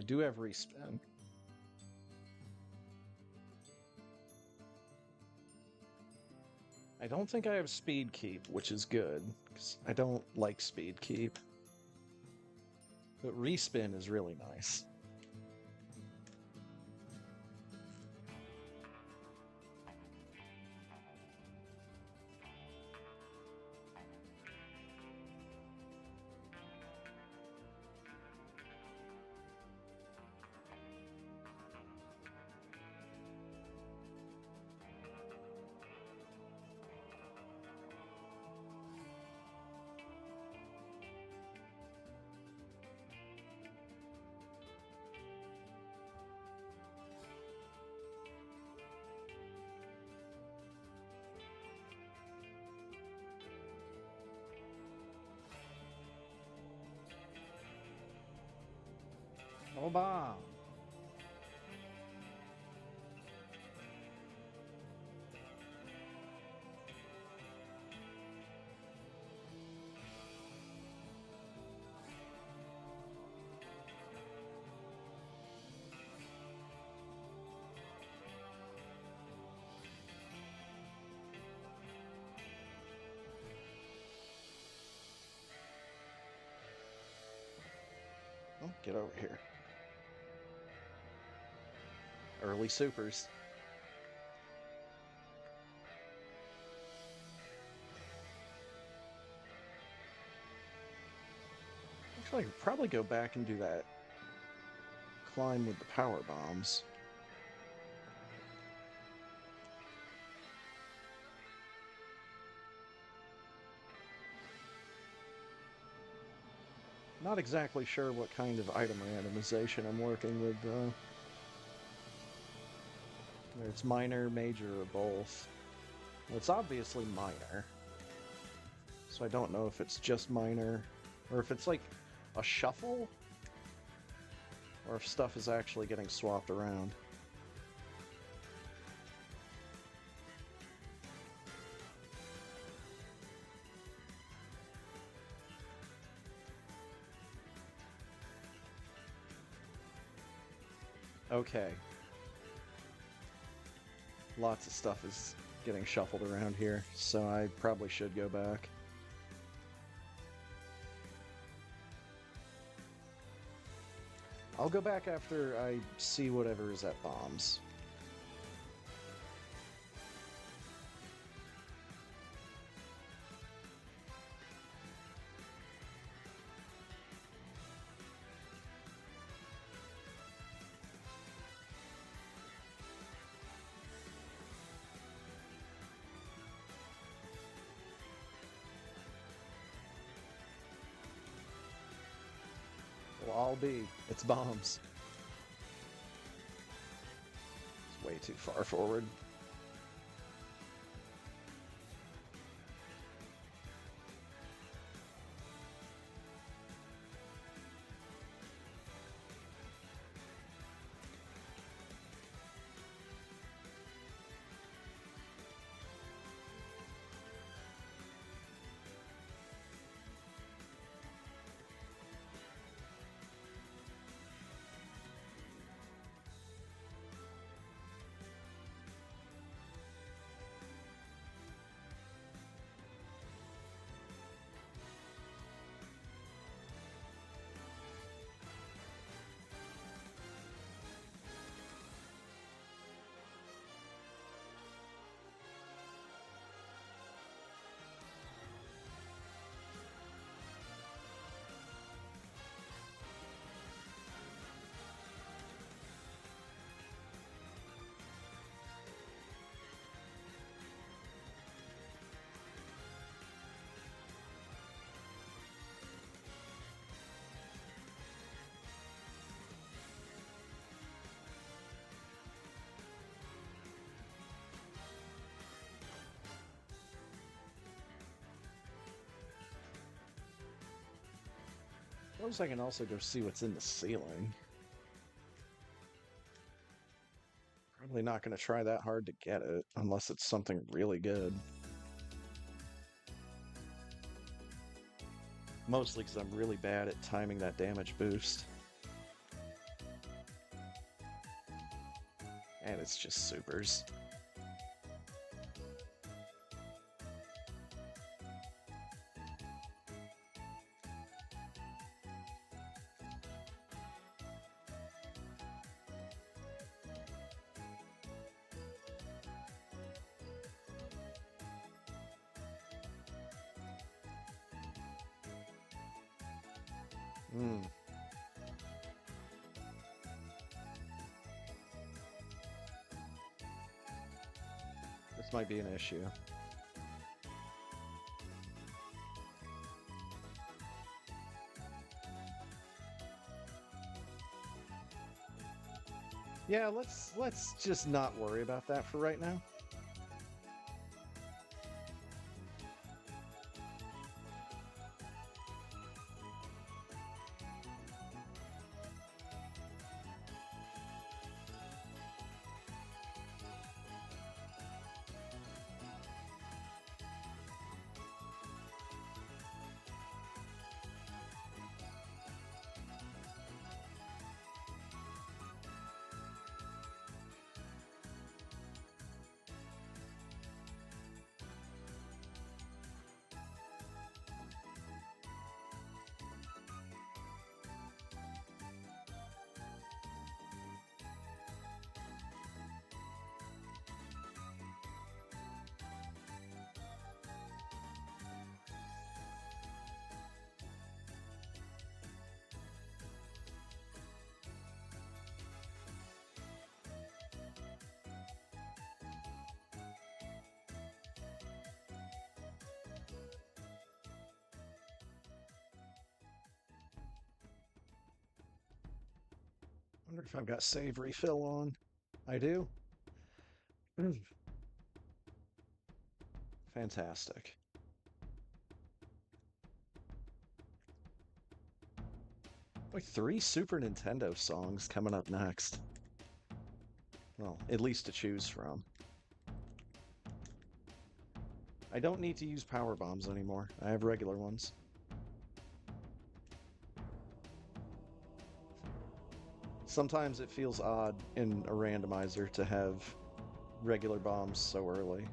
do have respin. I don't think I have speed keep, which is good, because I don't like speed keep. But respin is really nice. No bomb. Oh, get over here. Early supers. Actually, I could probably go back and do that climb with the power bombs. Not exactly sure what kind of item randomization I'm working with, though. Whether it's minor, major, or both. Well, it's obviously minor. So I don't know if it's just minor, or if it's like a shuffle, or if stuff is actually getting swapped around. Okay. Lots of stuff is getting shuffled around here, so I probably should go back. I'll go back after I see whatever is at bombs. It'll all be. It's bombs. It's way too far forward. Suppose I can also go see what's in the ceiling. Probably not going to try that hard to get it, unless it's something really good. Mostly because I'm really bad at timing that damage boost. And it's just supers. Hmm. This might be an issue. Yeah, let's just not worry about that for right now. Wonder if I've got save refill on. I do. Fantastic. Like 3 Super Nintendo songs coming up next. Well, at least to choose from. I don't need to use power bombs anymore. I have regular ones. Sometimes it feels odd in a randomizer to have regular bombs so early.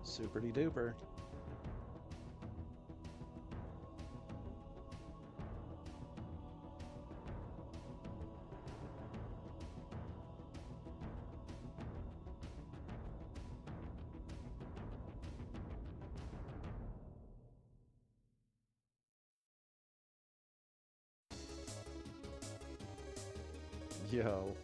Superty duper. Yo.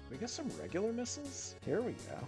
We get some regular missiles? Here we go.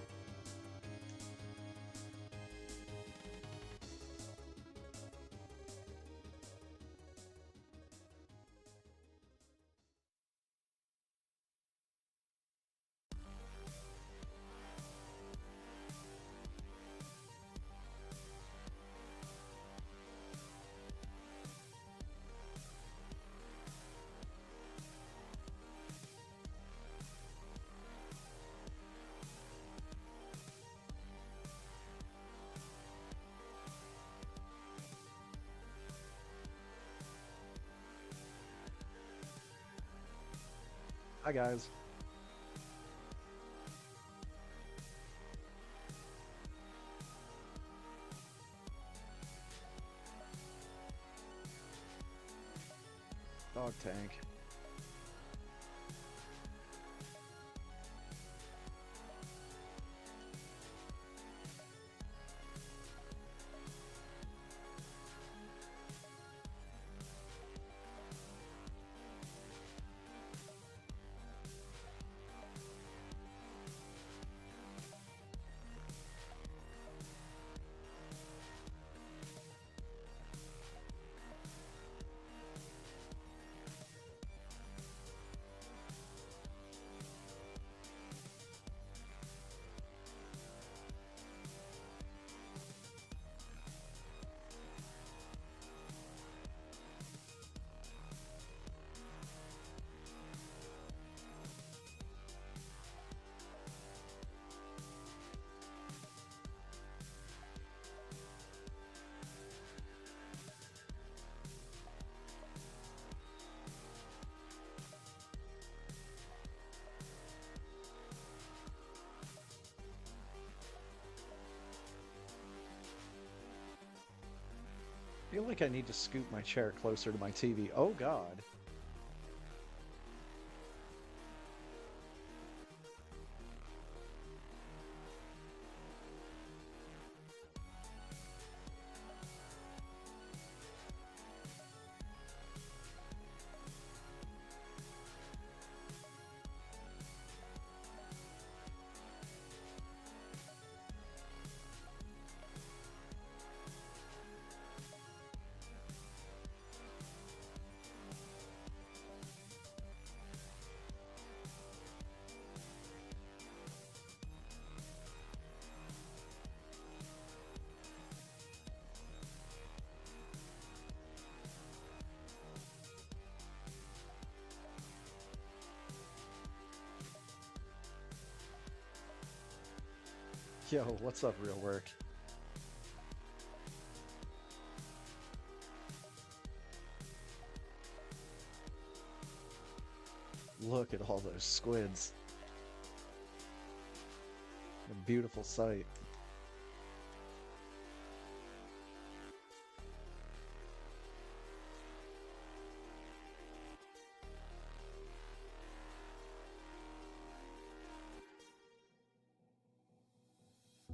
Hi, guys. Dog tank. I feel like I need to scoot my chair closer to my TV. Oh, God. Yo, what's up, real work? Look at all those squids. A beautiful sight.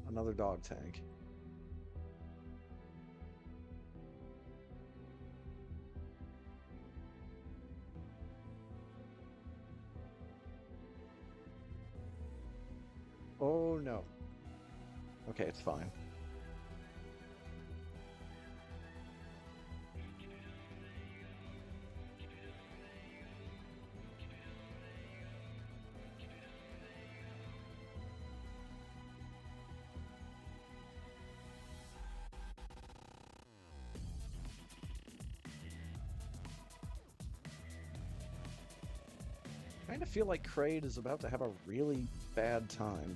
Another dog tank. Oh no. Okay, it's fine. I kind of feel like Kraid is about to have a really bad time.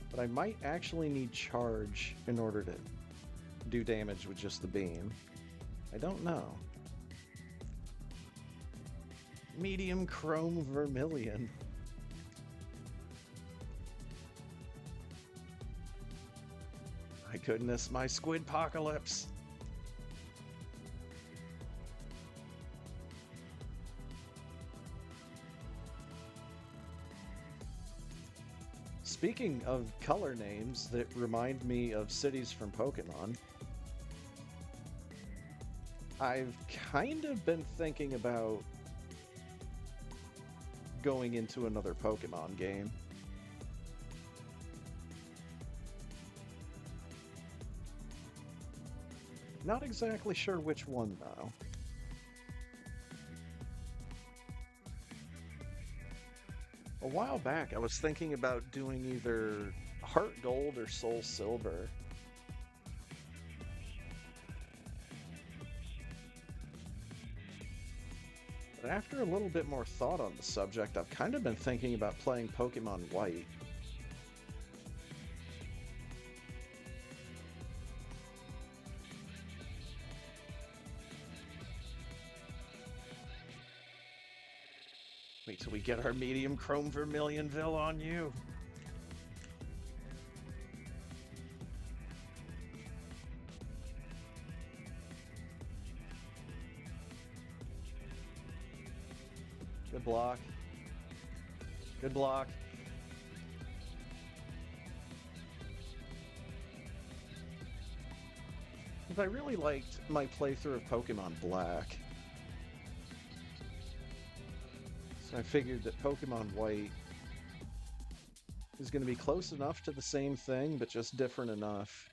But I might actually need charge in order to do damage with just the beam. I don't know. Medium chrome vermilion. My goodness, my squid apocalypse. Speaking of color names that remind me of cities from Pokemon, I've kind of been thinking about going into another Pokemon game. Not exactly sure which one, though. A while back, I was thinking about doing either Heart Gold or Soul Silver. But after a little bit more thought on the subject, I've kind of been thinking about playing Pokemon White. Wait till we get our medium chrome vermilionville on you. Good block. Good block. I really liked my playthrough of Pokemon Black. So I figured that Pokemon White is going to be close enough to the same thing, but just different enough.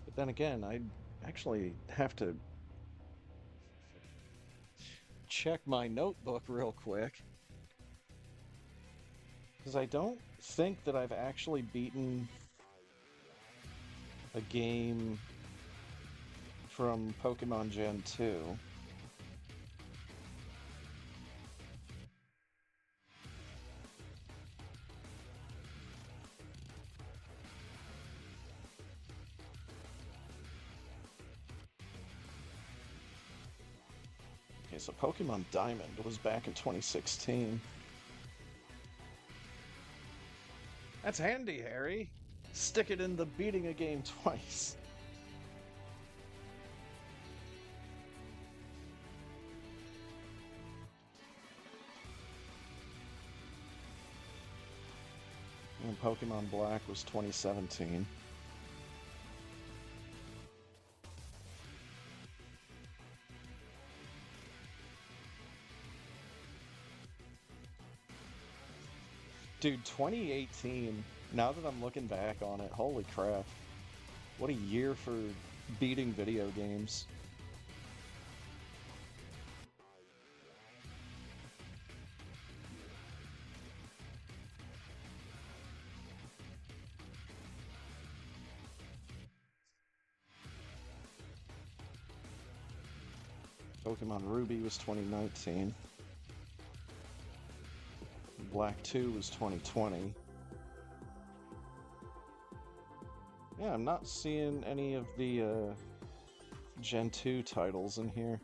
But then again, I'd actually have to check my notebook real quick, because I don't think that I've actually beaten a game from Pokemon Gen 2. Okay, so Pokemon Diamond was back in 2016. That's handy, Harry. Stick it in the beating a game twice. And Pokemon Black was 2017. Dude, 2018, now that I'm looking back on it, holy crap. What a year for beating video games. Pokemon Ruby was 2019. Black 2 was 2020. Yeah, I'm not seeing any of the Gen 2 titles in here.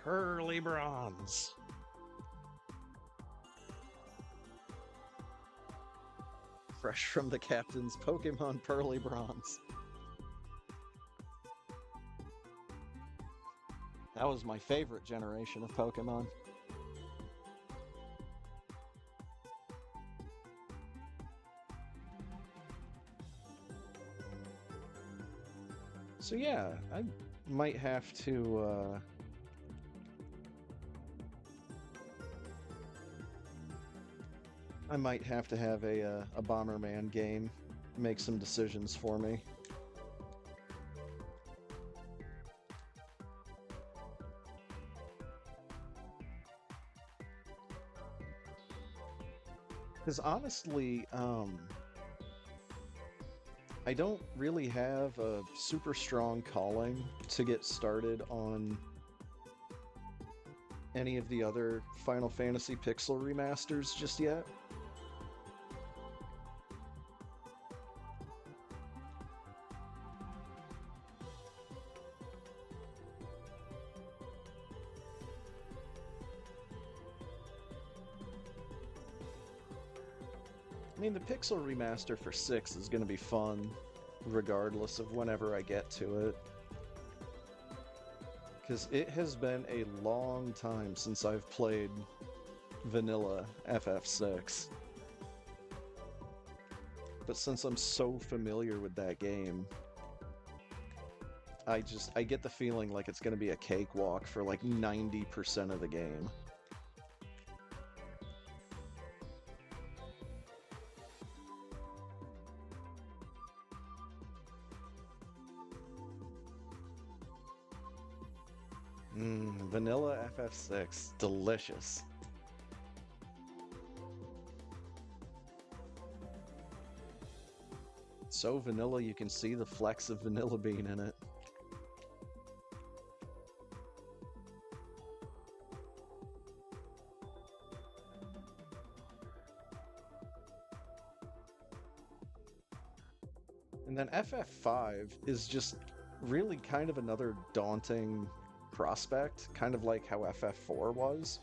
Pearly Bronze. Fresh from the captain's Pokemon Pearly Bronze. That was my favorite generation of Pokemon. So yeah, I might have to have a Bomberman game make some decisions for me. Because honestly, I don't really have a super strong calling to get started on any of the other Final Fantasy Pixel remasters just yet. I mean, the Pixel remaster for 6 is going to be fun, regardless of whenever I get to it. Because it has been a long time since I've played vanilla FF6. But since I'm so familiar with that game, I get the feeling like it's going to be a cakewalk for like 90% of the game. Vanilla FF6, delicious. so vanilla you can see the flecks of vanilla bean in it. And then FF5 is just really kind of another daunting prospect, kind of like how FF4 was.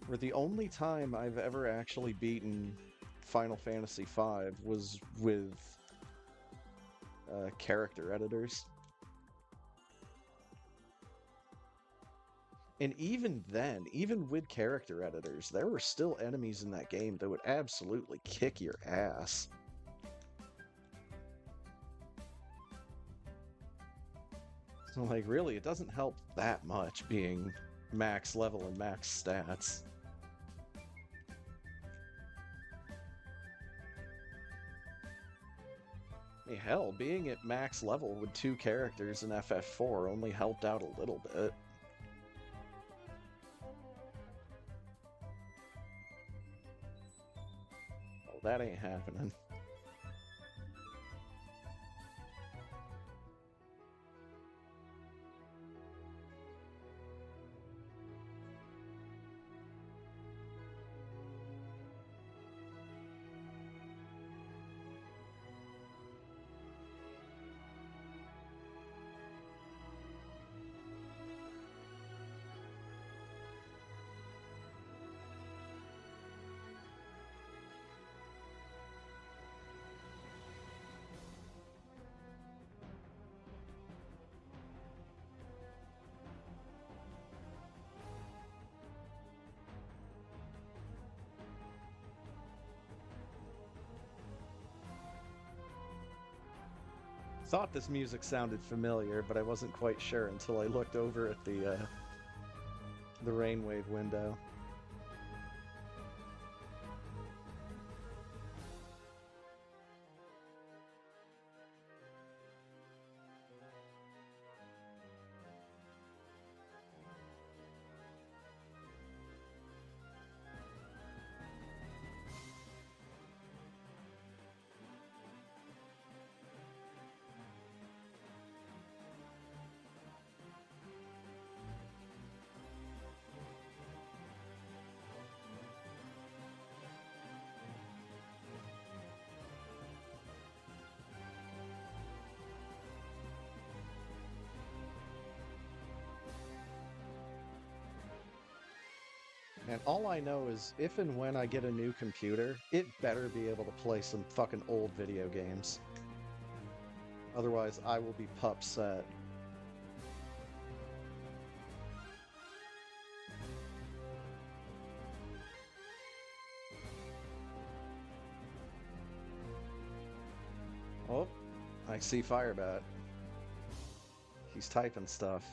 Where the only time I've ever actually beaten Final Fantasy V was with character editors. And even then, even with character editors, there were still enemies in that game that would absolutely kick your ass. So, like, really, it doesn't help that much being max level and max stats. I mean, hell, being at max level with 2 characters in FF4 only helped out a little bit. Oh, that ain't happening. Thought this music sounded familiar, but I wasn't quite sure until I looked over at the Rainwave window. And all I know is if and when I get a new computer, it better be able to play some fucking old video games. Otherwise, I will be pupset. Oh, I see Firebat. He's typing stuff.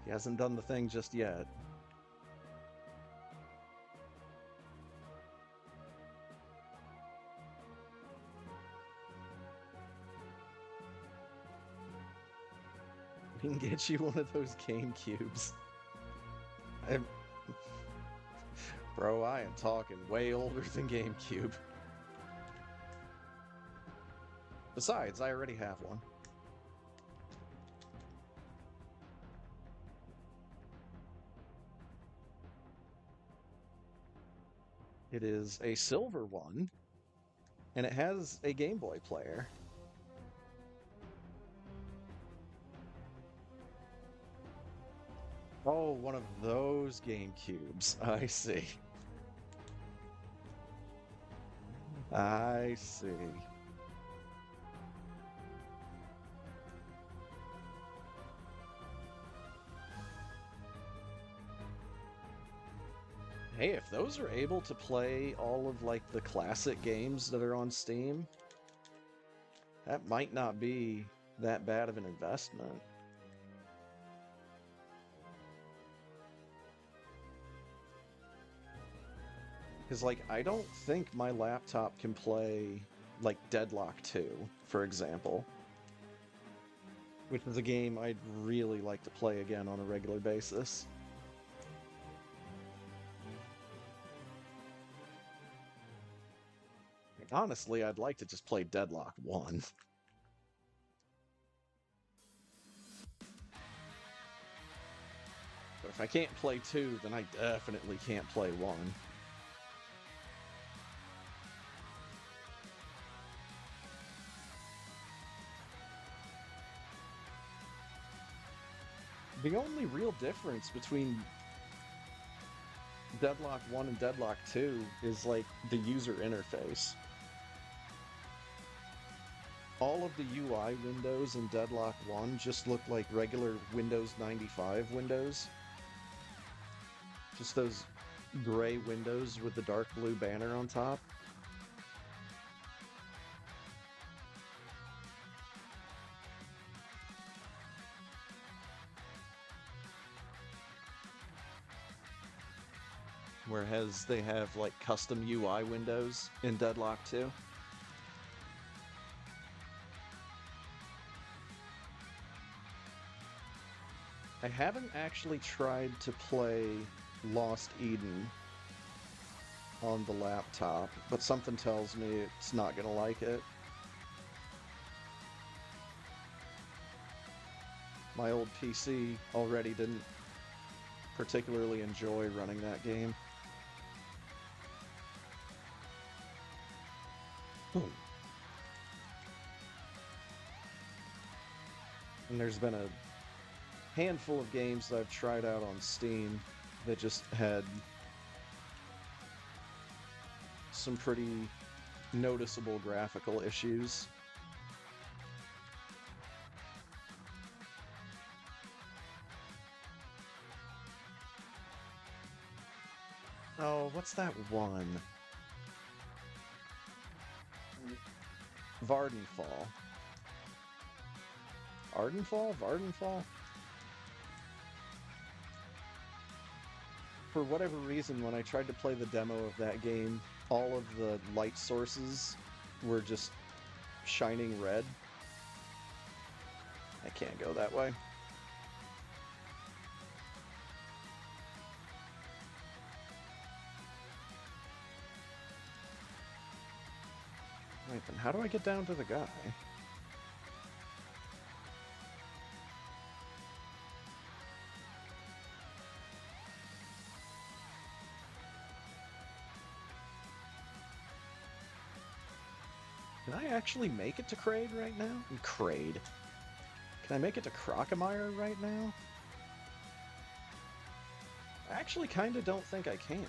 He hasn't done the thing just yet. We can get you one of those GameCubes. Bro, I am talking way older than GameCube. Besides, I already have one. It is a silver one, and it has a Game Boy player. Oh, one of those GameCubes. I see. I see. Hey, if those are able to play all of, like, the classic games that are on Steam, that might not be that bad of an investment. Because, like, I don't think my laptop can play, like, Deadlock 2, for example. Which is a game I'd really like to play again on a regular basis. Honestly, I'd like to just play Deadlock 1. But if I can't play 2, then I definitely can't play 1. The only real difference between Deadlock 1 and Deadlock 2 is, like, the user interface. All of the UI windows in Deadlock 1 just look like regular Windows 95 windows. Just those gray windows with the dark blue banner on top. Whereas they have, like, custom UI windows in Deadlock 2. I haven't actually tried to play Lost Eden on the laptop, but something tells me it's not gonna like it. My old PC already didn't particularly enjoy running that game. And there's been a handful of games that I've tried out on Steam that just had some pretty noticeable graphical issues. Oh, what's that one? Vardenfall. Ardenfall? Vardenfall? For whatever reason, when I tried to play the demo of that game, all of the light sources were just shining red. I can't go that way. Wait, then how do I get down to the guy? Can I actually make it to Kraid right now? Kraid. Can I make it to Crocomire right now? I actually kind of don't think I can.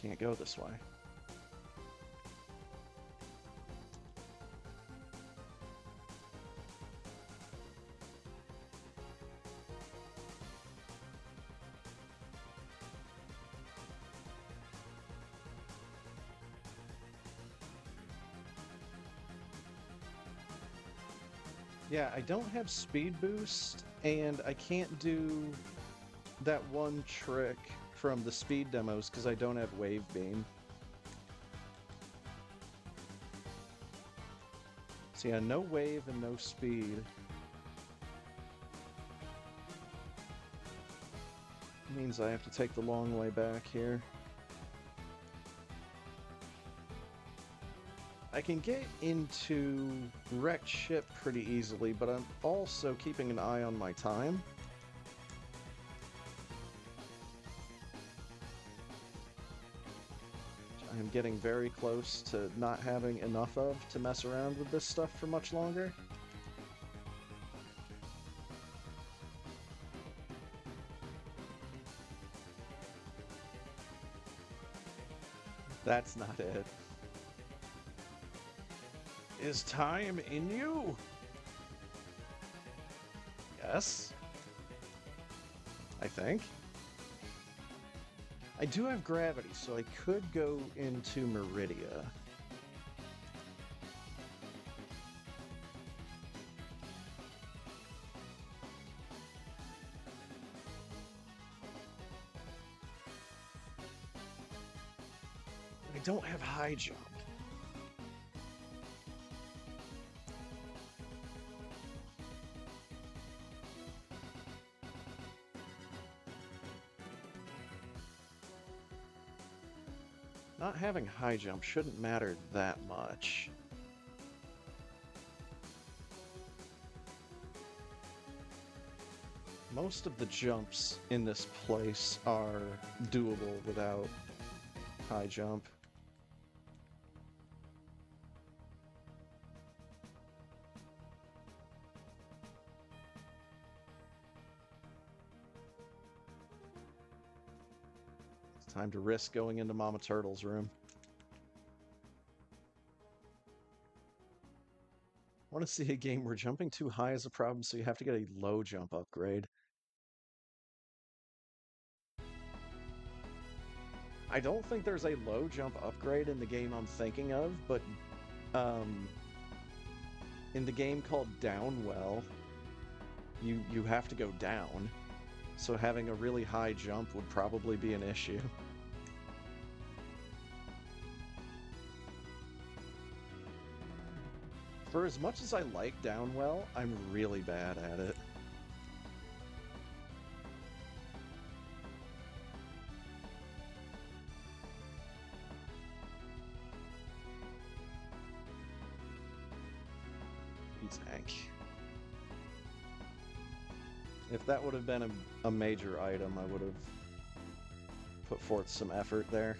Can't go this way. Yeah, I don't have speed boost, and I can't do that one trick from the speed demos because I don't have wave beam. So yeah, no wave and no speed. Means I have to take the long way back here. I can get into wrecked ship pretty easily, but I'm also keeping an eye on my time. I'm getting very close to not having enough of to mess around with this stuff for much longer. That's not it. Is time in you? Yes. I think. I do have gravity, so I could go into Meridia. I don't have high jump. Not having high jump shouldn't matter that much. Most of the jumps in this place are doable without high jump. It's time to risk going into Mama Turtle's room. I want to see a game where jumping too high is a problem, so you have to get a low jump upgrade. I don't think there's a low jump upgrade in the game I'm thinking of, but in the game called Downwell, you have to go down, so having a really high jump would probably be an issue. For as much as I like Downwell, I'm really bad at it. Tank. If that would have been a major item, I would have put forth some effort there.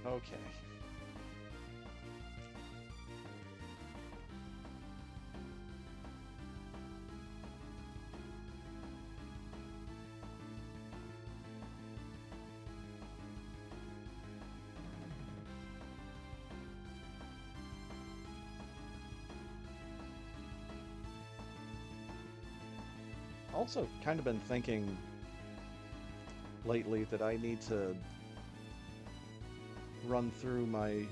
Okay. Also kind of been thinking lately that I need to run through my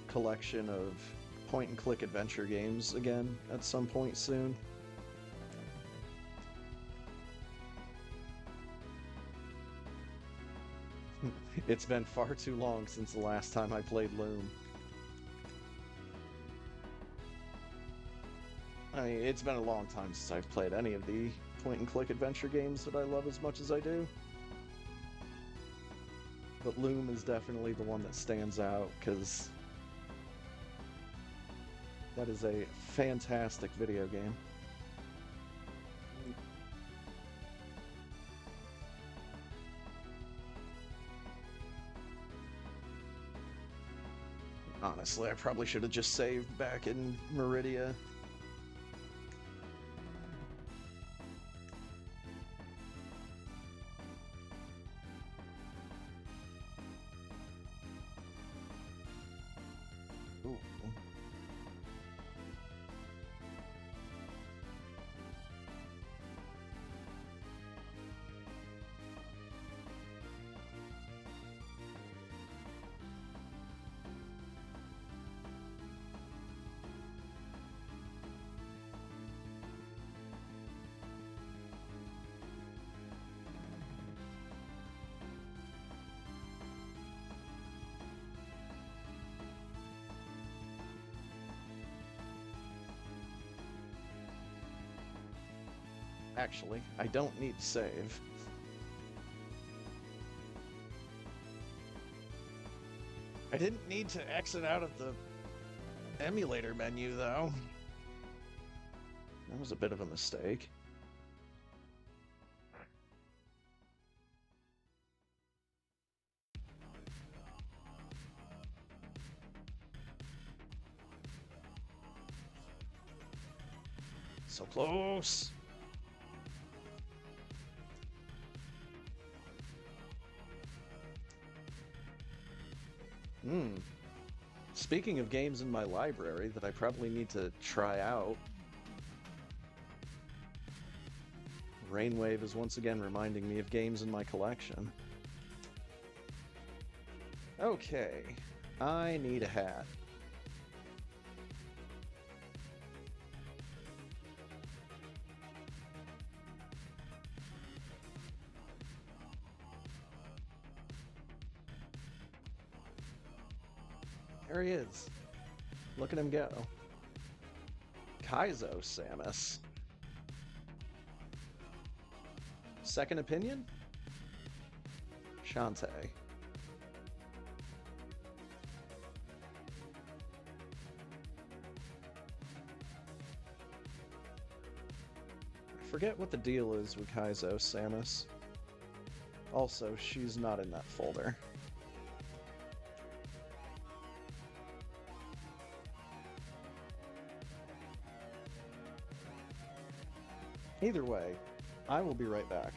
collection of point-and-click adventure games again at some point soon. It's been far too long since the last time I played Loom. I mean, it's been a long time since I've played any of the point-and-click adventure games that I love as much as I do. But Loom is definitely the one that stands out, because that is a fantastic video game. Honestly, I probably should have just saved back in Meridia. Ooh. Actually, I don't need to save. I didn't need to exit out of the emulator menu, though. That was a bit of a mistake. So close! Hmm. Speaking of games in my library that I probably need to try out, Rainwave is once again reminding me of games in my collection. Okay, I need a hat. There he is. Look at him go. Kaizo Samus. Second opinion? Shantae. I forget what the deal is with Kaizo Samus. Also, she's not in that folder. Either way, I will be right back.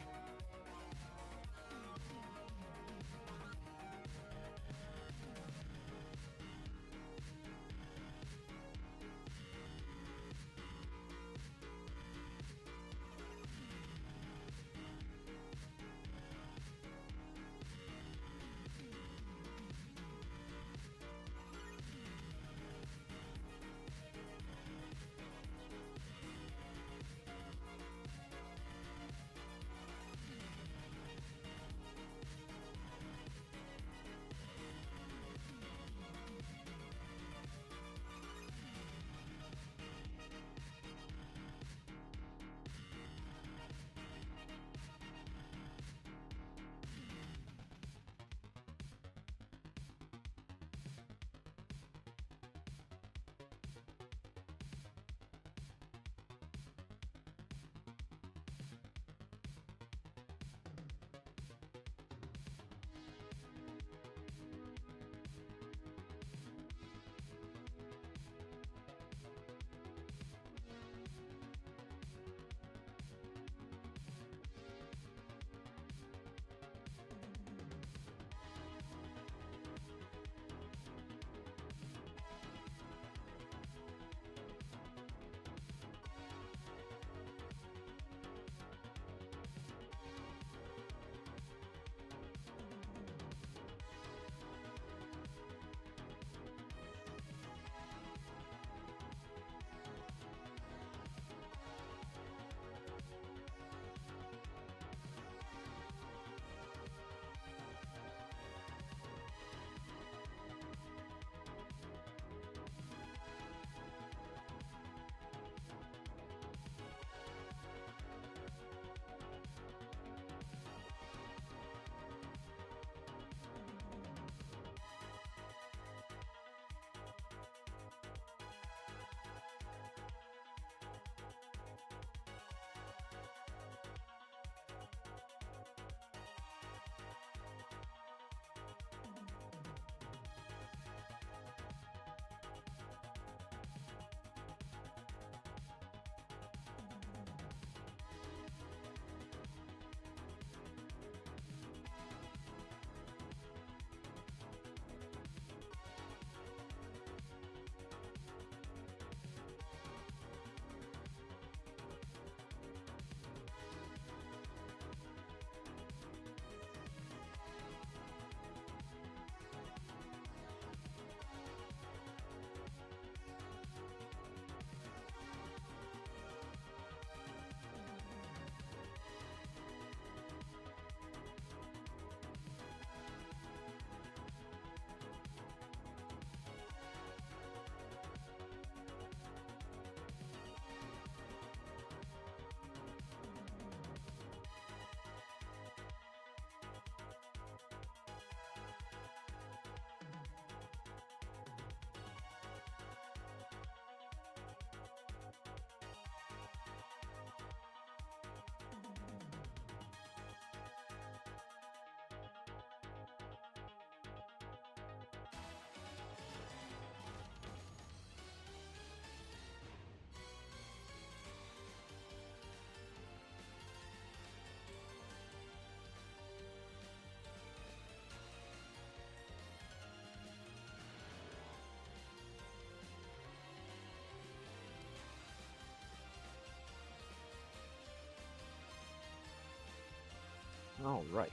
All right.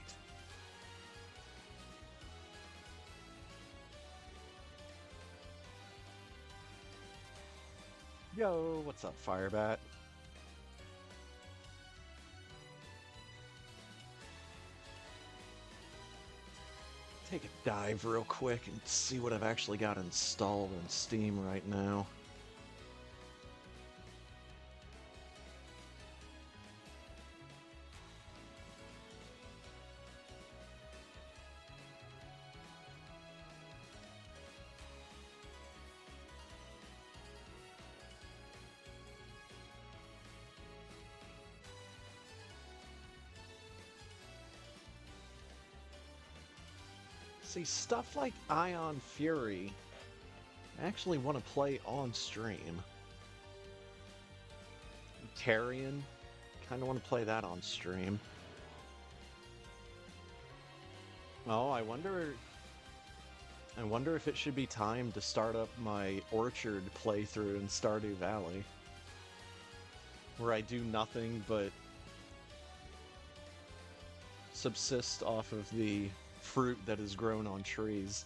Yo, what's up, Firebat? Take a dive real quick and see what I've actually got installed on Steam right now. See, stuff like Ion Fury, I actually want to play on stream. Carrion, kind of want to play that on stream. Oh, I wonder if it should be time to start up my Orchard playthrough in Stardew Valley, where I do nothing but subsist off of the fruit that is grown on trees.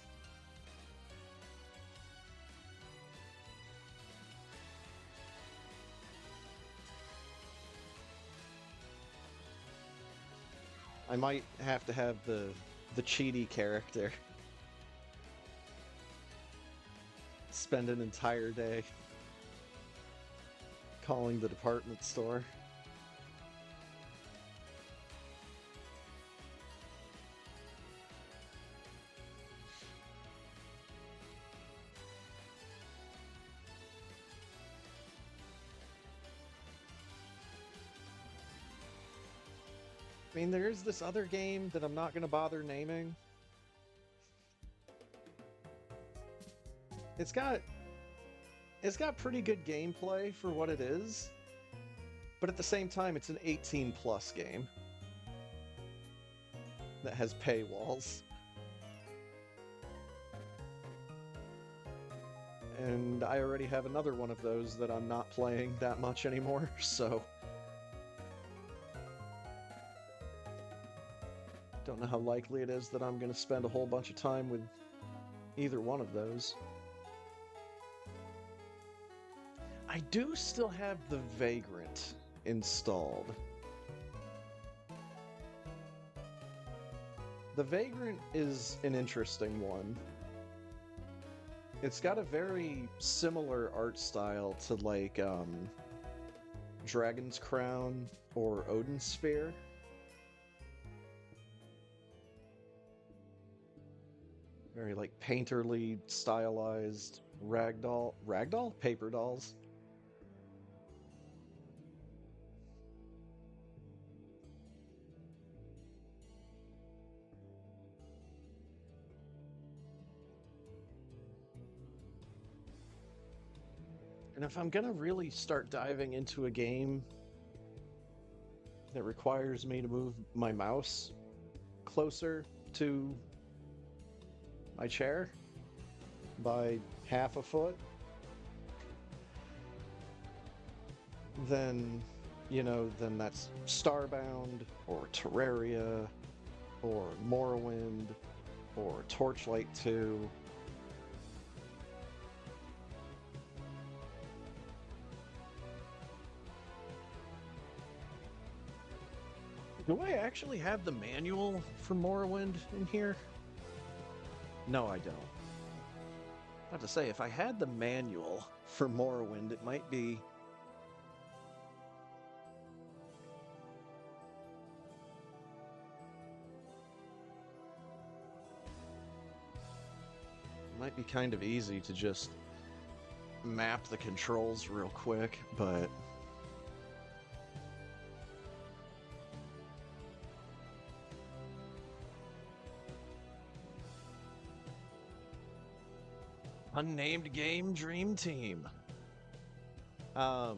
I might have to have the cheaty character spend an entire day calling the department store. I mean, there is this other game that I'm not going to bother naming. It's got pretty good gameplay for what it is, but at the same time, it's an 18+ game that has paywalls. And I already have another one of those that I'm not playing that much anymore, so don't know how likely it is that I'm going to spend a whole bunch of time with either one of those. I do still have the Vagrant installed. The Vagrant is an interesting one. It's got a very similar art style to like Dragon's Crown or Odin's Sphere. Very like painterly stylized ragdoll paper dolls. And if I'm gonna really start diving into a game that requires me to move my mouse closer to my chair by half a foot, then, then that's Starbound, or Terraria, or Morrowind, or Torchlight 2. Do I actually have the manual for Morrowind in here? No, I don't. I have to say, if I had the manual for Morrowind, it might be... might be kind of easy to just map the controls real quick, but... Unnamed Game Dream Team. So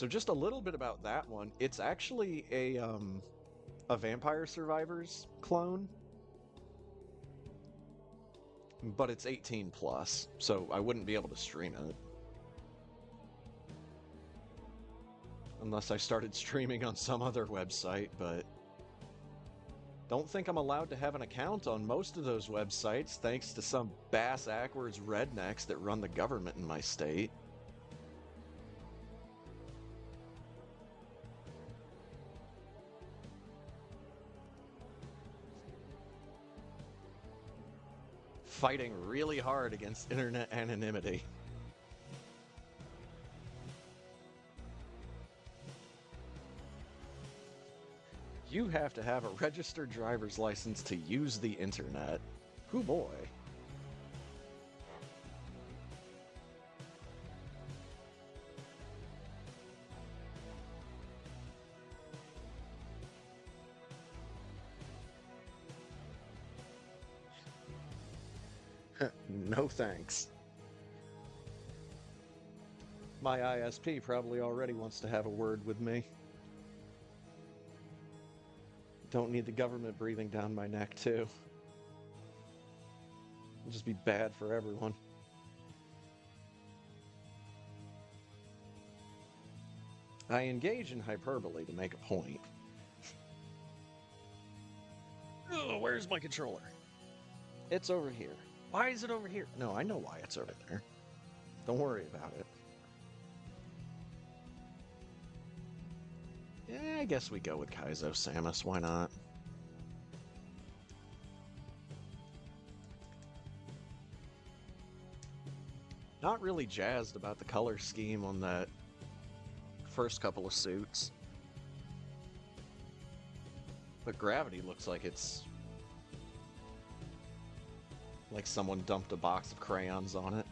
just a little bit about that one. It's actually a Vampire Survivors clone, but it's 18+, so I wouldn't be able to stream it. Unless I started streaming on some other website, but don't think I'm allowed to have an account on most of those websites thanks to some bass-ackwards rednecks that run the government in my state. Fighting really hard against internet anonymity. You have to have a registered driver's license to use the internet. Hoo boy. No thanks. My ISP probably already wants to have a word with me. Don't need the government breathing down my neck, too. It'll just be bad for everyone. I engage in hyperbole to make a point. Oh, where's my controller? It's over here. Why is it over here? No, I know why it's over there. Don't worry about it. Yeah, I guess we go with Kaizo Samus, why not? Not really jazzed about the color scheme on that first couple of suits. But Gravity looks like it's like someone dumped a box of crayons on it.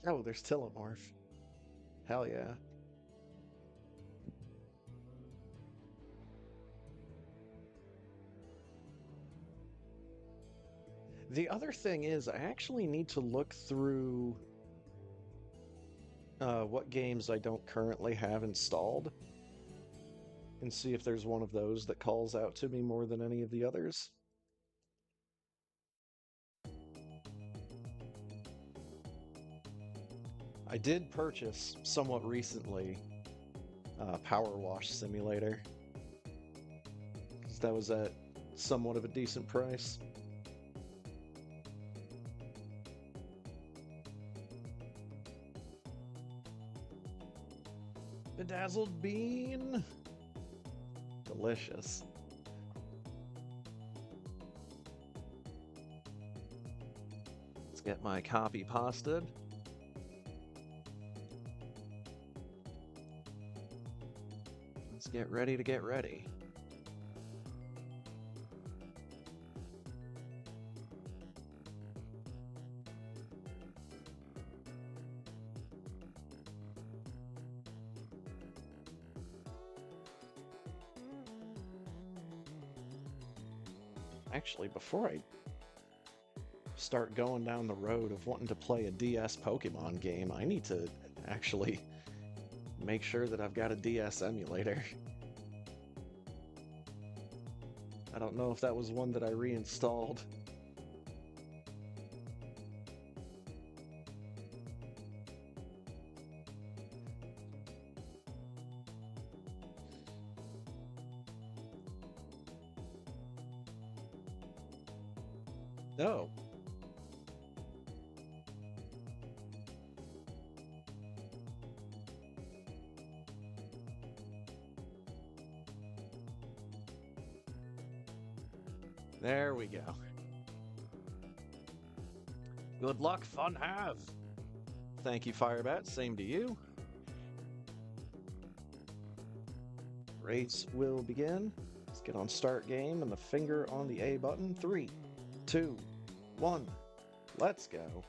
Oh, there's Telemorph. Hell yeah. The other thing is, I actually need to look through what games I don't currently have installed and see if there's one of those that calls out to me more than any of the others. I did purchase somewhat recently Power Wash Simulator, because that was at somewhat of a decent price. Bedazzled bean. Delicious. Let's get my copy pasted. Let's get ready to get ready. Actually, before I start going down the road of wanting to play a DS Pokemon game, I need to actually make sure that I've got a DS emulator. I don't know if that was one that I reinstalled. No. There we go. Good luck, fun have. Thank you, Firebat. Same to you. Race will begin. Let's get on start game and the finger on the A button. 3, 2, 1, Let's go.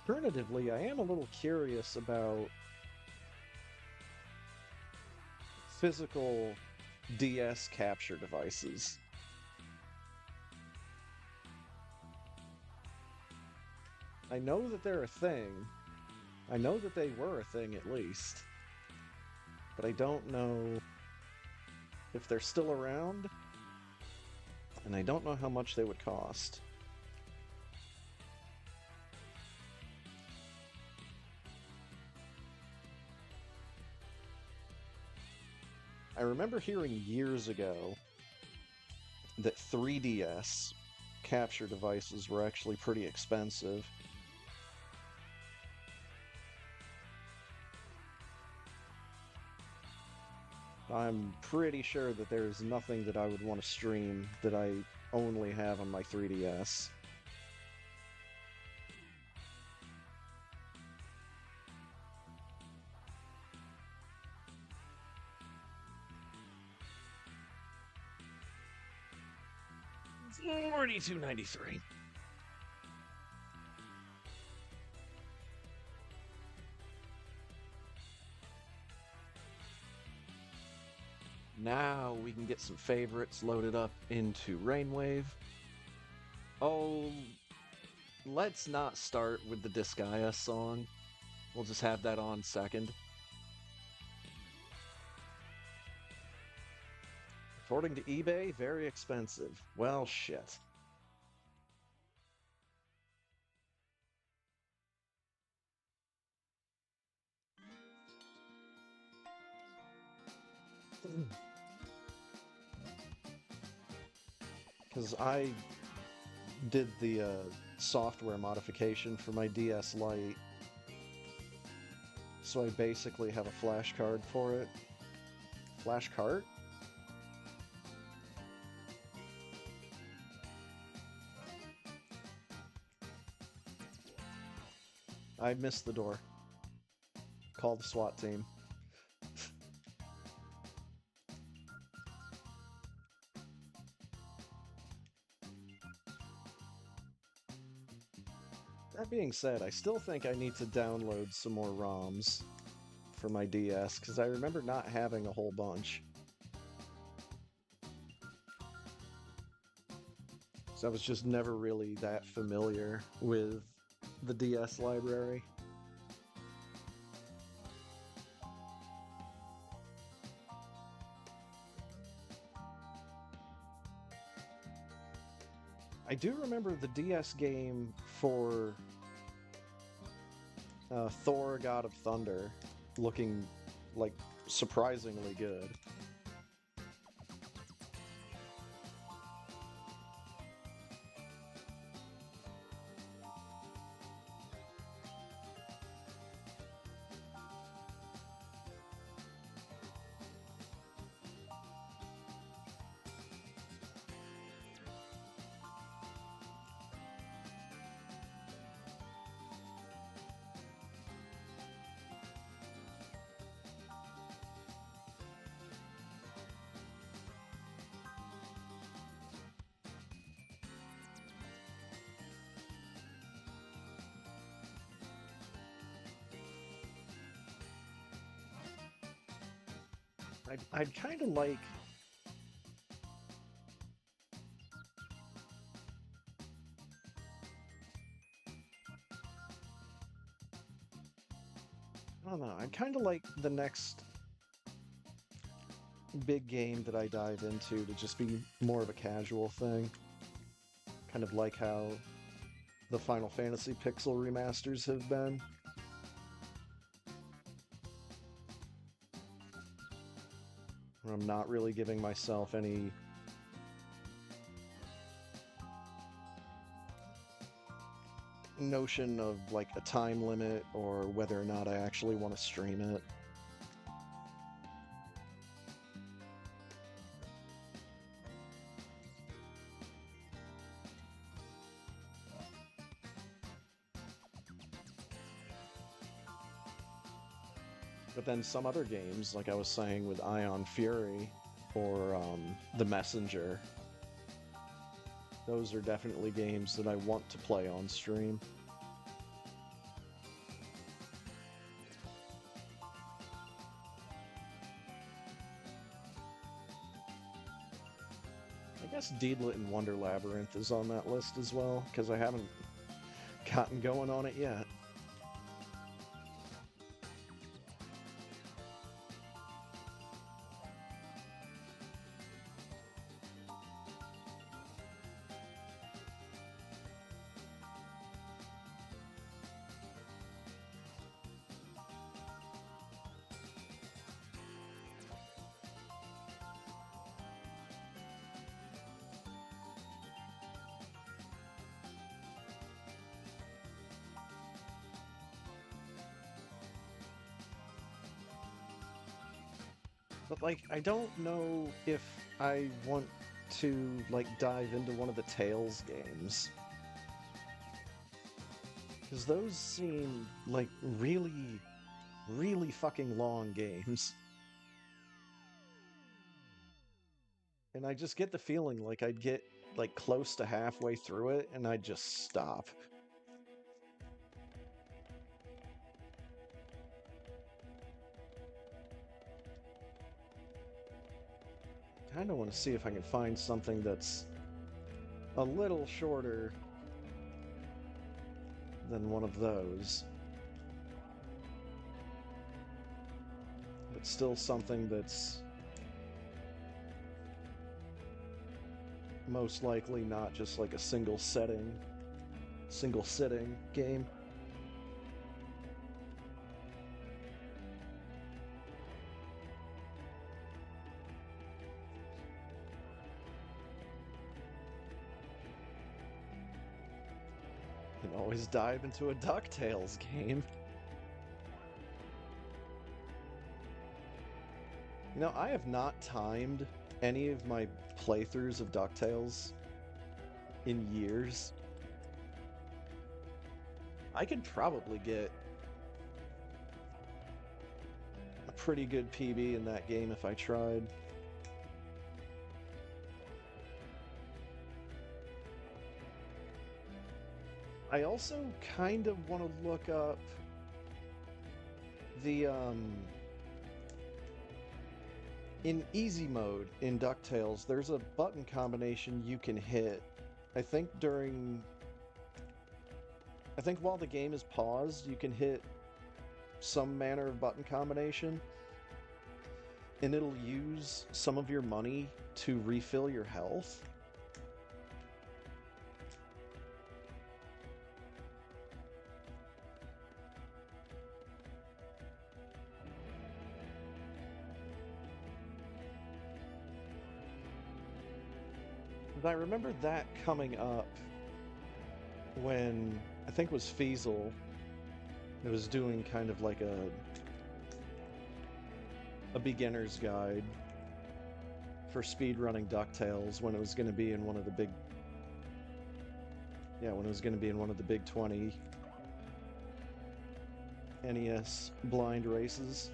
Alternatively, I am a little curious about physical DS capture devices. I know that they're a thing. I know that they were a thing at least. But I don't know if they're still around, and I don't know how much they would cost. I remember hearing years ago that 3DS capture devices were actually pretty expensive. I'm pretty sure that there's nothing that I would want to stream that I only have on my 3DS. $42.93. Now we can get some favorites loaded up into Rainwave. Oh, let's not start with the Disgaea song. We'll just have that on second. According to eBay, very expensive. Well, shit. Because I did the software modification for my DS Lite, so I basically have a flash card for it. Flash cart? I missed the door. Call the SWAT team. That being said, I still think I need to download some more ROMs for my DS, because I remember not having a whole bunch. So I was just never really that familiar with the DS library. I do remember the DS game for Thor: God of Thunder looking like surprisingly good. I'd kind of like I don't know. I'd kind of like the next big game that I dive into to just be more of a casual thing. Kind of like how the Final Fantasy Pixel remasters have been. Where I'm not really giving myself any notion of like a time limit or whether or not I actually want to stream it. But then some other games, like I was saying with Ion Fury or The Messenger, those are definitely games that I want to play on stream. I guess Deedlit and Wonder Labyrinth is on that list as well, because I haven't gotten going on it yet. But like, I don't know if I want to like dive into one of the Tales games. Because those seem like really, really fucking long games. And I just get the feeling like I'd get like close to halfway through it and I'd just stop. Kind of want to see if I can find something that's a little shorter than one of those. But still something that's most likely not just like a single sitting game. And always dive into a DuckTales game. You know, I have not timed any of my playthroughs of DuckTales in years. I could probably get a pretty good PB in that game if I tried. I also kind of want to look up the in easy mode in DuckTales, there's a button combination you can hit. I think while the game is paused, you can hit some manner of button combination, and it'll use some of your money to refill your health. I remember that coming up when I think it was Feasel. It was doing kind of like a beginner's guide for speedrunning DuckTales when it was going to be in one of the big 20 NES blind races.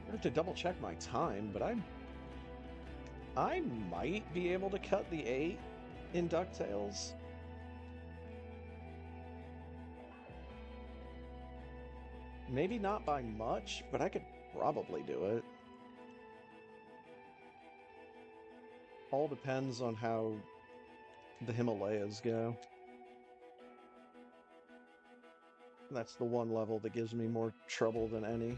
I have to double check my time, but I might be able to cut the 8 in DuckTales. Maybe not by much, but I could probably do it. All depends on how the Himalayas go. That's the one level that gives me more trouble than any.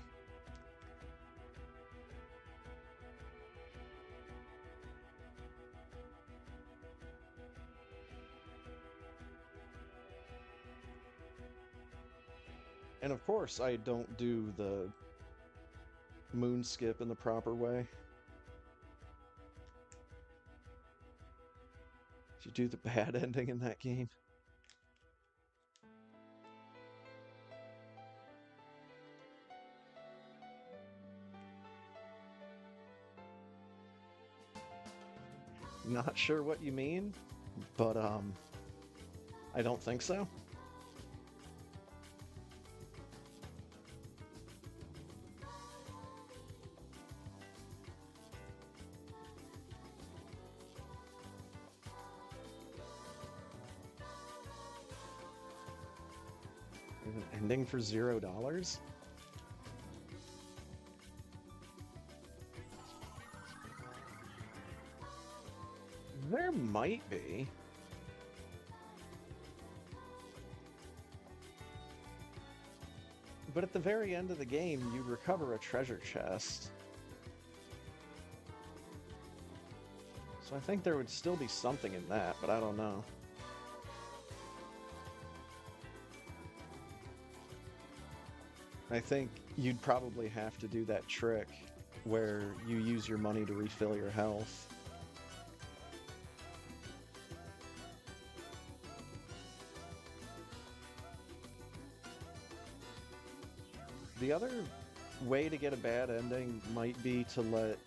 And of course, I don't do the moon skip in the proper way. You do the bad ending in that game. Not sure what you mean, but I don't think so. There's an ending for $0? There might be. But at the very end of the game, you recover a treasure chest. So I think there would still be something in that, but I don't know. I think you'd probably have to do that trick where you use your money to refill your health. The other way to get a bad ending might be to let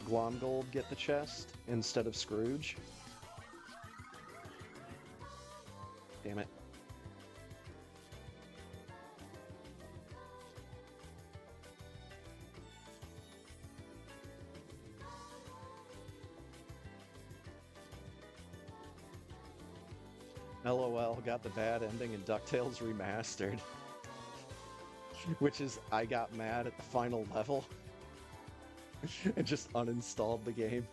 Glomgold get the chest instead of Scrooge. Damn it. LOL got the bad ending in DuckTales Remastered. Which is, I got mad at the final level and just uninstalled the game.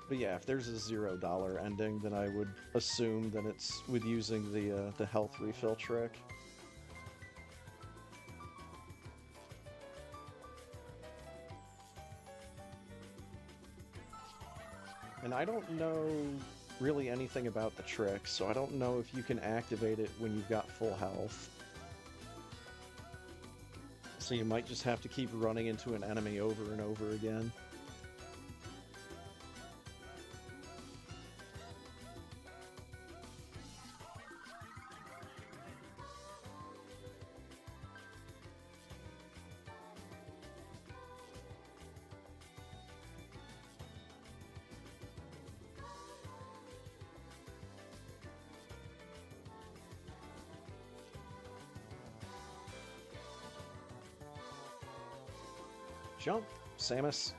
But yeah, if there's a $0 ending, then I would assume that it's with using the health refill trick. And I don't know really anything about the trick, so I don't know if you can activate it when you've got full health. So you might just have to keep running into an enemy over and over again. Jump, Samus.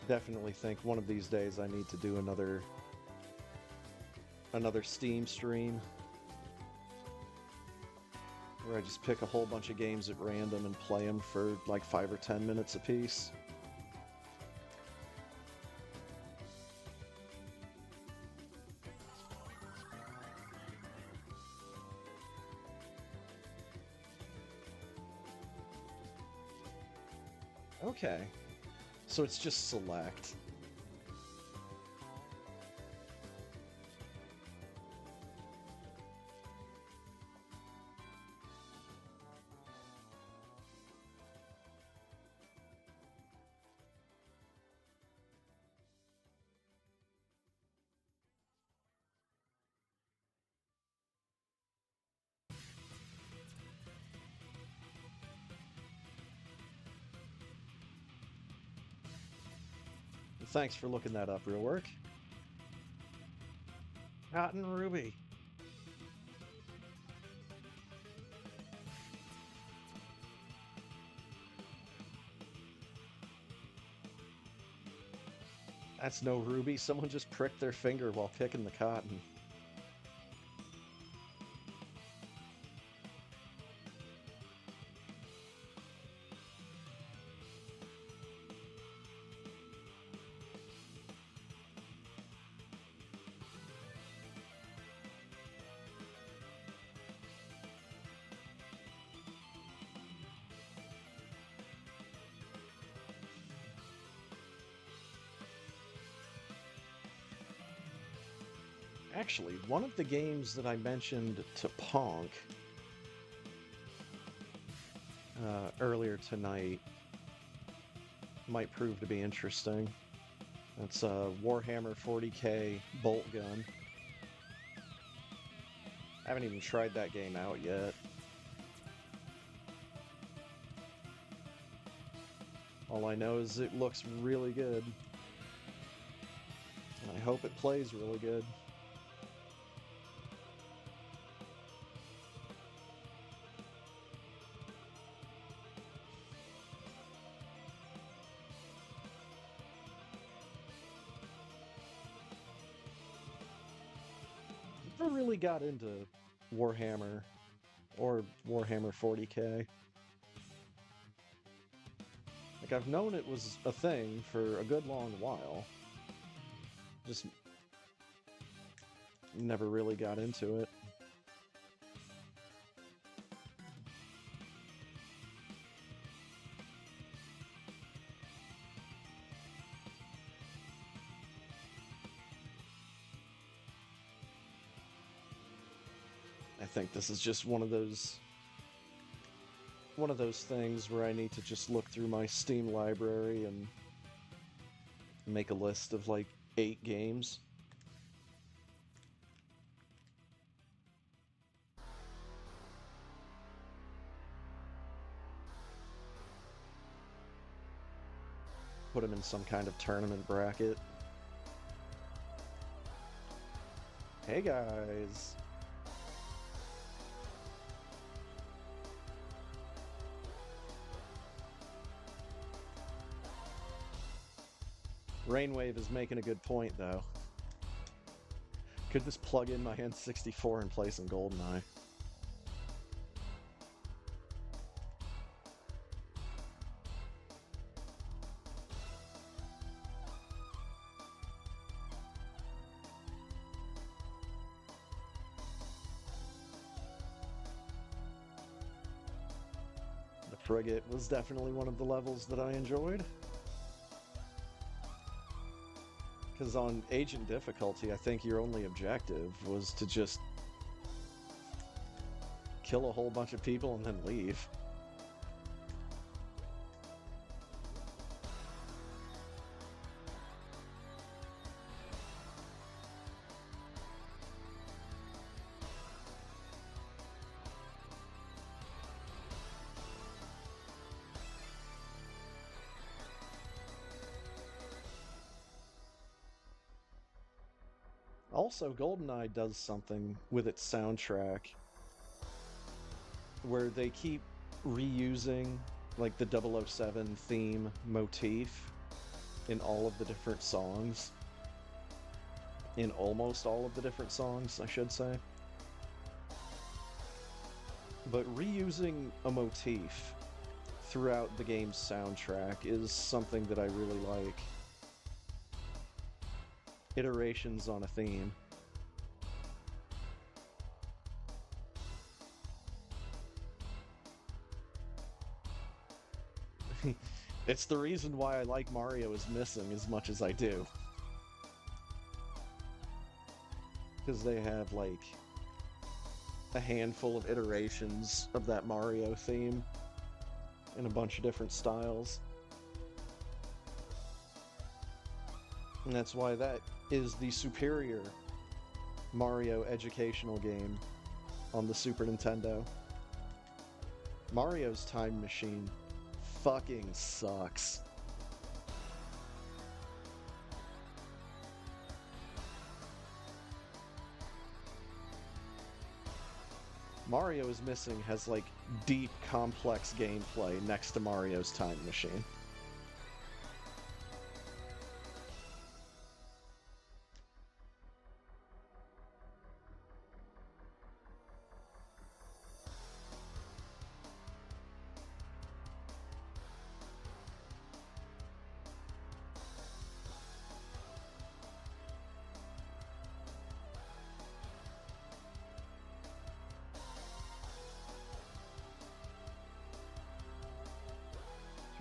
Definitely think one of these days I need to do another Steam stream where I just pick a whole bunch of games at random and play them for like 5 or 10 minutes a piece. Okay, so it's just select. Thanks for looking that up, real work. Cotton Ruby. That's no Ruby. Someone just pricked their finger while picking the cotton. Actually, one of the games that I mentioned to Ponk earlier tonight might prove to be interesting. It's a Warhammer 40k bolt gun. I haven't even tried that game out yet. All I know is it looks really good. And I hope it plays really good. Never really got into Warhammer or Warhammer 40k. Like, I've known it was a thing for a good long while. Just never really got into it. I think this is just one of those things where I need to just look through my Steam library and make a list of like 8 games. Put them in some kind of tournament bracket. Hey guys! Rainwave is making a good point, though. Could this plug in my N64 and play some GoldenEye? The Frigate was definitely one of the levels that I enjoyed. Because on Agent difficulty, I think your only objective was to just kill a whole bunch of people and then leave. Also, GoldenEye does something with its soundtrack where they keep reusing like the 007 theme motif in all of the different songs. In almost all of the different songs, I should say. But reusing a motif throughout the game's soundtrack is something that I really like. Iterations on a theme. It's the reason why I like Mario is Missing as much as I do. Because they have, like, a handful of iterations of that Mario theme in a bunch of different styles. And that's why that is the superior Mario educational game on the Super Nintendo. Mario's Time Machine fucking sucks. Mario is Missing has like deep, complex gameplay next to Mario's Time Machine.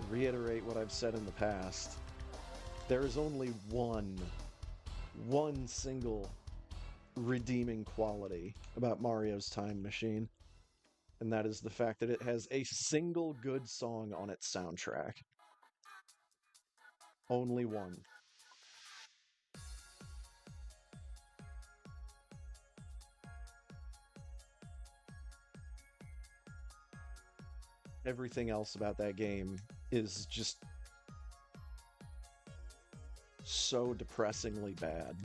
Reiterate what I've said in the past. There is only one single redeeming quality about Mario's Time Machine, and that is the fact that it has a single good song on its soundtrack. Only one. Everything else about that game is just so depressingly bad.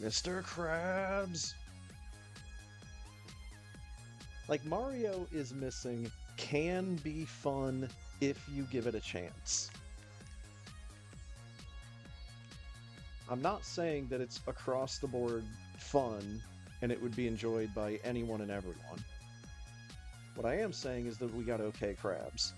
Mr. Krabs! Like, Mario is Missing can be fun if you give it a chance. I'm not saying that it's across the board fun and it would be enjoyed by anyone and everyone. What I am saying is that we got okay crabs.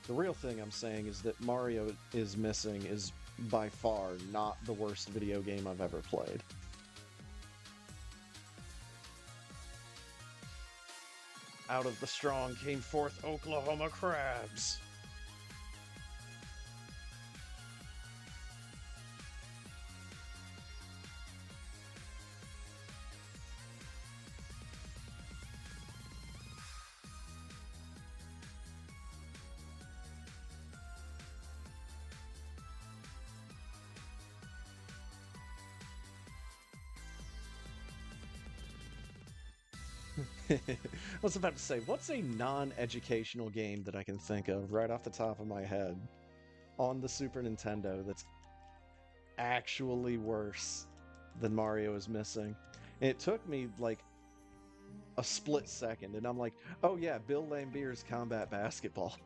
The real thing I'm saying is that Mario is Missing is by far not the worst video game I've ever played. Out of the strong came forth Oklahoma crabs. I was about to say, what's a non-educational game that I can think of right off the top of my head on the Super Nintendo that's actually worse than Mario is Missing? And it took me like a split second, and I'm like, oh yeah, Bill Lambier's Combat Basketball.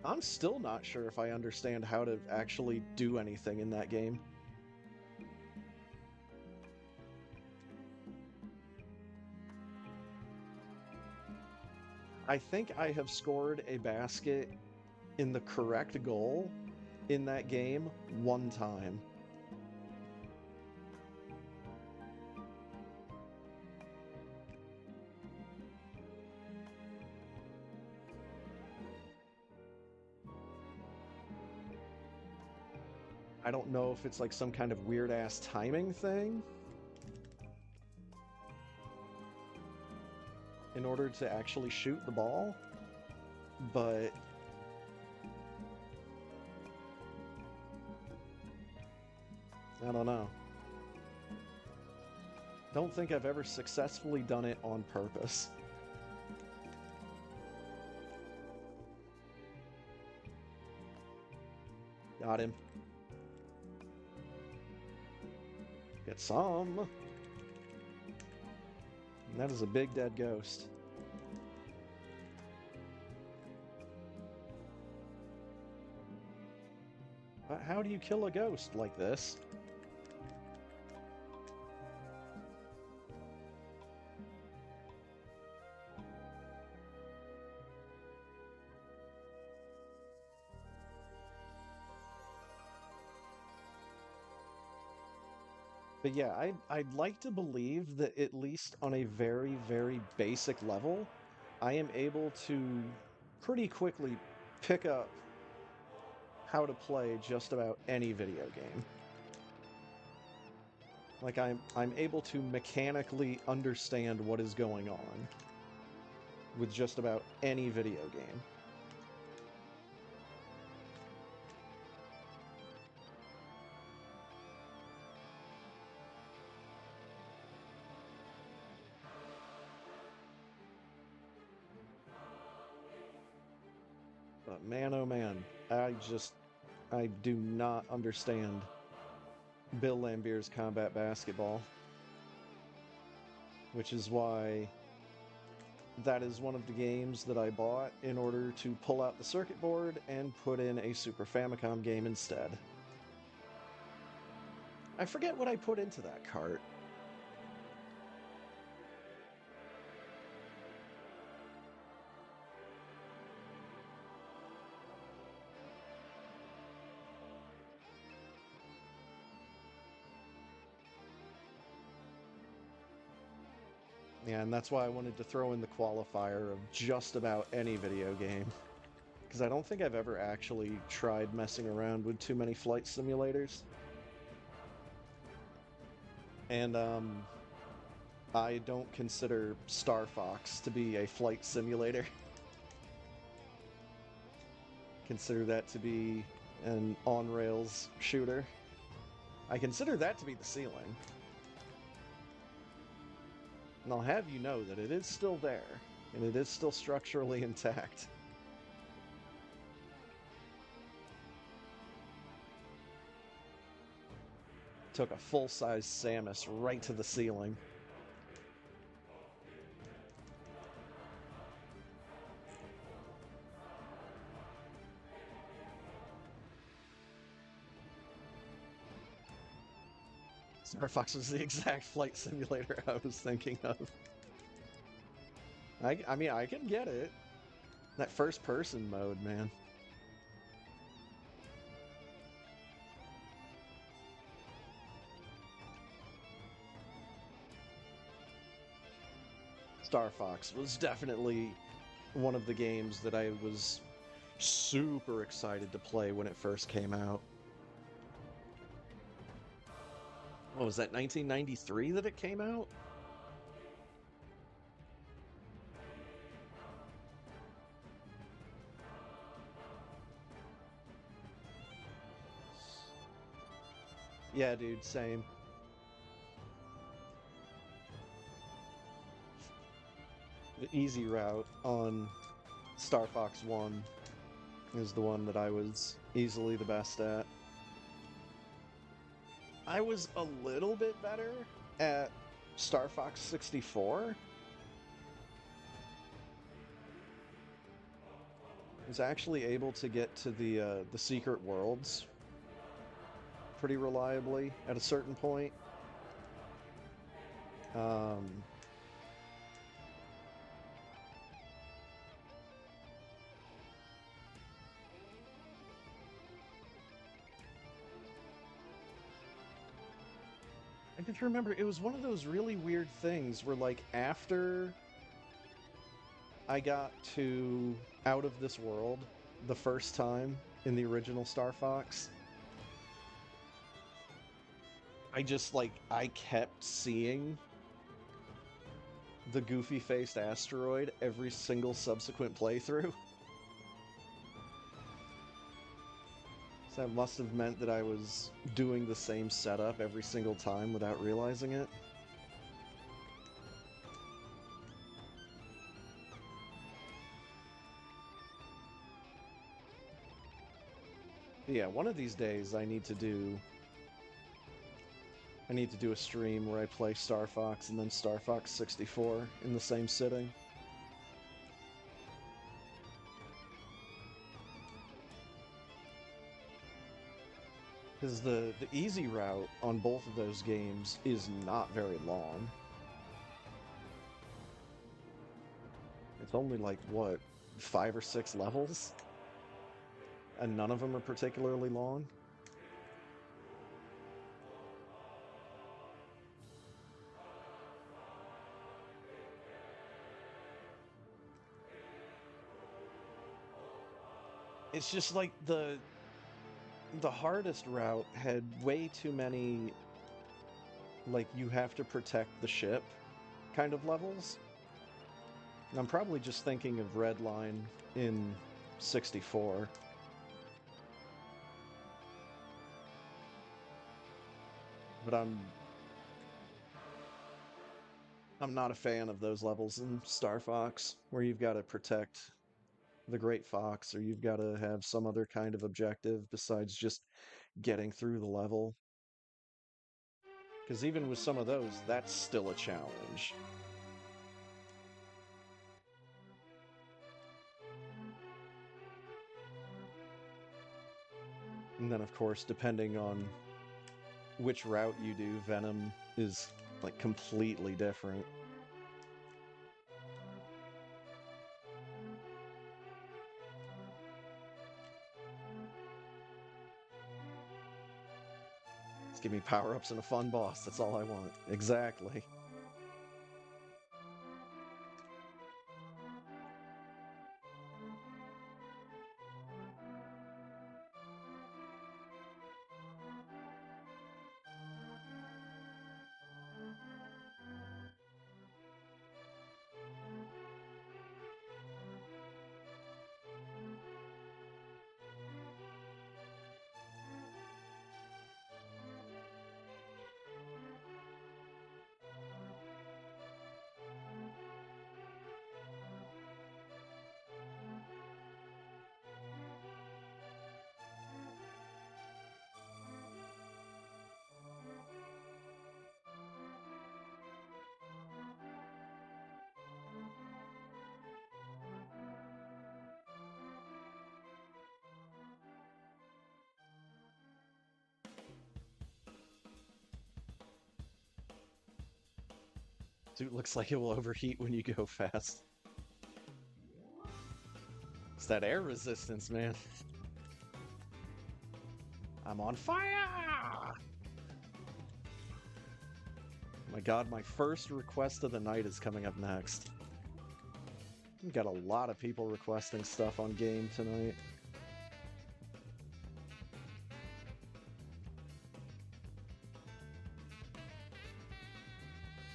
I'm still not sure if I understand how to actually do anything in that game. I think I have scored a basket in the correct goal in that game one time. I don't know if it's like some kind of weird ass timing thing in order to actually shoot the ball, but I don't know. Don't think I've ever successfully done it on purpose. Got him. Get some. And that is a big dead ghost. How do you kill a ghost like this? But yeah, I'd like to believe that at least on a very, very basic level, I am able to pretty quickly pick up how to play just about any video game. Like I'm able to mechanically understand what is going on with just about any video game. But man, oh man, I do not understand Bill Lambier's Combat Basketball, which is why that is one of the games that I bought in order to pull out the circuit board and put in a Super Famicom game instead. I forget what I put into that cart. Yeah, and that's why I wanted to throw in the qualifier of just about any video game. Because I don't think I've ever actually tried messing around with too many flight simulators. And I don't consider Star Fox to be a flight simulator. Consider that to be an on-rails shooter. I consider that to be the ceiling. And I'll have you know that it is still there, and it is still structurally intact. Took a full-size Samus right to the ceiling. Star Fox was the exact flight simulator I was thinking of. I mean, I can get it. That first-person mode, man. Star Fox was definitely one of the games that I was super excited to play when it first came out. What was that, 1993 that it came out? Yeah, dude, same. The easy route on Star Fox 1 is the one that I was easily the best at. I was a little bit better at Star Fox 64. I was actually able to get to the secret worlds pretty reliably at a certain point. Um, I just remember it was one of those really weird things where, like, after I got to Out of This World the first time in the original Star Fox, I just, like, I kept seeing the goofy-faced asteroid every single subsequent playthrough. So that must have meant that I was doing the same setup every single time without realizing it. Yeah, one of these days I need to do a stream where I play Star Fox and then Star Fox 64 in the same sitting. Because the easy route on both of those games is not very long. It's only like, what, 5 or 6 levels? And none of them are particularly long. It's just like the hardest route had way too many, like, you have to protect the ship kind of levels. And I'm probably just thinking of Redline in 64. But I'm not a fan of those levels in Star Fox where you've got to protect the Great Fox or you've got to have some other kind of objective besides just getting through the level. Because even with some of those, that's still a challenge. And then, of course, depending on which route you do, Venom is like completely different. Just give me power-ups and a fun boss. That's all I want. Exactly. suit looks like it will overheat when you go fast. It's that air resistance, man. I'm on fire! My god, my first request of the night is coming up next. We've got a lot of people requesting stuff on game tonight.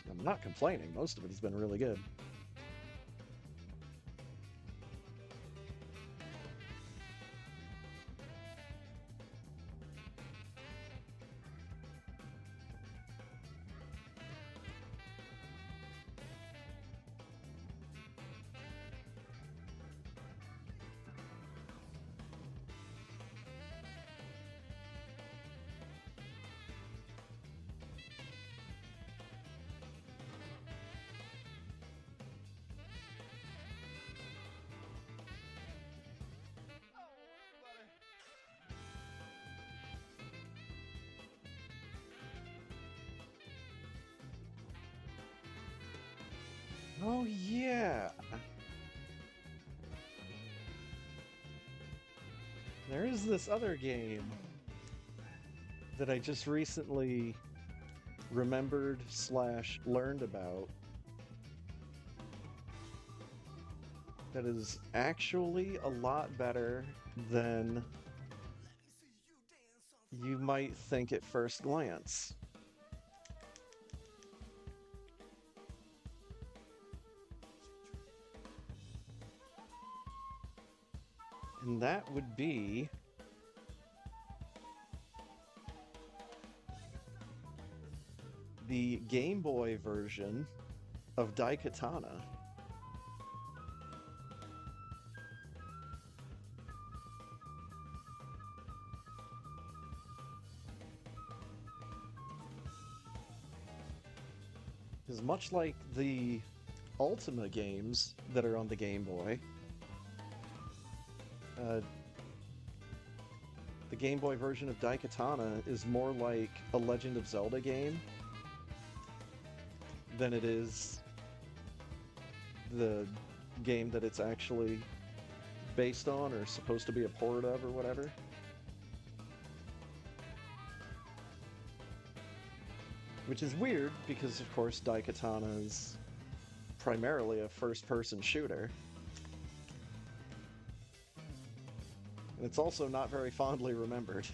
I'm not complaining, most of it has been really good. Oh yeah! There is this other game that I just recently remembered / learned about that is actually a lot better than you might think at first glance. And that would be the Game Boy version of Daikatana. Because much like the Ultima games that are on the Game Boy, the Game Boy version of Daikatana is more like a Legend of Zelda game than it is the game that it's actually based on or supposed to be a port of or whatever. Which is weird because, of course, Daikatana is primarily a first-person shooter. And it's also not very fondly remembered.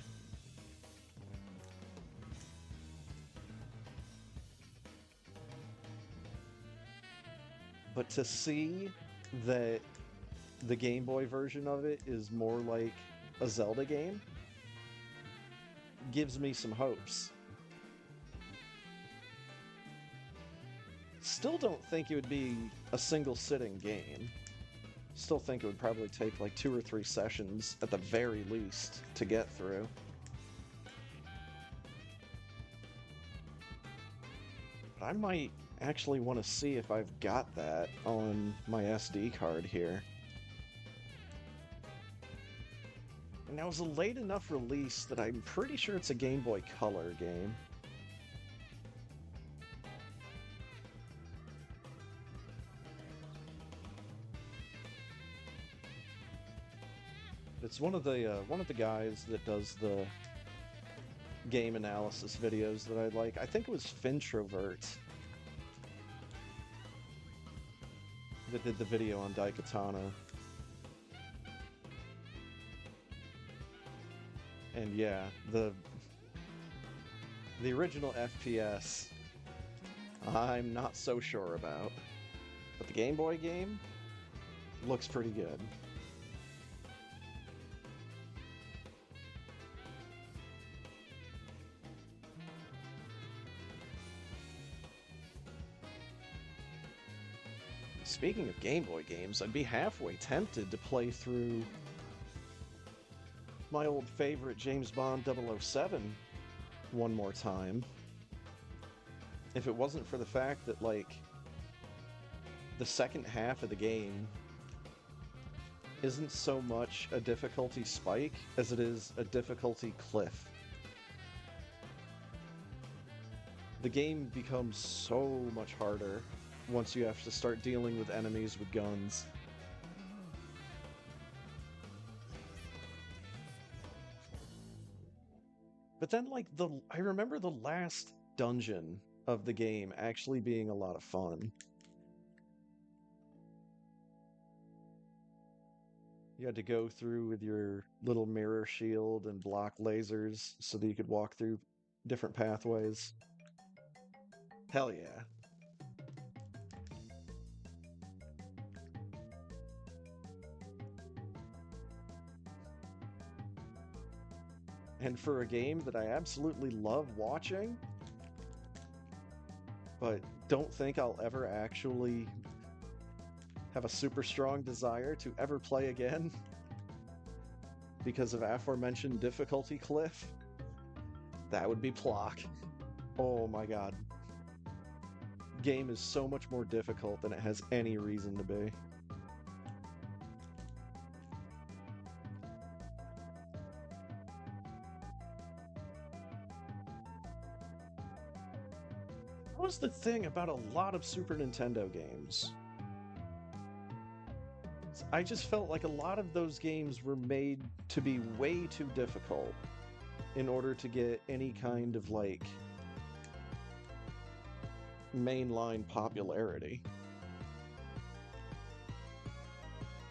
But to see that the Game Boy version of it is more like a Zelda game gives me some hopes. Still don't think it would be a single sitting game. Still think it would probably take like 2 or 3 sessions at the very least to get through. But I might actually want to see if I've got that on my SD card here. And that was a late enough release that I'm pretty sure it's a Game Boy Color game. It's one of the guys that does the game analysis videos that I like. I think it was Fintrovert that did the video on Daikatana. And yeah, the original FPS, I'm not so sure about. But the Game Boy game looks pretty good. Speaking of Game Boy games, I'd be halfway tempted to play through my old favorite James Bond 007 one more time. If it wasn't for the fact that, like, the second half of the game isn't so much a difficulty spike as it is a difficulty cliff. The game becomes so much harder once you have to start dealing with enemies with guns. But then, like, I remember the last dungeon of the game actually being a lot of fun. You had to go through with your little mirror shield and block lasers so that you could walk through different pathways. Hell yeah. And for a game that I absolutely love watching, but don't think I'll ever actually have a super strong desire to ever play again because of aforementioned difficulty cliff, that would be Plock. Oh my god. Game is so much more difficult than it has any reason to be. That was the thing about a lot of Super Nintendo games. I just felt like a lot of those games were made to be way too difficult in order to get any kind of, like, mainline popularity.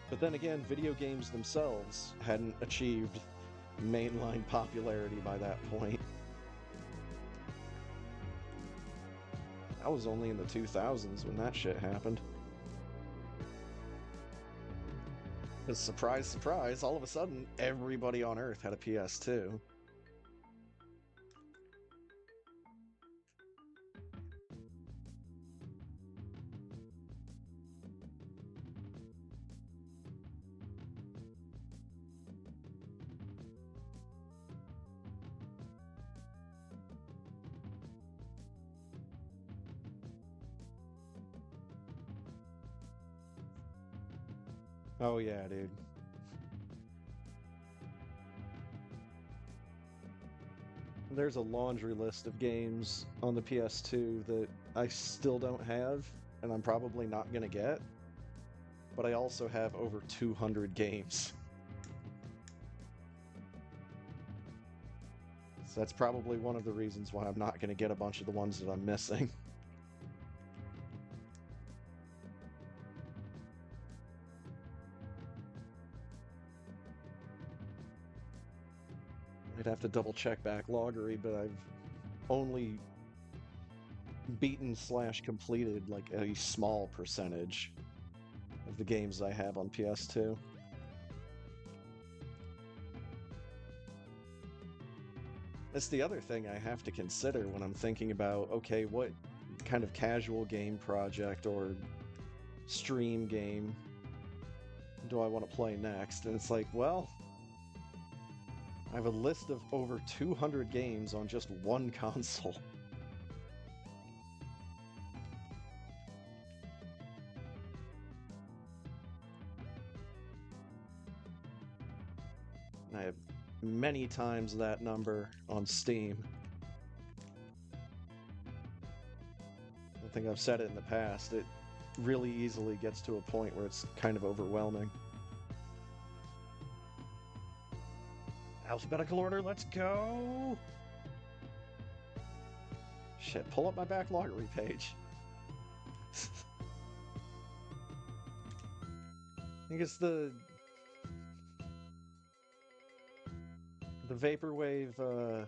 But then again, video games themselves hadn't achieved mainline popularity by that point. I was only in the 2000s when that shit happened. Because surprise, surprise, all of a sudden, everybody on Earth had a PS2. Oh yeah, dude. There's a laundry list of games on the PS2 that I still don't have, and I'm probably not gonna get. But I also have over 200 games. So that's probably one of the reasons why I'm not gonna get a bunch of the ones that I'm missing. I'd have to double check backloggery, but I've only beaten / completed like a small percentage of the games I have on PS2. That's the other thing I have to consider when I'm thinking about, okay, what kind of casual game project or stream game do I want to play next? And it's like, well, I have a list of over 200 games on just one console. I have many times that number on Steam. I think I've said it in the past. It really easily gets to a point where it's kind of overwhelming. Alphabetical order, let's go! Shit, pull up my backloggery page. I think it's the Vaporwave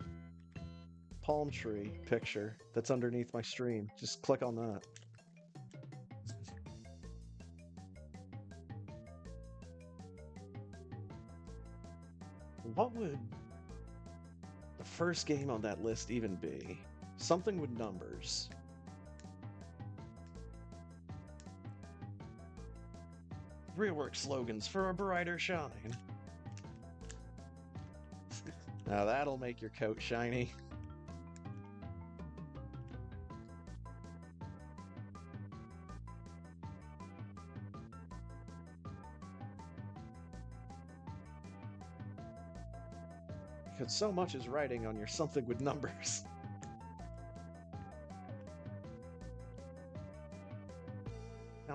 palm tree picture that's underneath my stream. Just click on that. What would the first game on that list even be? Something with numbers. Real-work slogans for a brighter shine. Now that'll make your coat shiny. Because so much is writing on your something with numbers.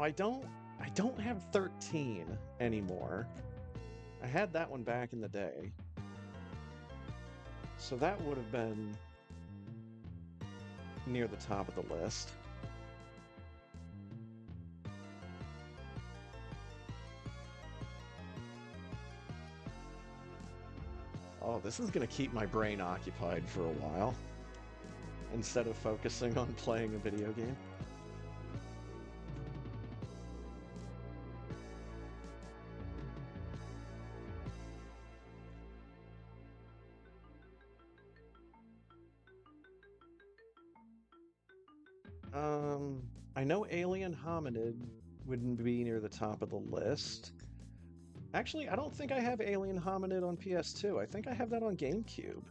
Now I don't have 13 anymore. I had that one back in the day. So that would have been near the top of the list. Oh, this is going to keep my brain occupied for a while, instead of focusing on playing a video game. I know Alien Hominid wouldn't be near the top of the list. Actually, I don't think I have Alien Hominid on PS2. I think I have that on GameCube.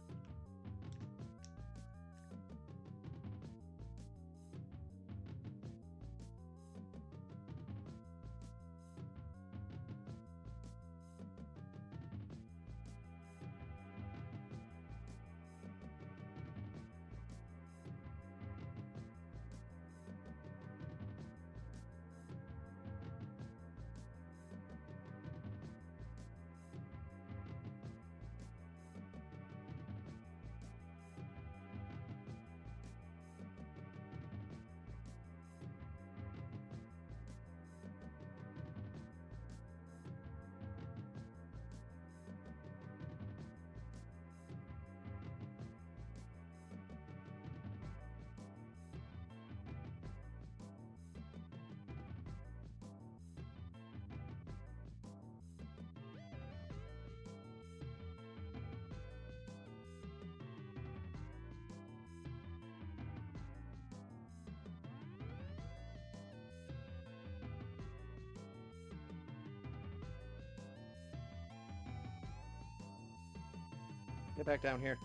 Get back down here.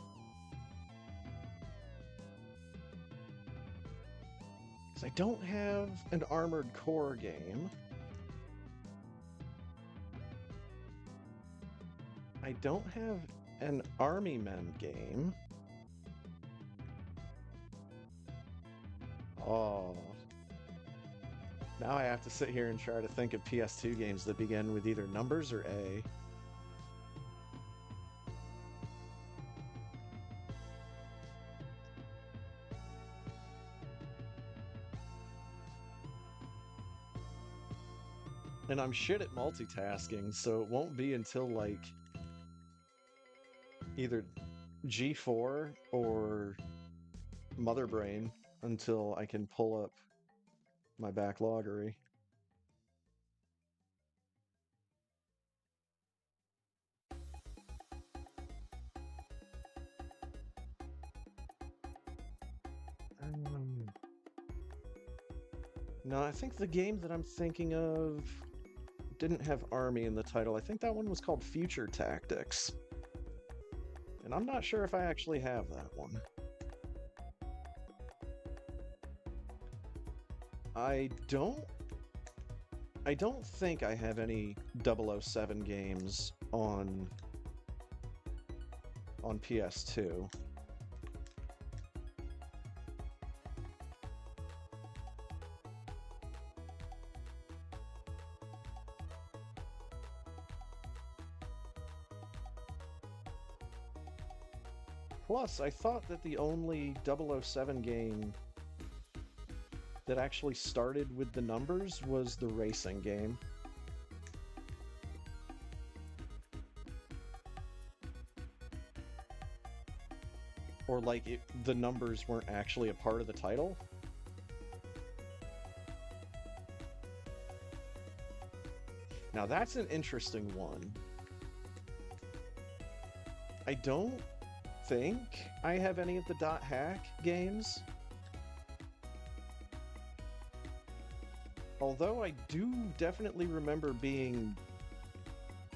Because I don't have an Armored Core game. I don't have an Army Men game. Oh. Now I have to sit here and try to think of PS2 games that begin with either numbers or A. And I'm shit at multitasking, so it won't be until, like, either G4 or Mother Brain until I can pull up my backloggery. No, I think the game that I'm thinking of didn't have Army in the title. I think that one was called Future Tactics. And I'm not sure if I actually have that one. I don't think I have any 007 games on PS2. Plus, I thought that the only 007 game that actually started with the numbers was the racing game. Or like the numbers weren't actually a part of the title. Now that's an interesting one. I don't think I have any of the Dot Hack games. Although I do definitely remember being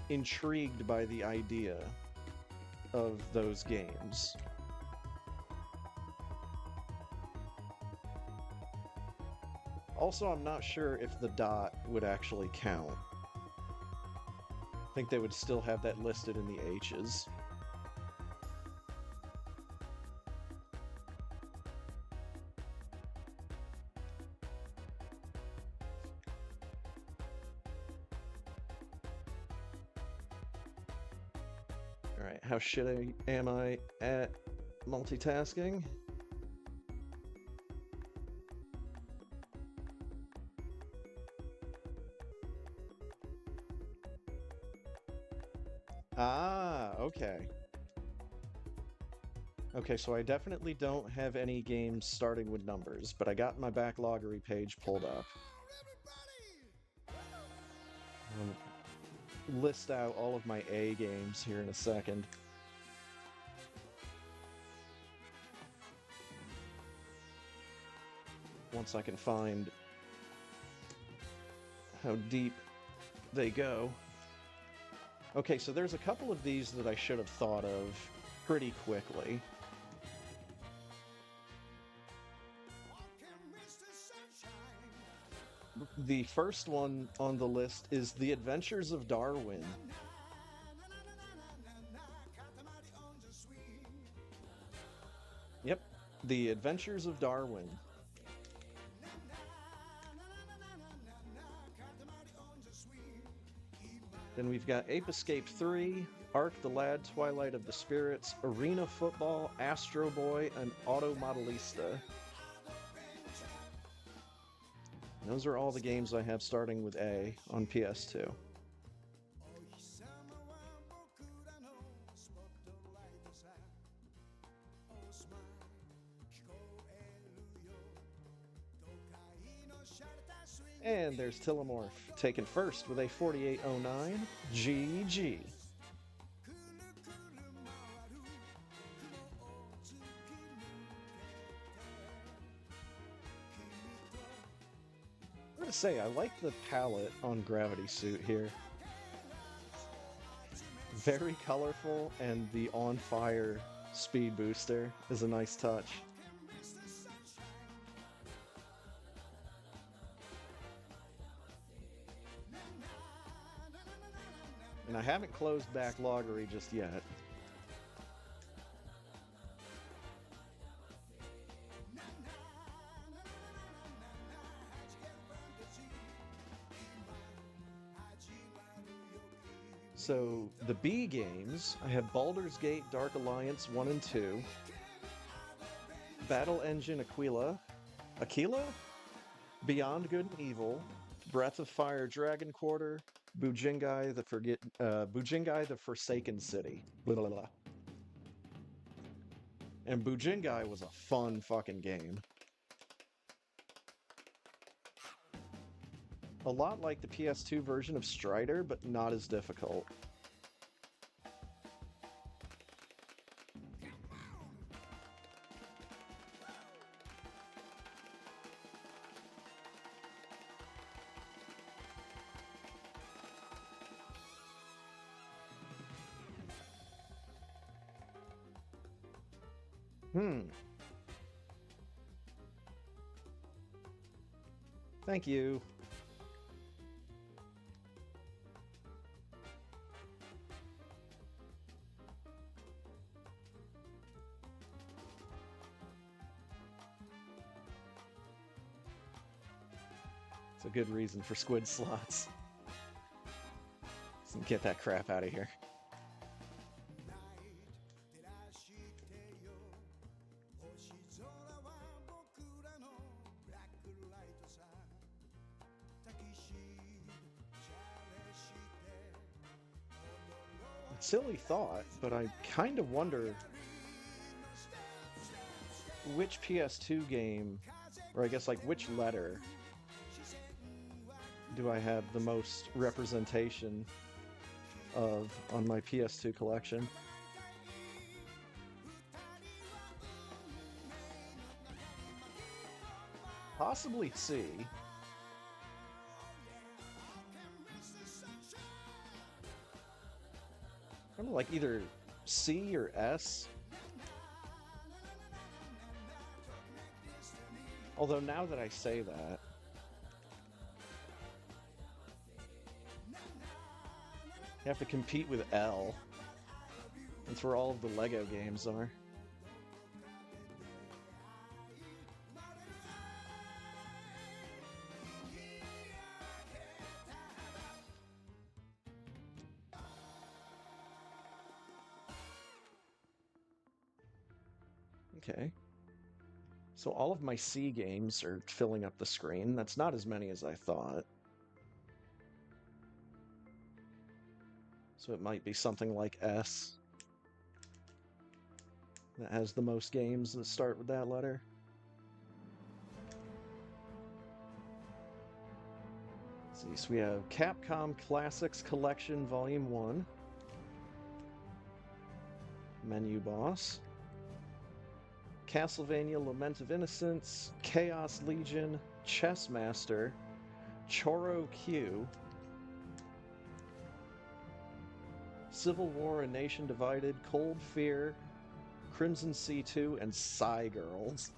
intrigued by the idea of those games. Also, I'm not sure if the dot would actually count. I think they would still have that listed in the H's. Alright, how shitty am I at multitasking? Ah, okay. Okay, so I definitely don't have any games starting with numbers, but I got my backloggery page pulled up. I'll list out all of my A games here in a second. Once I can find how deep they go. Okay, so there's a couple of these that I should have thought of pretty quickly. The first one on the list is The Adventures of Darwin. Yep, The Adventures of Darwin. Then we've got Ape Escape 3, Ark the Lad, Twilight of the Spirits, Arena Football, Astro Boy, and Auto Modelista. Those are all the games I have starting with A on PS2. And there's Tillamorph, taken first with a 4809 GG. I'm gonna say, I like the palette on Gravity Suit here. Very colorful, and the on-fire speed booster is a nice touch. And I haven't closed backloggery just yet. So the B games, I have Baldur's Gate Dark Alliance 1 and 2, Battle Engine Aquila, Beyond Good and Evil, Breath of Fire Dragon Quarter, Bujingai the Forsaken City. Blah, blah, blah. And Bujingai was a fun fucking game. A lot like the PS2 version of Strider, but not as difficult. Thank you. It's a good reason for squid slots. So get that crap out of here. Silly thought, but I kind of wonder which PS2 game, or I guess like which letter, do I have the most representation of on my PS2 collection? Possibly C. Kind of like either C or S. Although now that I say that, you have to compete with L. That's where all of the Lego games are. Okay. So all of my C games are filling up the screen. That's not as many as I thought. So it might be something like S that has the most games that start with that letter. Let's see, so we have Capcom Classics Collection Volume 1. Menu Boss. Castlevania Lament of Innocence, Chaos Legion, Chess Master, Choro Q, Civil War: A Nation Divided, Cold Fear, Crimson C2, and Psy Girls.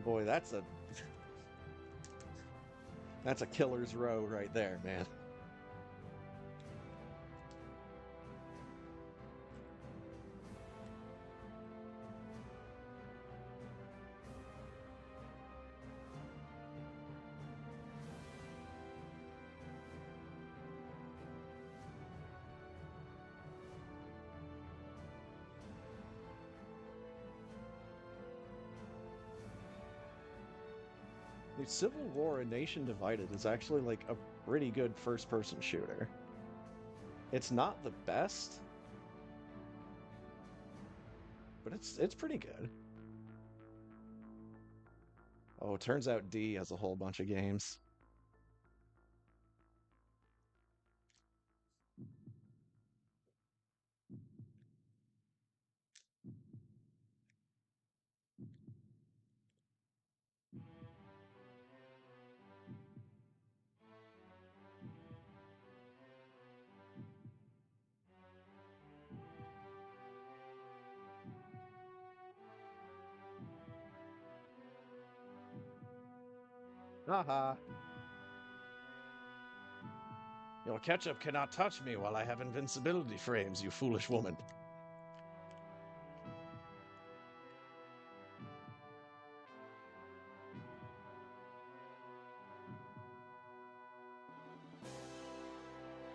Boy, that's a killer's row right there, man. The Civil War: A Nation Divided is actually like a pretty good first-person shooter. It's not the best, but it's pretty good. Oh, it turns out D has a whole bunch of games. Haha. Your ketchup cannot touch me while I have invincibility frames, you foolish woman.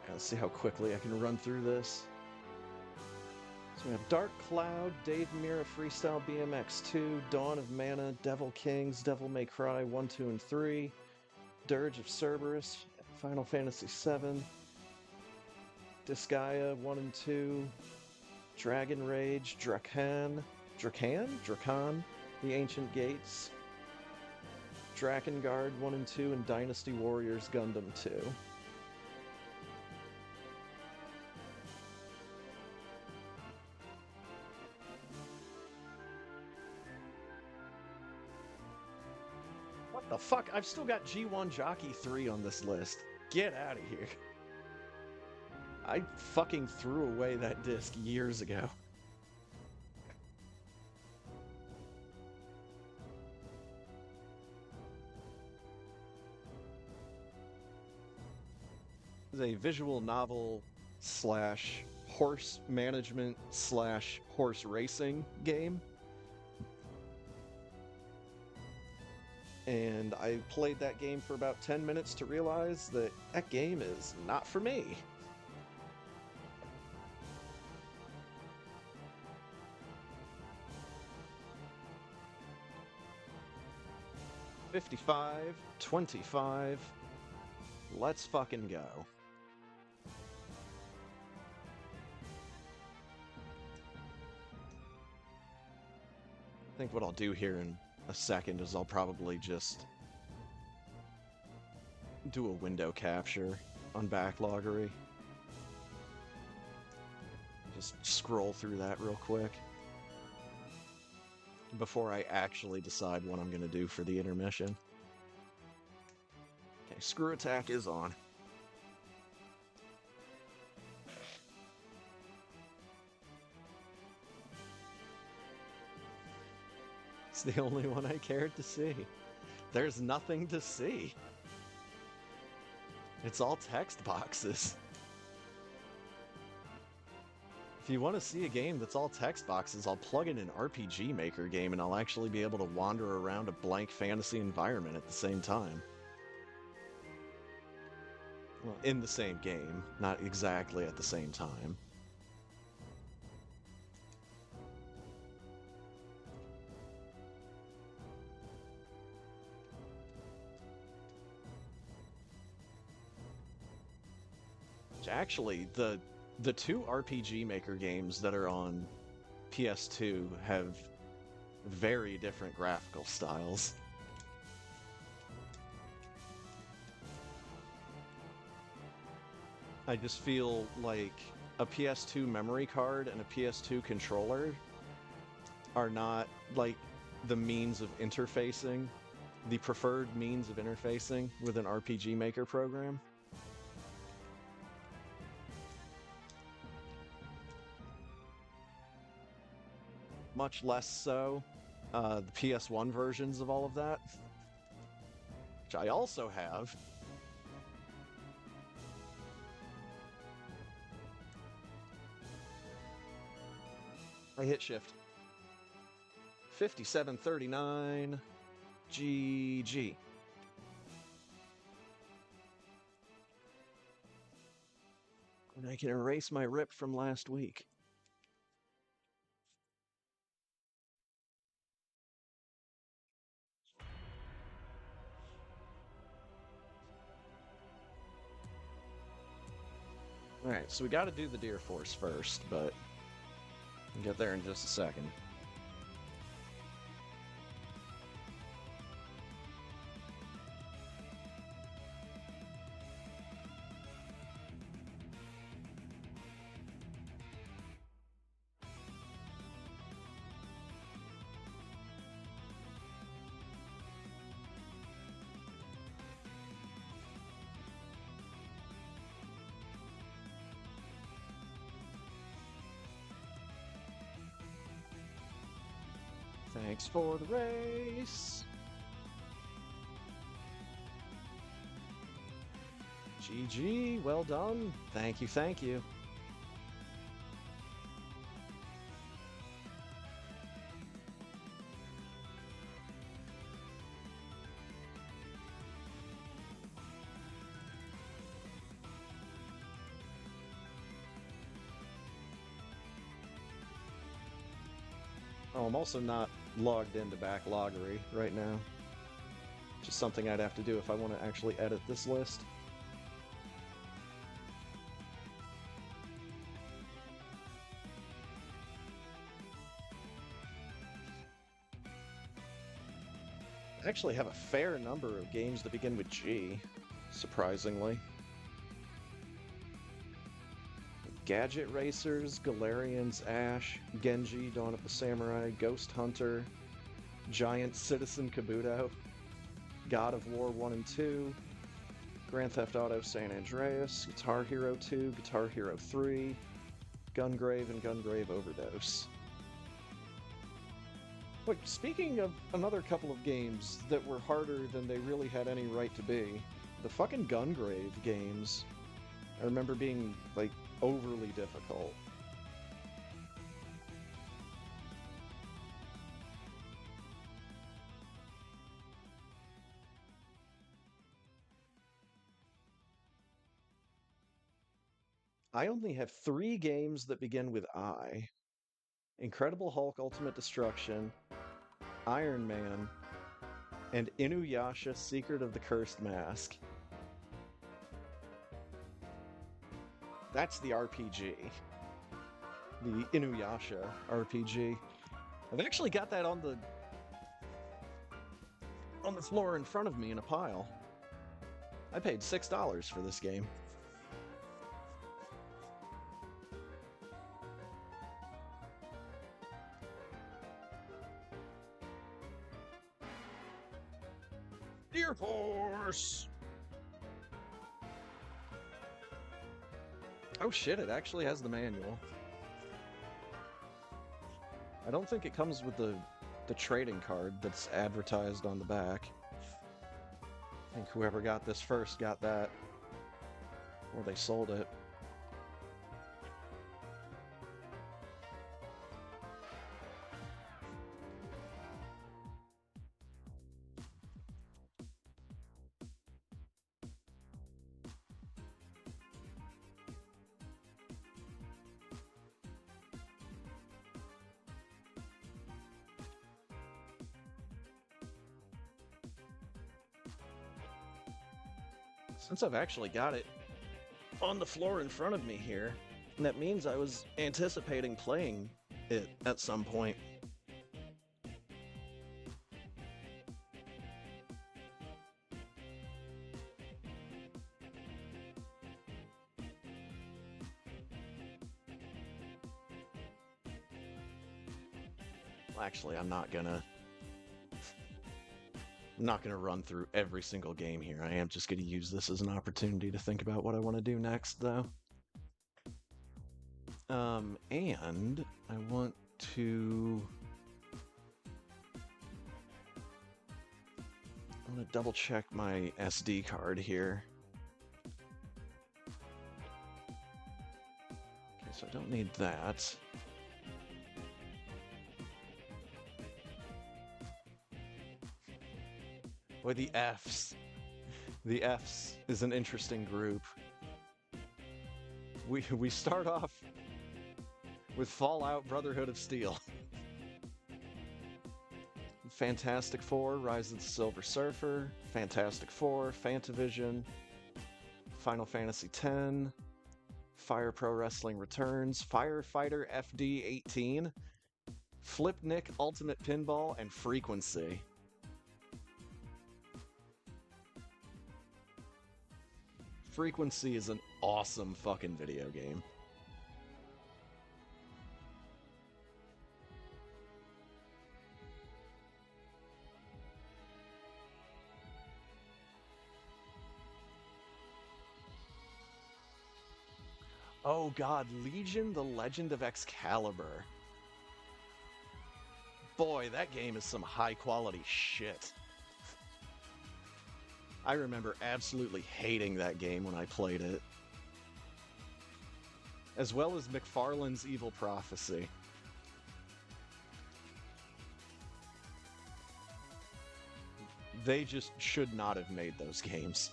Let's see how quickly I can run through this. So we have Dark Cloud, Dave Mirra Freestyle BMX 2, Dawn of Mana, Devil Kings, Devil May Cry 1, 2, and 3, Dirge of Cerberus, Final Fantasy 7, Disgaea 1 and 2, Dragon Rage, Drakan, The Ancient Gates, Drakengard 1 and 2, and Dynasty Warriors Gundam 2. What the fuck? I've still got G1 Jockey 3 on this list. Get out of here. I fucking threw away that disc years ago. It's a visual novel slash horse management slash horse racing game. And I played that game for about 10 minutes to realize that that game is not for me. $55, $25. Let's fucking go. I think what I'll do here in a second is I'll probably just do a window capture on Backloggery. Just scroll through that real quick before I actually decide what I'm going to do for the intermission. Okay, Screw Attack is on. It's the only one I cared to see. There's nothing to see. It's all text boxes. If you want to see a game that's all text boxes, I'll plug in an RPG Maker game and I'll actually be able to wander around a blank fantasy environment at the same time. Well, in the same game, not exactly at the same time. Actually, the two RPG Maker games that are on PS2 have very different graphical styles. I just feel like a PS2 memory card and a PS2 controller are not like the means of interfacing, the preferred means of interfacing with an RPG Maker program. Much less so the PS1 versions of all of that, which I also have. I hit shift. 5739 GG. And I can erase my rip from last week. Alright, so we gotta do the Deer Force first, but we'll get there in just a second. Thanks for the race. GG, well done. Thank you, thank you. Oh, I'm also not logged into Backloggery right now. Just something I'd have to do if I want to actually edit this list. I actually have a fair number of games that begin with G, surprisingly. Gadget Racers, Galarians, Ash, Genji, Dawn of the Samurai, Ghost Hunter, Giant Citizen Kabuto, God of War 1 and 2, Grand Theft Auto San Andreas, Guitar Hero 2, Guitar Hero 3, Gungrave, and Gungrave Overdose. Look, speaking of another couple of games that were harder than they really had any right to be, the fucking Gungrave games, I remember being, like, overly difficult. I only have 3 games that begin with I. Incredible Hulk Ultimate Destruction, Iron Man, and Inuyasha Secret of the Cursed Mask. That's the RPG. The Inuyasha RPG. I've actually got that on the floor in front of me in a pile. I paid $6 for this game. Deer Force! Oh shit, it actually has the manual. I don't think it comes with the trading card that's advertised on the back. I think whoever got this first got that. Or they sold it. Since I've actually got it on the floor in front of me here, that means I was anticipating playing it at some point. Well, actually, I'm not gonna run through every single game here. I am just gonna use this as an opportunity to think about what I want to do next, though. And I want to... I'm gonna double check my SD card here. Okay, so I don't need that. Boy, the Fs. The Fs is an interesting group. We start off with Fallout Brotherhood of Steel. Fantastic Four, Rise of the Silver Surfer, Fantastic Four, Fantavision, Final Fantasy X, Fire Pro Wrestling Returns, Firefighter FD18, Flipnik Ultimate Pinball, and Frequency. Frequency is an awesome fucking video game. Oh god, Legion, the Legend of Excalibur. Boy, that game is some high quality shit. I remember absolutely hating that game when I played it. As well as McFarlane's Evil Prophecy. They just should not have made those games.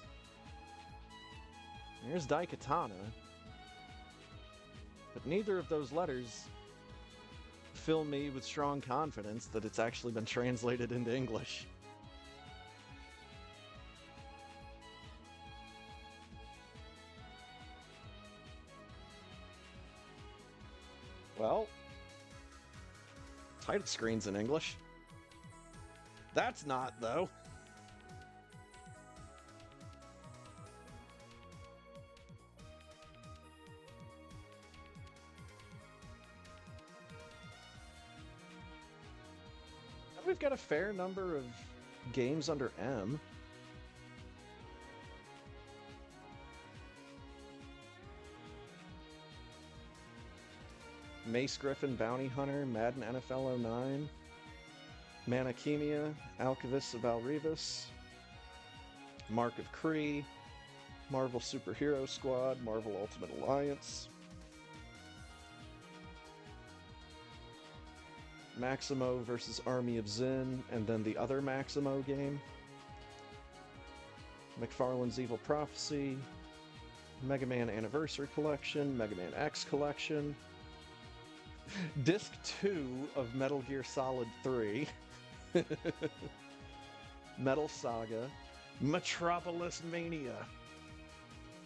There's Daikatana. But neither of those letters fill me with strong confidence that it's actually been translated into English. Well, title screen's in English. That's not, though. We've got a fair number of games under M. Mace Griffin Bounty Hunter, Madden NFL 09, Manachemia, Alchivist of Alrevis, Mark of Kree, Marvel Superhero Squad, Marvel Ultimate Alliance, Maximo versus Army of Zin, and then the other Maximo game, McFarlane's Evil Prophecy, Mega Man Anniversary Collection, Mega Man X Collection, Disc 2 of Metal Gear Solid 3, Metal Saga, Metropolis Mania,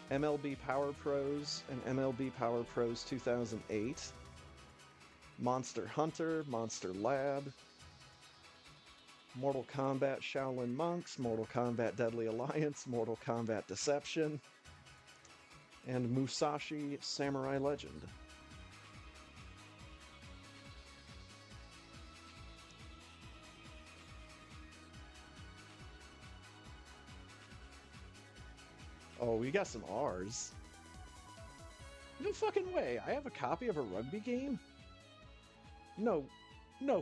MLB Power Pros and MLB Power Pros 2008, Monster Hunter, Monster Lab, Mortal Kombat Shaolin Monks, Mortal Kombat Deadly Alliance, Mortal Kombat Deception, and Musashi Samurai Legend. Oh, we got some R's. No fucking way. I have a copy of a rugby game? No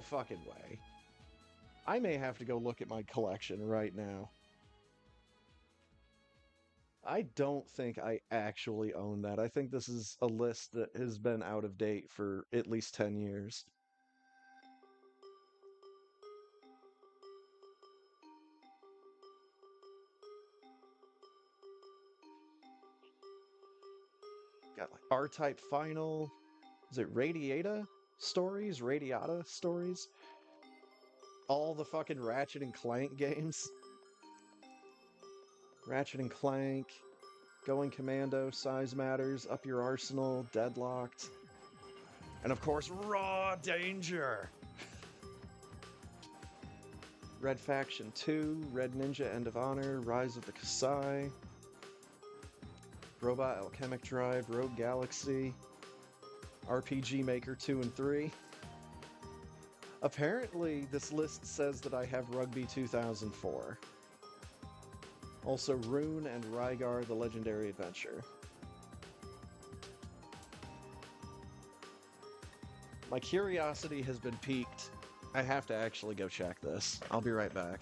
fucking way. I may have to go look at my collection right now. I don't think I actually own that. I think this is a list that has been out of date for at least 10 years. Got like R-Type Final. Is it Radiata Stories? Radiata Stories? All the fucking Ratchet and Clank games. Ratchet and Clank, Going Commando, Size Matters, Up Your Arsenal, Deadlocked, and of course, Raw Danger! Red Faction 2, Red Ninja End of Honor, Rise of the Kasai, Robot Alchemic Drive, Rogue Galaxy, RPG Maker 2 and 3. Apparently, this list says that I have Rugby 2004. Also, Rune and Rygar, The Legendary Adventure. My curiosity has been piqued. I have to actually go check this. I'll be right back.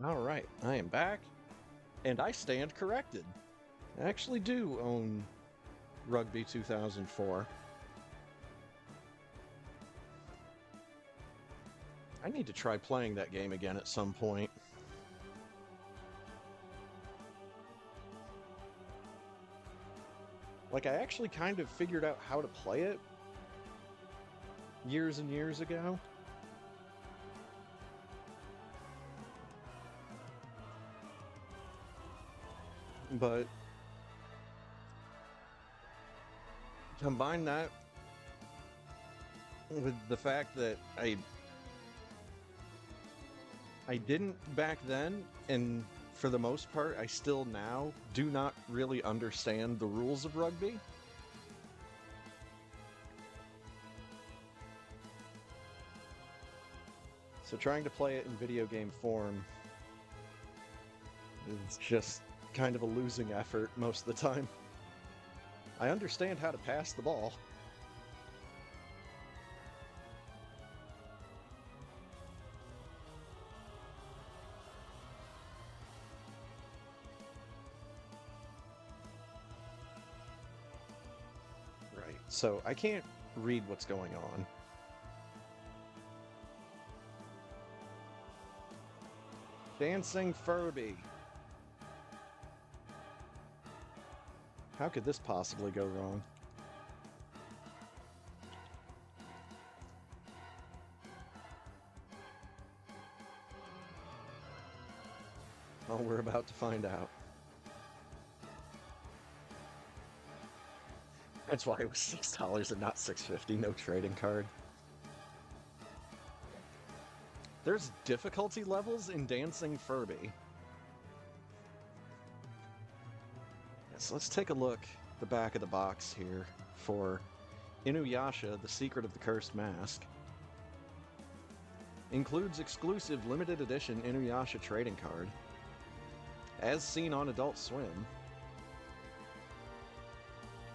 Alright, I am back, and I stand corrected. I actually do own Rugby 2004. I need to try playing that game again at some point. Like, I actually kind of figured out how to play it years and years ago. But combine that with the fact that I didn't back then, and for the most part, I still now do not really understand the rules of rugby. So trying to play it in video game form is just kind of a losing effort most of the time. I understand how to pass the ball. Right, so I can't read what's going on. Dancing Furby. How could this possibly go wrong? Well, we're about to find out. That's why it was $6 and not $6.50. No trading card. There's difficulty levels in Dancing Furby. Yeah, so let's take a look at the back of the box here for Inuyasha, The Secret of the Cursed Mask. Includes exclusive limited edition Inuyasha trading card, as seen on Adult Swim.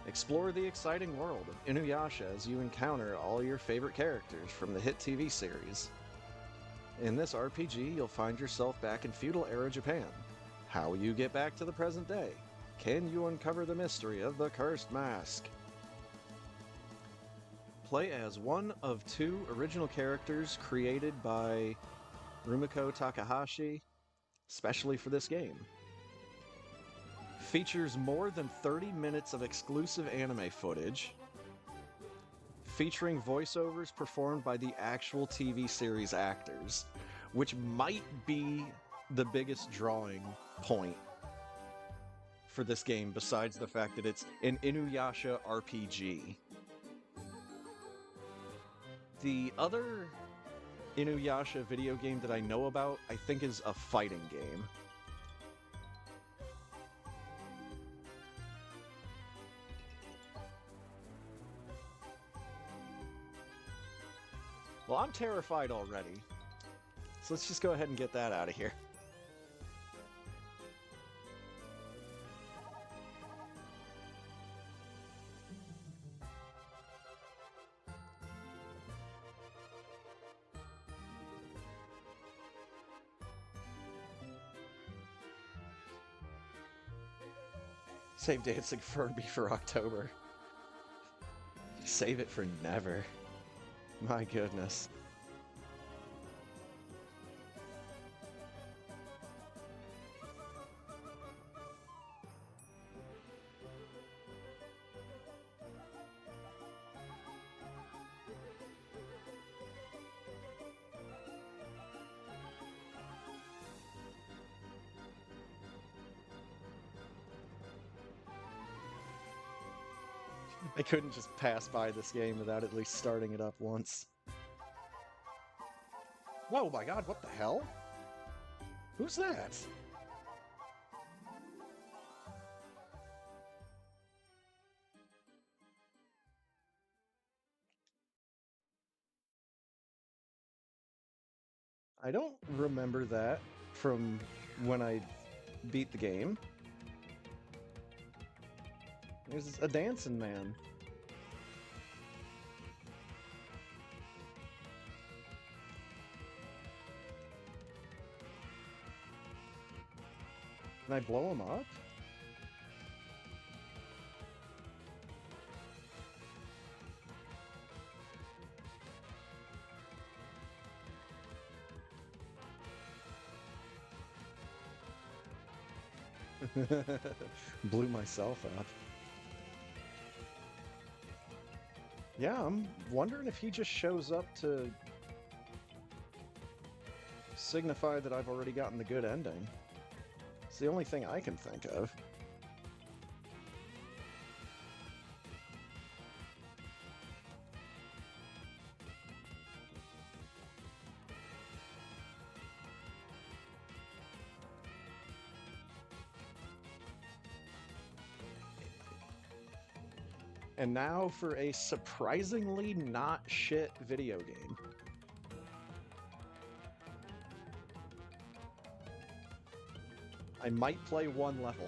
Explore the exciting world of Inuyasha as you encounter all your favorite characters from the hit TV series. In this RPG, you'll find yourself back in feudal era Japan. How will you get back to the present day? Can you uncover the mystery of the Cursed Mask? Play as one of 2 original characters created by Rumiko Takahashi, specially for this game. Features more than 30 minutes of exclusive anime footage, featuring voiceovers performed by the actual TV series actors, which might be the biggest drawing point for this game, besides the fact that it's an Inuyasha RPG. The other Inuyasha video game that I know about, I think, is a fighting game. Well, I'm terrified already, so let's just go ahead and get that out of here. Save Dancing Furby for October. Save it for never. My goodness. I couldn't just pass by this game without at least starting it up once. Whoa, my god, what the hell? Who's that? I don't remember that from when I beat the game. There's a dancing man. Can I blow him up? Blew myself up. Yeah, I'm wondering if he just shows up to signify that I've already gotten the good ending. It's the only thing I can think of. And now for a surprisingly not shit video game. I might play one level.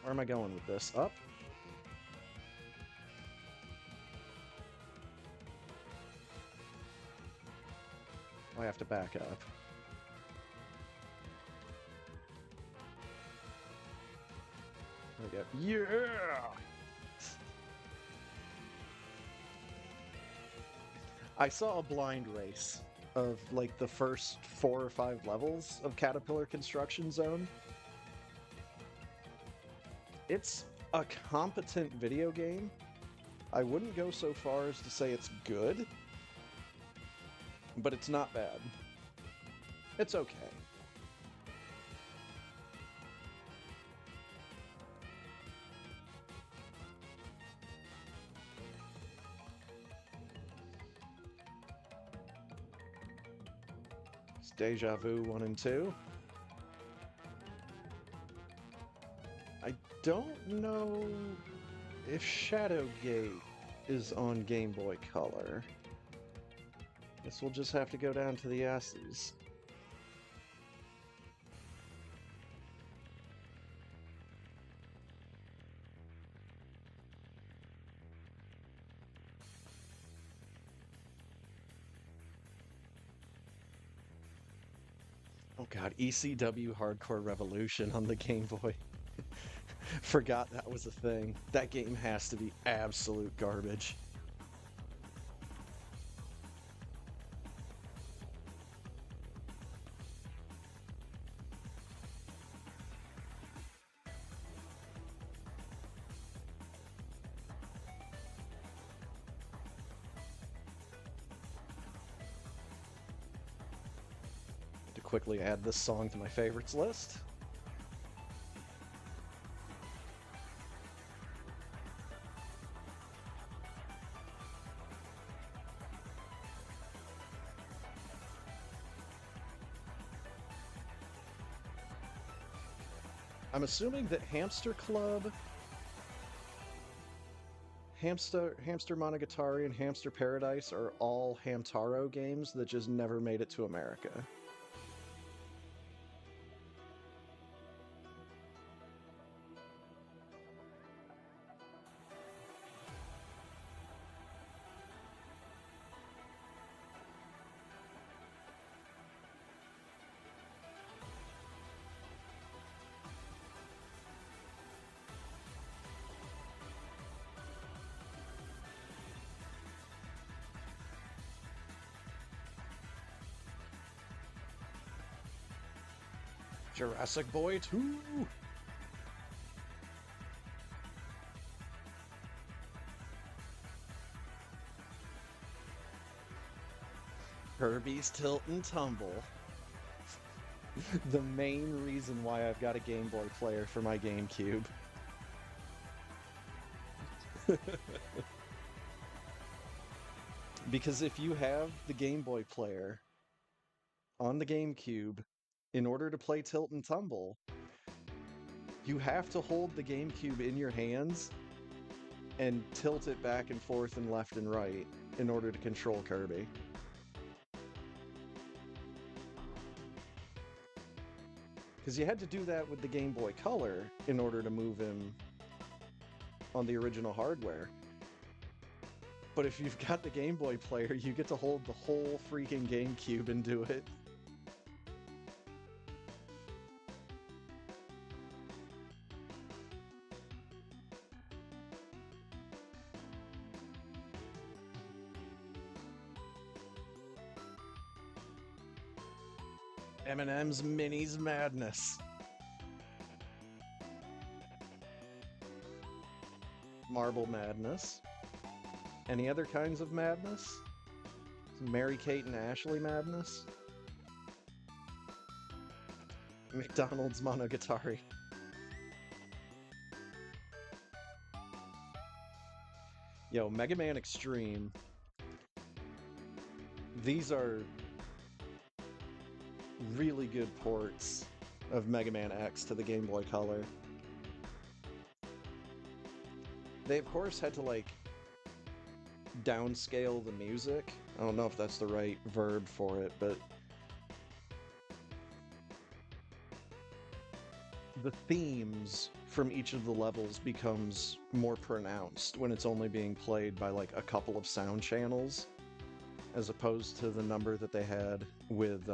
Where am I going with this? Up? I have to back up. There we go. Yeah! I saw a blind race of like the first 4 or 5 levels of Caterpillar Construction Zone. It's a competent video game. I wouldn't go so far as to say it's good, but it's not bad. It's okay. It's Deja Vu 1 and 2. I don't know if Shadowgate is on Game Boy Color. Guess we'll just have to go down to the S's. Oh god, ECW Hardcore Revolution on the Game Boy. Forgot that was a thing. That game has to be absolute garbage. To quickly add this song to my favorites list. I'm assuming that Hamster Club, Hamster Monogatari, and Hamster Paradise are all Hamtaro games that just never made it to America. Jurassic Boy 2! Kirby's Tilt and Tumble. The main reason why I've got a Game Boy player for my GameCube. Because if you have the Game Boy player on the GameCube, in order to play Tilt and Tumble, you have to hold the GameCube in your hands and tilt it back and forth and left and right in order to control Kirby. Because you had to do that with the Game Boy Color in order to move him on the original hardware. But if you've got the Game Boy player, you get to hold the whole freaking GameCube and do it. M&M's Minis Madness. Marble Madness. Any other kinds of madness? Mary-Kate and Ashley Madness? McDonald's Monogatari. Yo, Mega Man Extreme. These are really good ports of Mega Man X to the Game Boy Color. They, of course, had to, like, downscale the music. I don't know if that's the right verb for it, but the themes from each of the levels becomes more pronounced when it's only being played by, like, a couple of sound channels, as opposed to the number that they had with,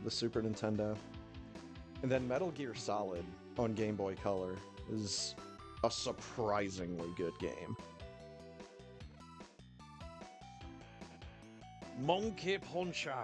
the Super Nintendo. And then Metal Gear Solid on Game Boy Color is a surprisingly good game. Monkey Puncher!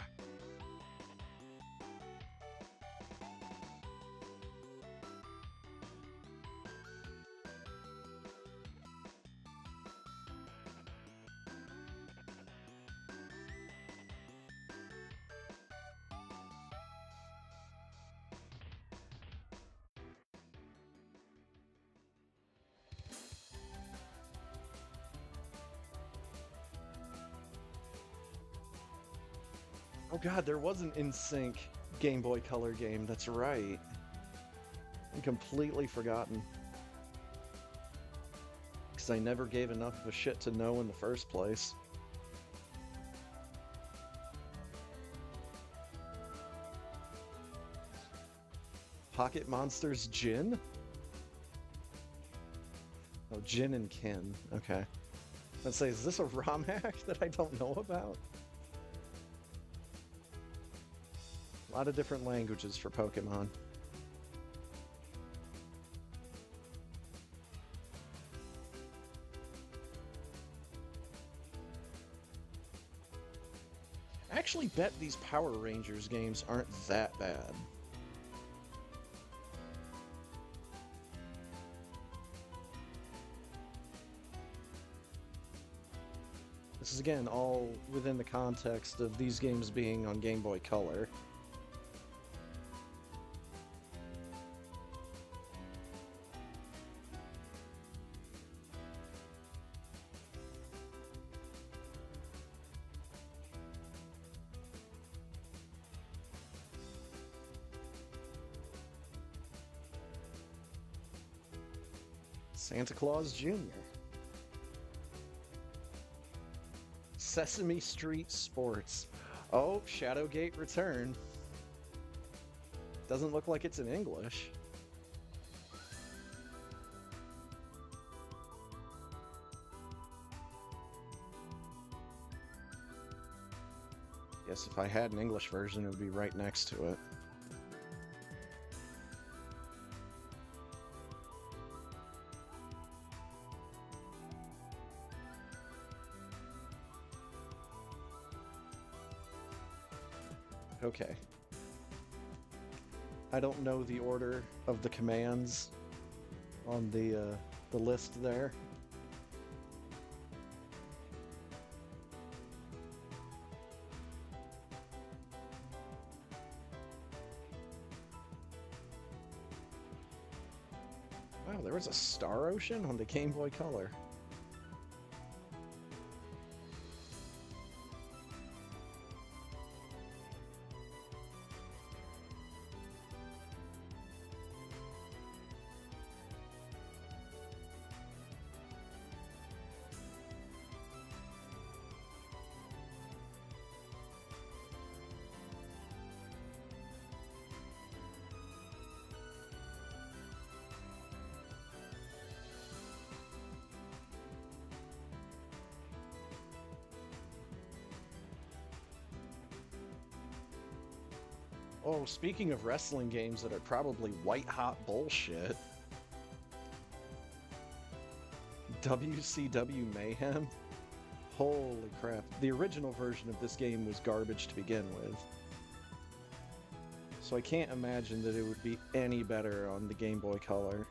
Oh god, there was an in-sync Game Boy Color game, that's right. I'm completely forgotten. Because I never gave enough of a shit to know in the first place. Pocket Monsters Jin? Oh, Jin and Kin. Okay. Let's say, is this a ROM hack that I don't know about? A lot of different languages for Pokemon. I actually bet these Power Rangers games aren't that bad. This is again all within the context of these games being on Game Boy Color. Santa Claus Jr. Sesame Street Sports. Oh, Shadowgate Return. Doesn't look like it's in English. Guess if I had an English version, it would be right next to it. Okay. I don't know the order of the commands on the list there. Wow, there was a Star Ocean on the Game Boy Color. Oh, speaking of wrestling games that are probably white-hot bullshit. WCW Mayhem? Holy crap. The original version of this game was garbage to begin with. So I can't imagine that it would be any better on the Game Boy Color.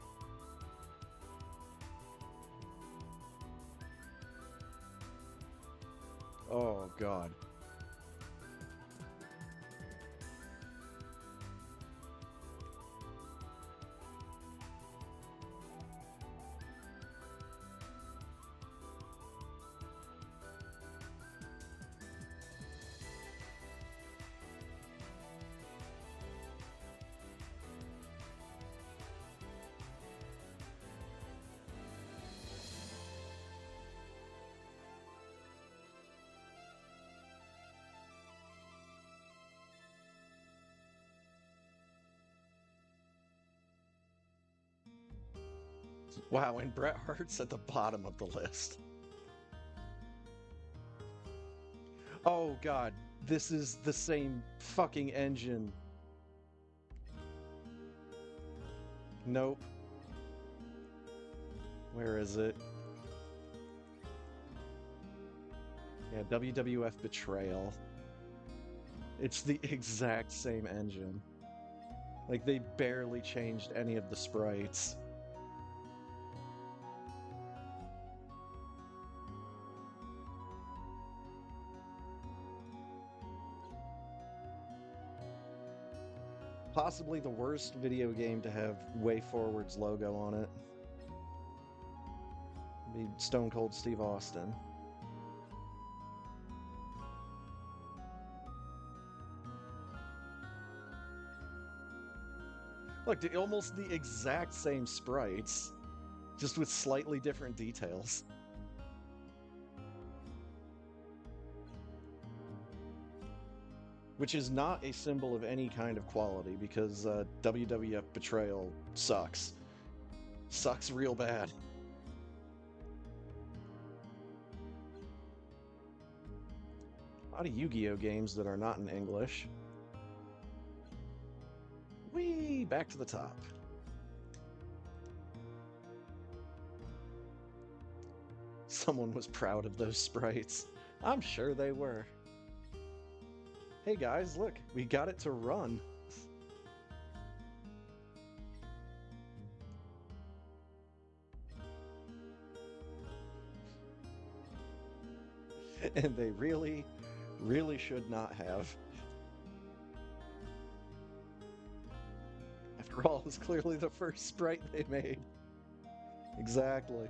Oh, God. Wow, and Bret Hart's at the bottom of the list. Oh god, this is the same fucking engine. Nope. Where is it? Yeah, WWF Betrayal. It's the exact same engine. Like, they barely changed any of the sprites. Possibly the worst video game to have Way Forward's logo on it. Be Stone Cold Steve Austin. Look, almost the exact same sprites, just with slightly different details. Which is not a symbol of any kind of quality, because WWF Betrayal sucks. Sucks real bad. A lot of Yu-Gi-Oh games that are not in English. Whee! Back to the top. Someone was proud of those sprites. I'm sure they were. Hey guys, look, we got it to run. And they really, really should not have. After all, it's clearly the first sprite they made. Exactly.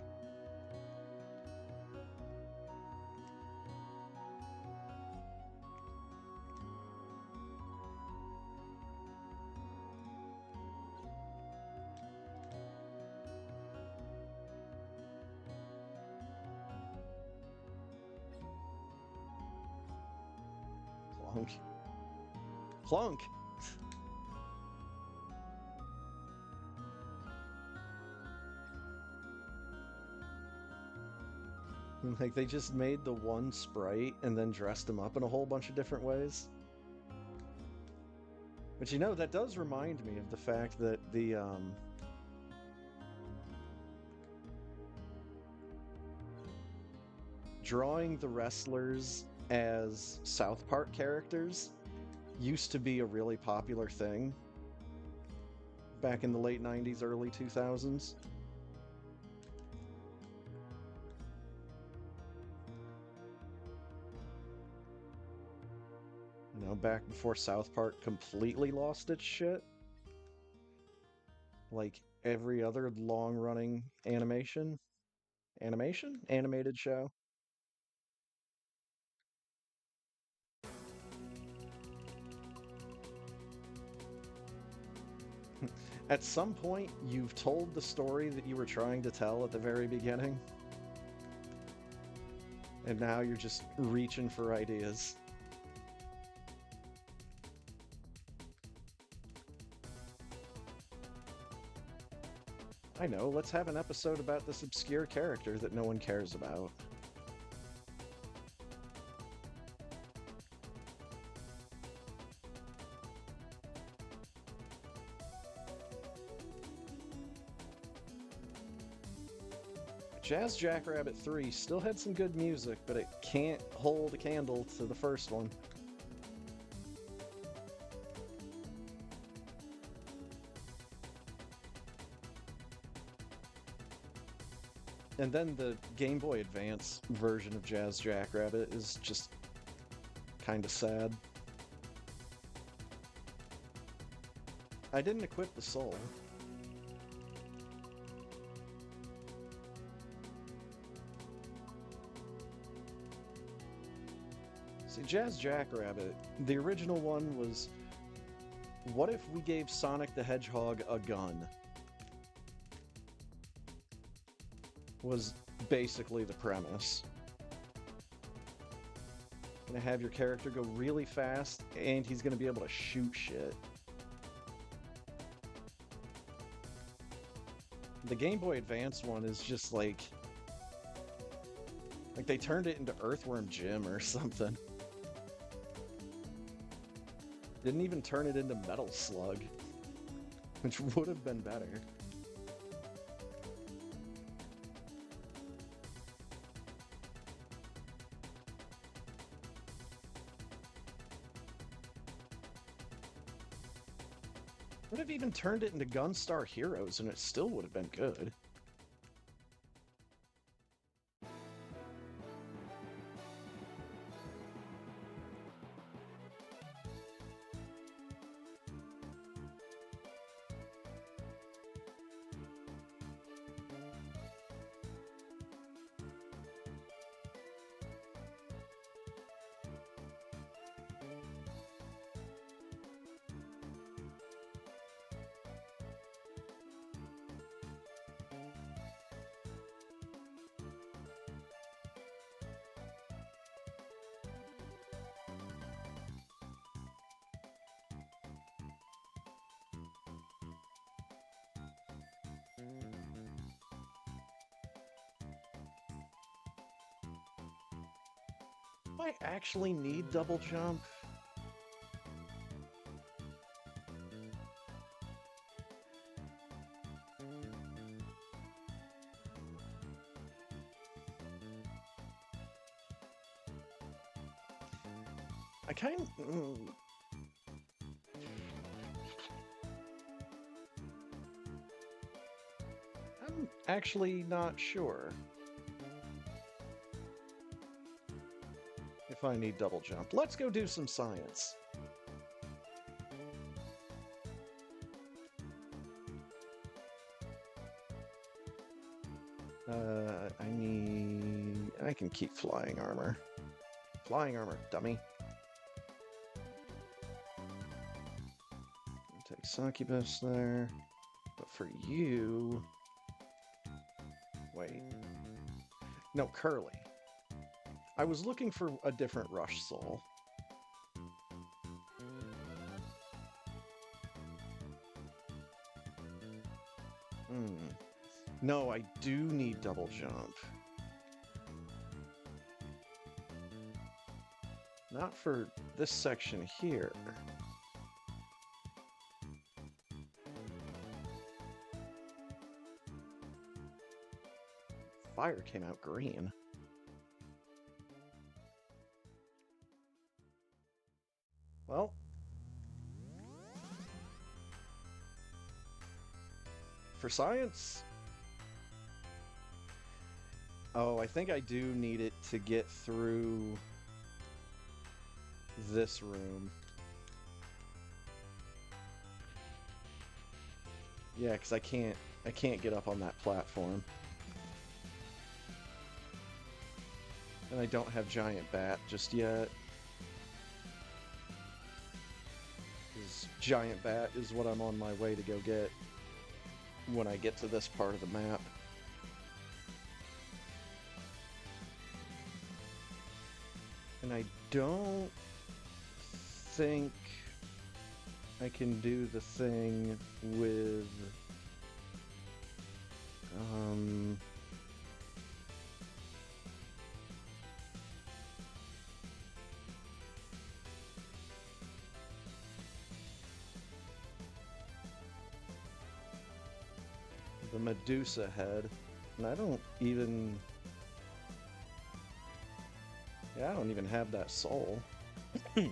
Clunk. Clunk! Like, they just made the one sprite and then dressed him up in a whole bunch of different ways. But you know, that does remind me of the fact that the, drawing the wrestlers as South Park characters used to be a really popular thing back in the late 90s, early 2000s. You know, back before South Park completely lost its shit. Like every other long-running animated show. At some point, you've told the story that you were trying to tell at the very beginning, and now you're just reaching for ideas. I know, let's have an episode about this obscure character that no one cares about. Jazz Jackrabbit 3 still had some good music, but it can't hold a candle to the first one. And then the Game Boy Advance version of Jazz Jackrabbit is just kind of sad. I didn't equip the soul. See, Jazz Jackrabbit, the original one was, what if we gave Sonic the Hedgehog a gun? Was basically the premise. Gonna have your character go really fast, and he's gonna be able to shoot shit. The Game Boy Advance one is just like they turned it into Earthworm Jim or something. Didn't even turn it into Metal Slug, which would have been better. Would have even turned it into Gunstar Heroes, and it still would have been good. I actually need double jump? I kind of... I'm actually not sure if I need double jump. Let's go do some science. I can keep flying armor. Flying armor, dummy. Take Succubus there. But for you... Wait. No, Curly. I was looking for a different Rush Soul. No, I do need double jump. Not for this section here. Fire came out green. Well. For science? Oh, I think I do need it to get through this room. Yeah, because I can't get up on that platform. And I don't have Giant Bat just yet. Because Giant Bat is what I'm on my way to go get when I get to this part of the map. And I don't think I can do the thing with the Medusa head, and I don't even have that soul. And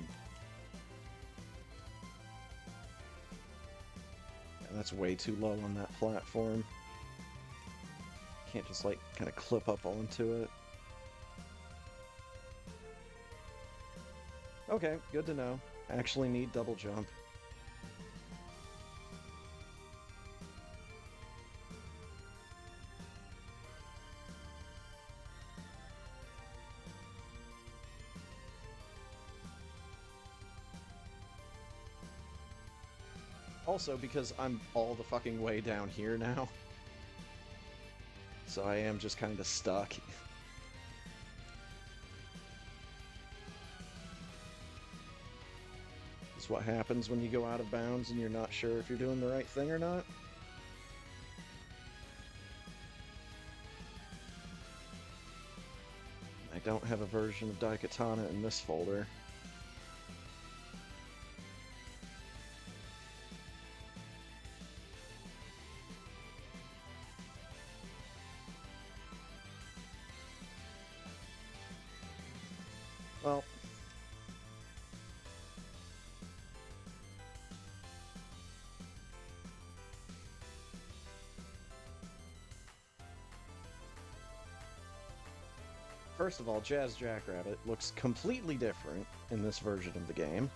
that's way too low on that platform. Can't just like kind of clip up onto it. Okay, good to know. Actually need double jump. Also, because I'm all the fucking way down here now. So I am just kind of stuck. It's what happens when you go out of bounds and you're not sure if you're doing the right thing or not. I don't have a version of Daikatana in this folder. Well, first of all, Jazz Jackrabbit looks completely different in this version of the game.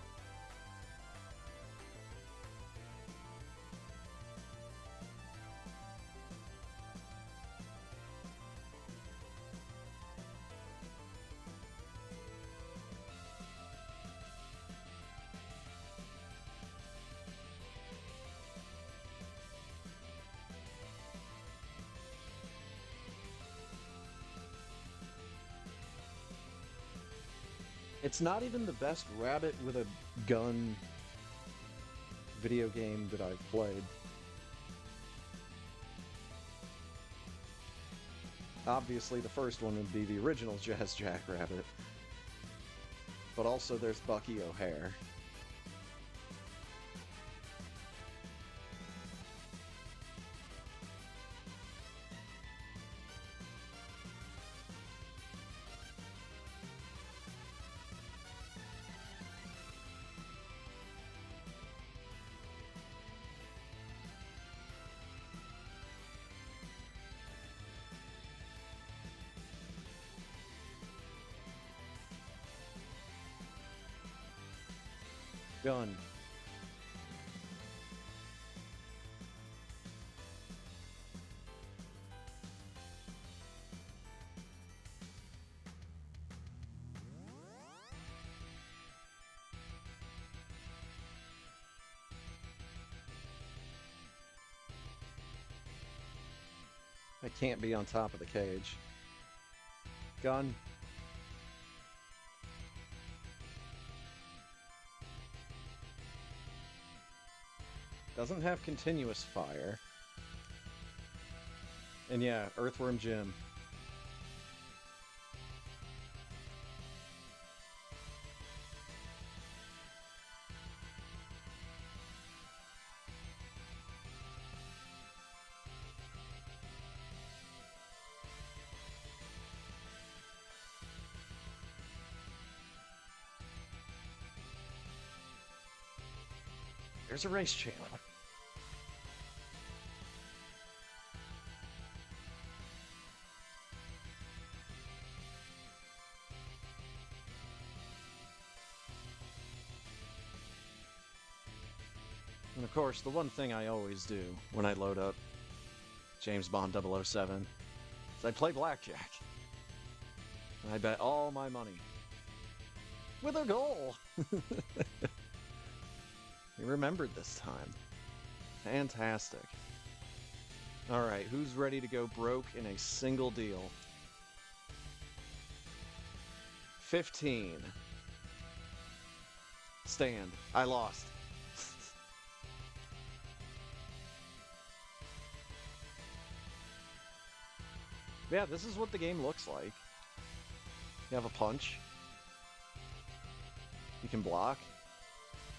It's not even the best rabbit with a gun video game that I've played. Obviously, the first one would be the original Jazz Jackrabbit. but also there's Bucky O'Hare. Gun. I can't be on top of the cage. Gun. Doesn't have continuous fire. And yeah, Earthworm Jim. There's a race channel. And of course, the one thing I always do when I load up James Bond 007 is I play blackjack. And I bet all my money. With a goal! We remembered this time. Fantastic. Alright, who's ready to go broke in a single deal? 15. Stand. I lost. Yeah, this is what the game looks like. You have a punch. You can block.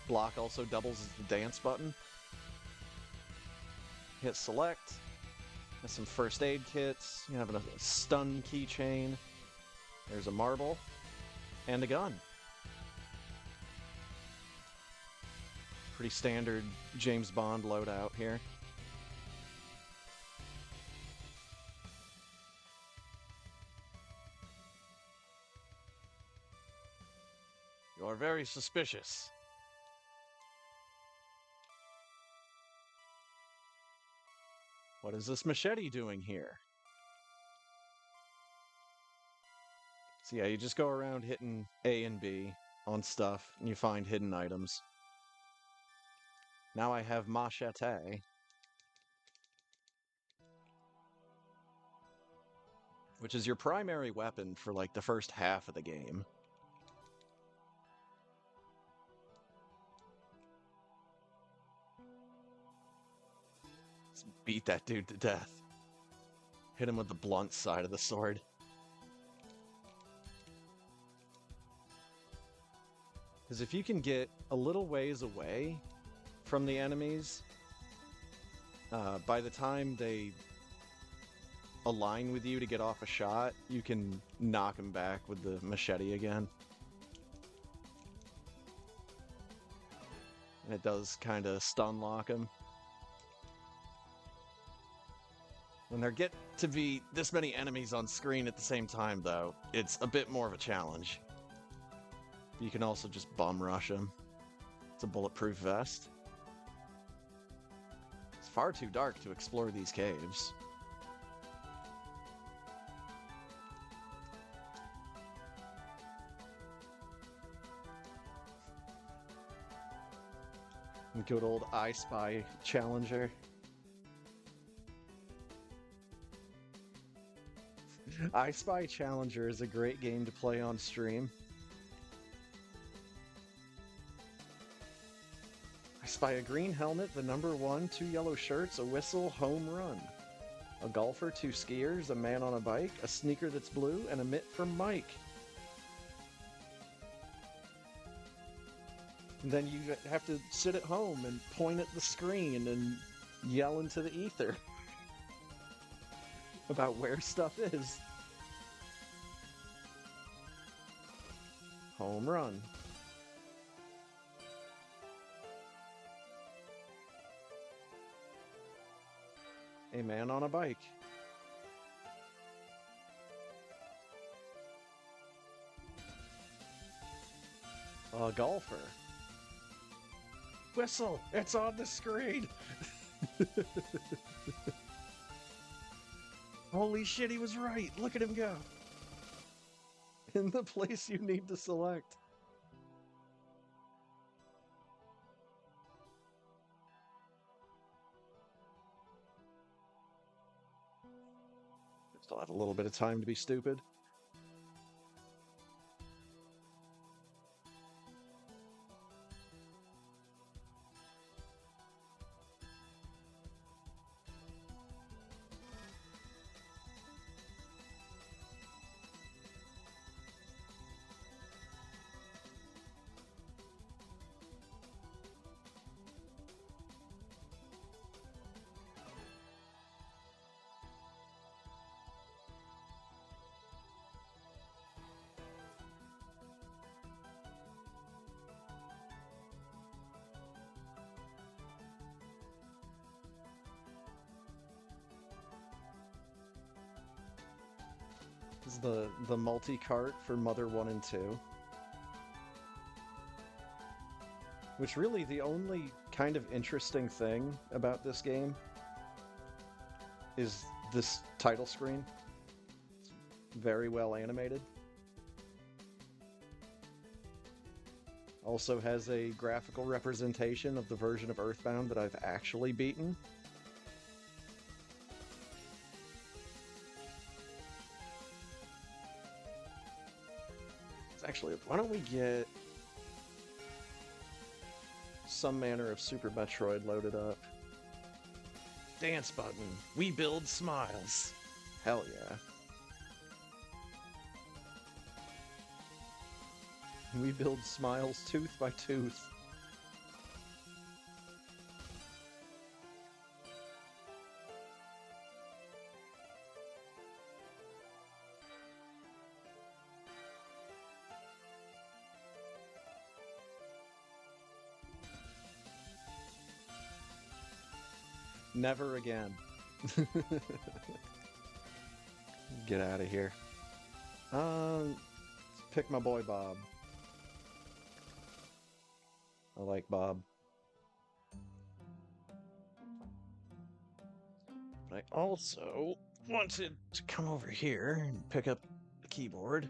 Block also doubles as the dance button. Hit select. There's some first aid kits. You have a stun keychain. There's a marble. And a gun. Pretty standard James Bond loadout here. You're very suspicious. What is this machete doing here? So yeah, you just go around hitting A and B on stuff, and you find hidden items. Now I have machete, which is your primary weapon for like the first half of the game. Let's beat that dude to death. Hit him with the blunt side of the sword. Because if you can get a little ways away from the enemies, by the time they align with you to get off a shot, you can knock them back with the machete again. And it does kind of stun lock them. When there get to be this many enemies on screen at the same time, though, it's a bit more of a challenge. You can also just bum rush them. It's a bulletproof vest. It's far too dark to explore these caves. The good old I Spy Challenger. I Spy Challenger is a great game to play on stream. I spy a green helmet, the number 1, 2 yellow shirts, a whistle, home run. A golfer, 2 skiers, a man on a bike, a sneaker that's blue, and a mitt from Mike. And then you have to sit at home and point at the screen and yell into the ether about where stuff is. Home run. A man on a bike. A golfer. Whistle! It's on the screen! Holy shit, he was right! Look at him go! In the place you need to select. Still have a little bit of time to be stupid. This is the multi-cart for Mother 1 and 2. Which really the only kind of interesting thing about this game is this title screen. It's very well animated. Also has a graphical representation of the version of Earthbound that I've actually beaten. Actually, why don't we get some manner of Super Metroid loaded up? Dance button. We build smiles. Hell yeah. We build smiles tooth by tooth. Never again. Get out of here. Pick my boy Bob. I like Bob. But I also wanted to come over here and pick up the keyboard.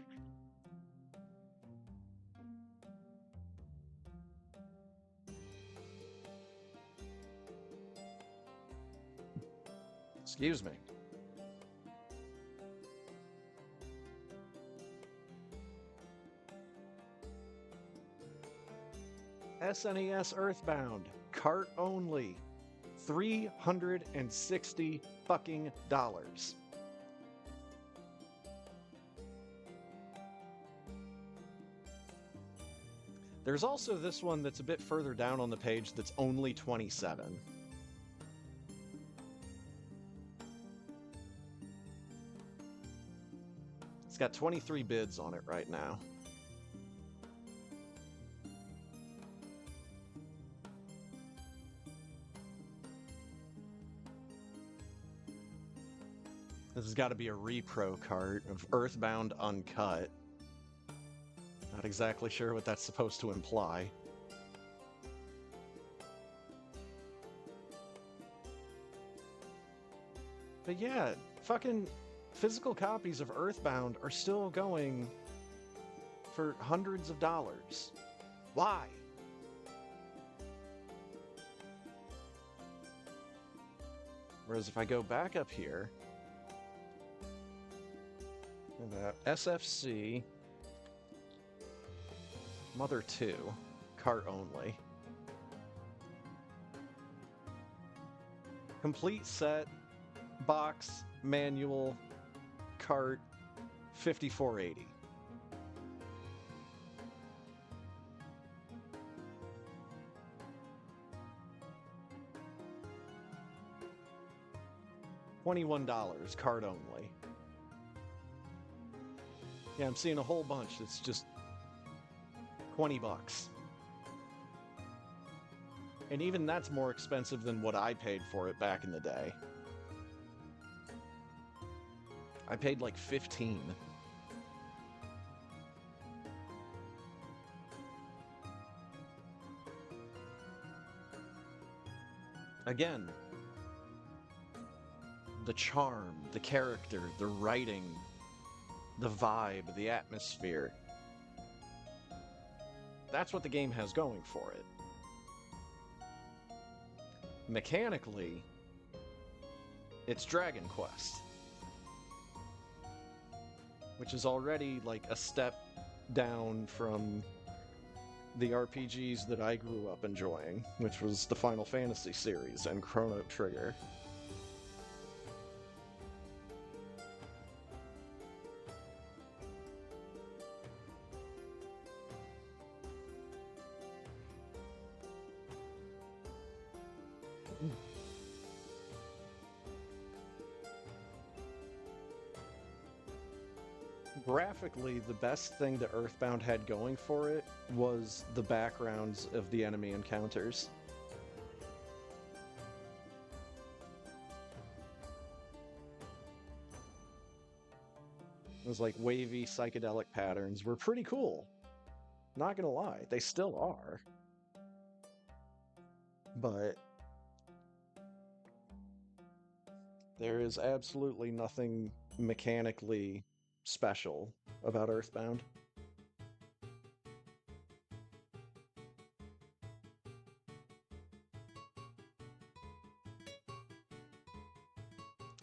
Excuse me. SNES Earthbound, cart only, $360 fucking dollars. There's also this one that's a bit further down on the page that's only 27. It's got 23 bids on it right now. This has got to be a repro cart of Earthbound Uncut. Not exactly sure what that's supposed to imply. But yeah, fucking physical copies of Earthbound are still going for hundreds of dollars. Why? Whereas if I go back up here, SFC Mother 2, cart only. Complete set, box, manual, cart, $54.80. $21, card only. Yeah, I'm seeing a whole bunch. It's just 20 bucks. And even that's more expensive than what I paid for it back in the day. I paid like 15. Again, the charm, the character, the writing, the vibe, the atmosphere. That's what the game has going for it. Mechanically, it's Dragon Quest, which is already like a step down from the RPGs that I grew up enjoying, which was the Final Fantasy series and Chrono Trigger. Graphically, the best thing that Earthbound had going for it was the backgrounds of the enemy encounters. It was like wavy psychedelic patterns were pretty cool. Not gonna lie, they still are. But there is absolutely nothing mechanically special about Earthbound.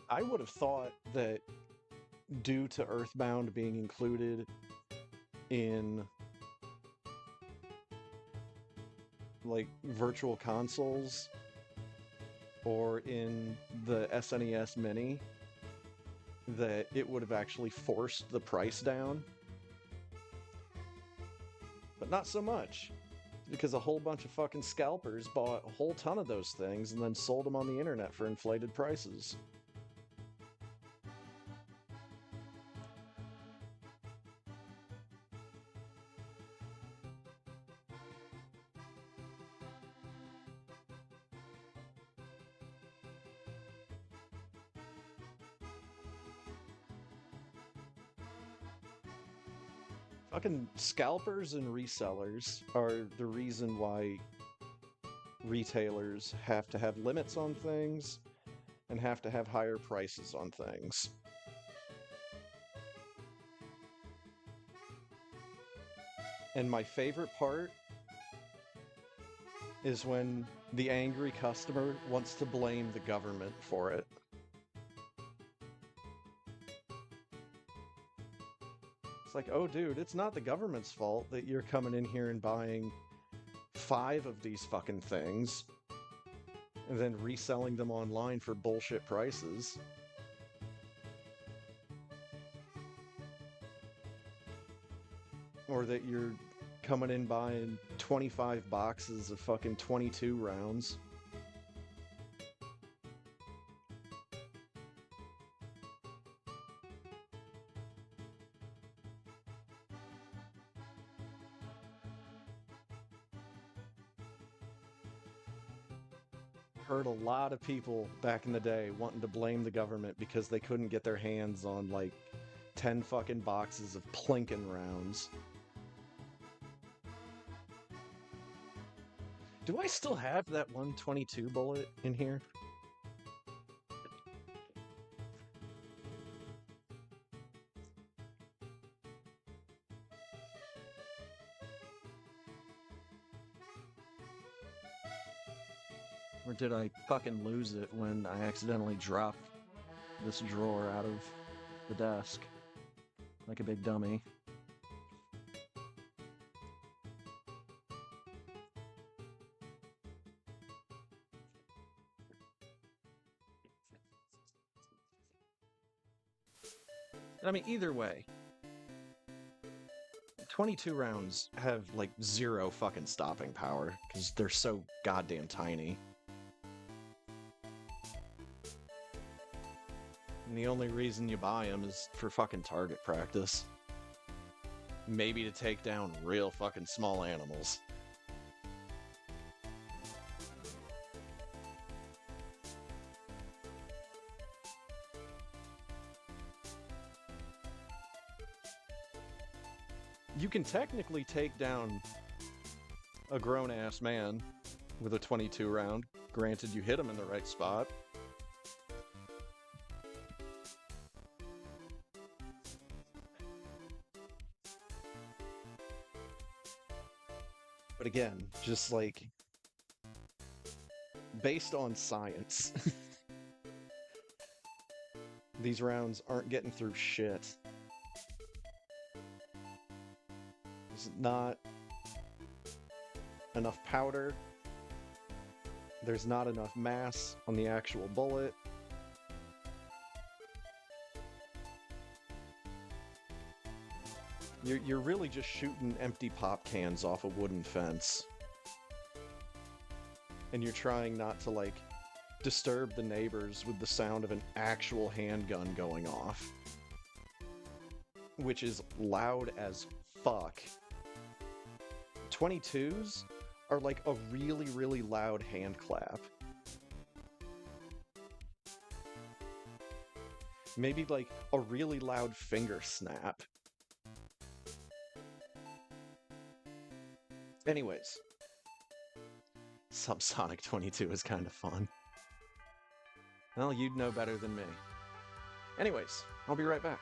I would have thought that due to Earthbound being included in like virtual consoles or in the SNES Mini, that it would have actually forced the price down. But not so much, because a whole bunch of fucking scalpers bought a whole ton of those things and then sold them on the internet for inflated prices. Fucking scalpers and resellers are the reason why retailers have to have limits on things and have to have higher prices on things. And my favorite part is when the angry customer wants to blame the government for it. It's like, oh dude, it's not the government's fault that you're coming in here and buying 5 of these fucking things and then reselling them online for bullshit prices. Or that you're coming in buying 25 boxes of fucking 22 rounds. Heard a lot of people back in the day wanting to blame the government because they couldn't get their hands on like 10 fucking boxes of Plinkin rounds. Do I still have that 122 bullet in here? Or did I fucking lose it when I accidentally dropped this drawer out of the desk like a big dummy? I mean, either way, 22 rounds have like 0 fucking stopping power because they're so goddamn tiny. And the only reason you buy them is for fucking target practice. Maybe to take down real fucking small animals. You can technically take down a grown-ass man with a 22 round. Granted, you hit him in the right spot. But again, just like based on science, these rounds aren't getting through shit. There's not enough powder. There's not enough mass on the actual bullet. You're really just shooting empty pop cans off a wooden fence. And you're trying not to, like, disturb the neighbors with the sound of an actual handgun going off. Which is loud as fuck. 22s are like a really, really loud hand clap. Maybe like a really loud finger snap. Anyways, Subsonic 22 is kind of fun. Well, you'd know better than me. Anyways, I'll be right back.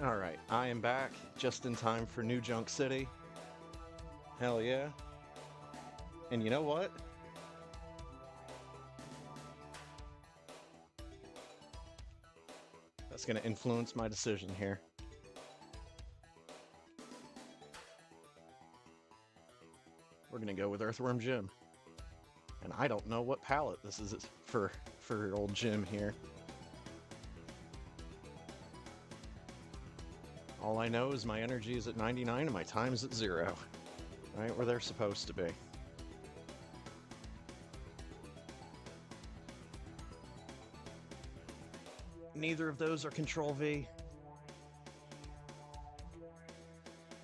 Alright, I am back just in time for New Junk City. Hell yeah. And you know what? That's going to influence my decision here. We're going to go with Earthworm Jim. And I don't know what palette this is for old Jim here. All I know is my energy is at 99 and my time is at 0. Right where they're supposed to be. Neither of those are Control V.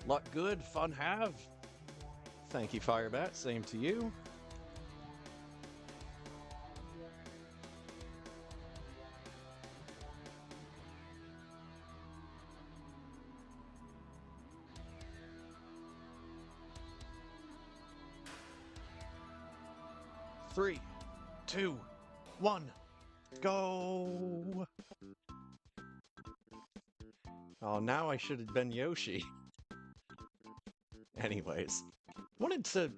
Luck good, fun have. Thank you, Firebat. Same to you. Three, 2, 1, go! Oh, now I should have been Yoshi. Anyways, wanted to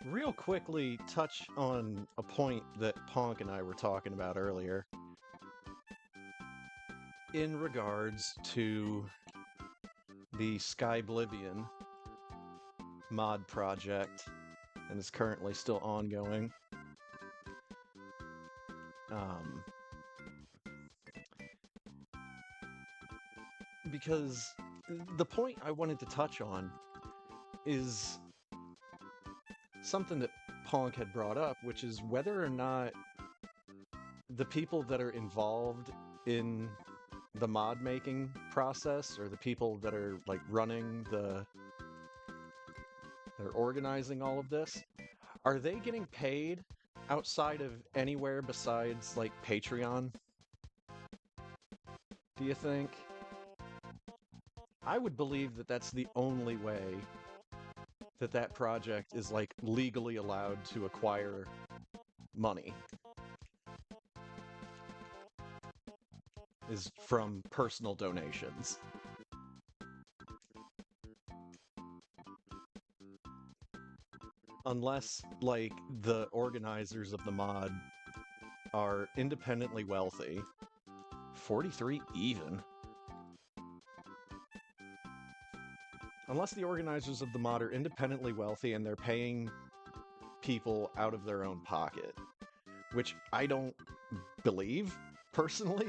real quickly touch on a point that Ponk and I were talking about earlier in regards to the Skyblivion mod project, and is currently still ongoing. Because the point I wanted to touch on is something that Ponk had brought up, which is whether or not the people that are involved in the mod making process, or the people that are like running they're organizing all of this, are they getting paid outside of anywhere besides like Patreon? Do you think? I would believe that that's the only way that that project is like legally allowed to acquire money, is from personal donations. Unless, like, the organizers of the mod are independently wealthy. 43 even. Unless the organizers of the mod are independently wealthy and they're paying people out of their own pocket, which I don't believe, personally.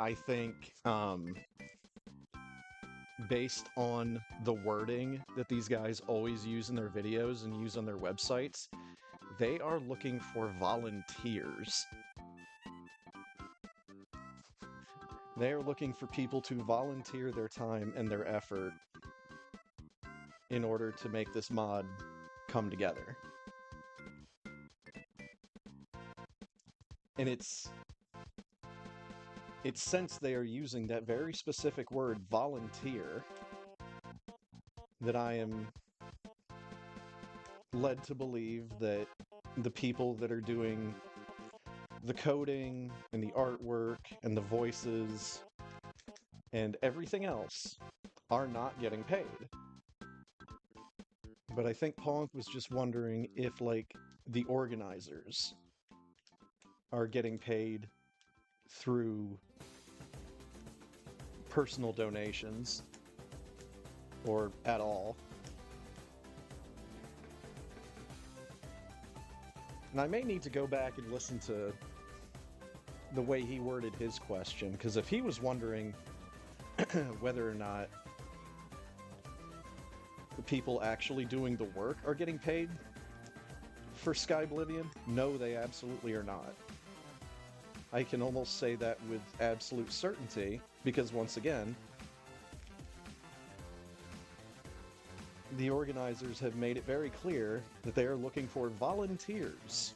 I think, based on the wording that these guys always use in their videos and use on their websites, they are looking for volunteers. They are looking for people to volunteer their time and their effort in order to make this mod come together. And it's since they are using that very specific word, volunteer, that I am led to believe that the people that are doing the coding and the artwork and the voices and everything else are not getting paid. But I think Ponk was just wondering if, like, the organizers are getting paid through personal donations or at all. And I may need to go back and listen to the way he worded his question, because if he was wondering whether or not the people actually doing the work are getting paid for Skyblivion, no, they absolutely are not. I can almost say that with absolute certainty, because once again, the organizers have made it very clear that they are looking for volunteers.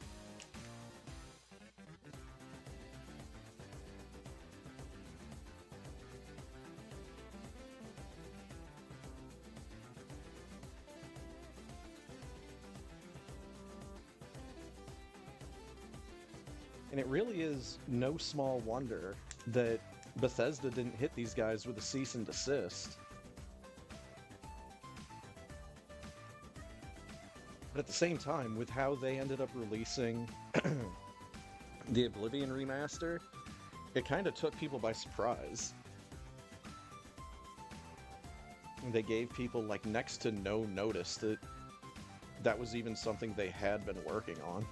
And it really is no small wonder that Bethesda didn't hit these guys with a cease and desist. But at the same time, with how they ended up releasing the Oblivion remaster, it kind of took people by surprise. They gave people like next to no notice that that was even something they had been working on.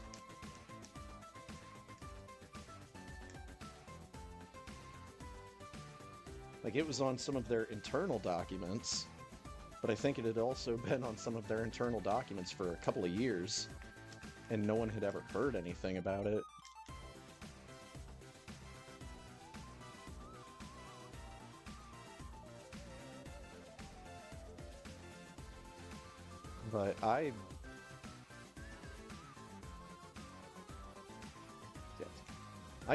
Like, it was on some of their internal documents, but I think it had also been on some of their internal documents for a couple of years, and no one had ever heard anything about it. But I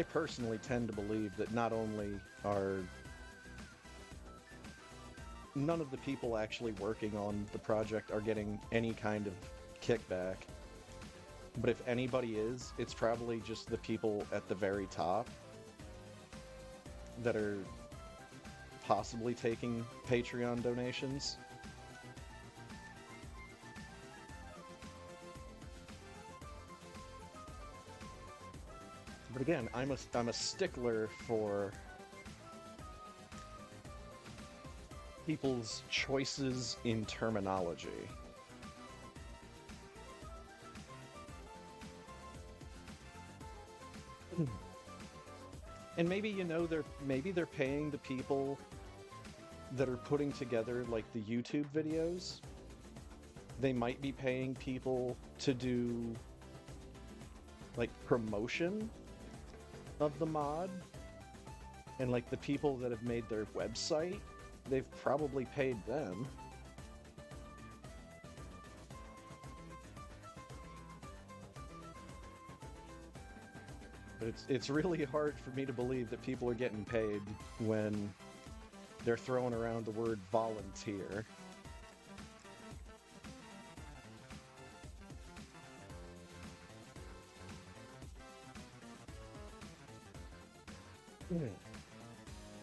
personally tend to believe that not only are none of the people actually working on the project are getting any kind of kickback, but if anybody is, it's probably just the people at the very top that are possibly taking Patreon donations. But again, I'm a stickler for people's choices in terminology. And maybe, you know, they're paying the people that are putting together like the YouTube videos. They might be paying people to do like promotion of the mod, and like the people that have made their website, they've probably paid them. But it's really hard for me to believe that people are getting paid when they're throwing around the word volunteer.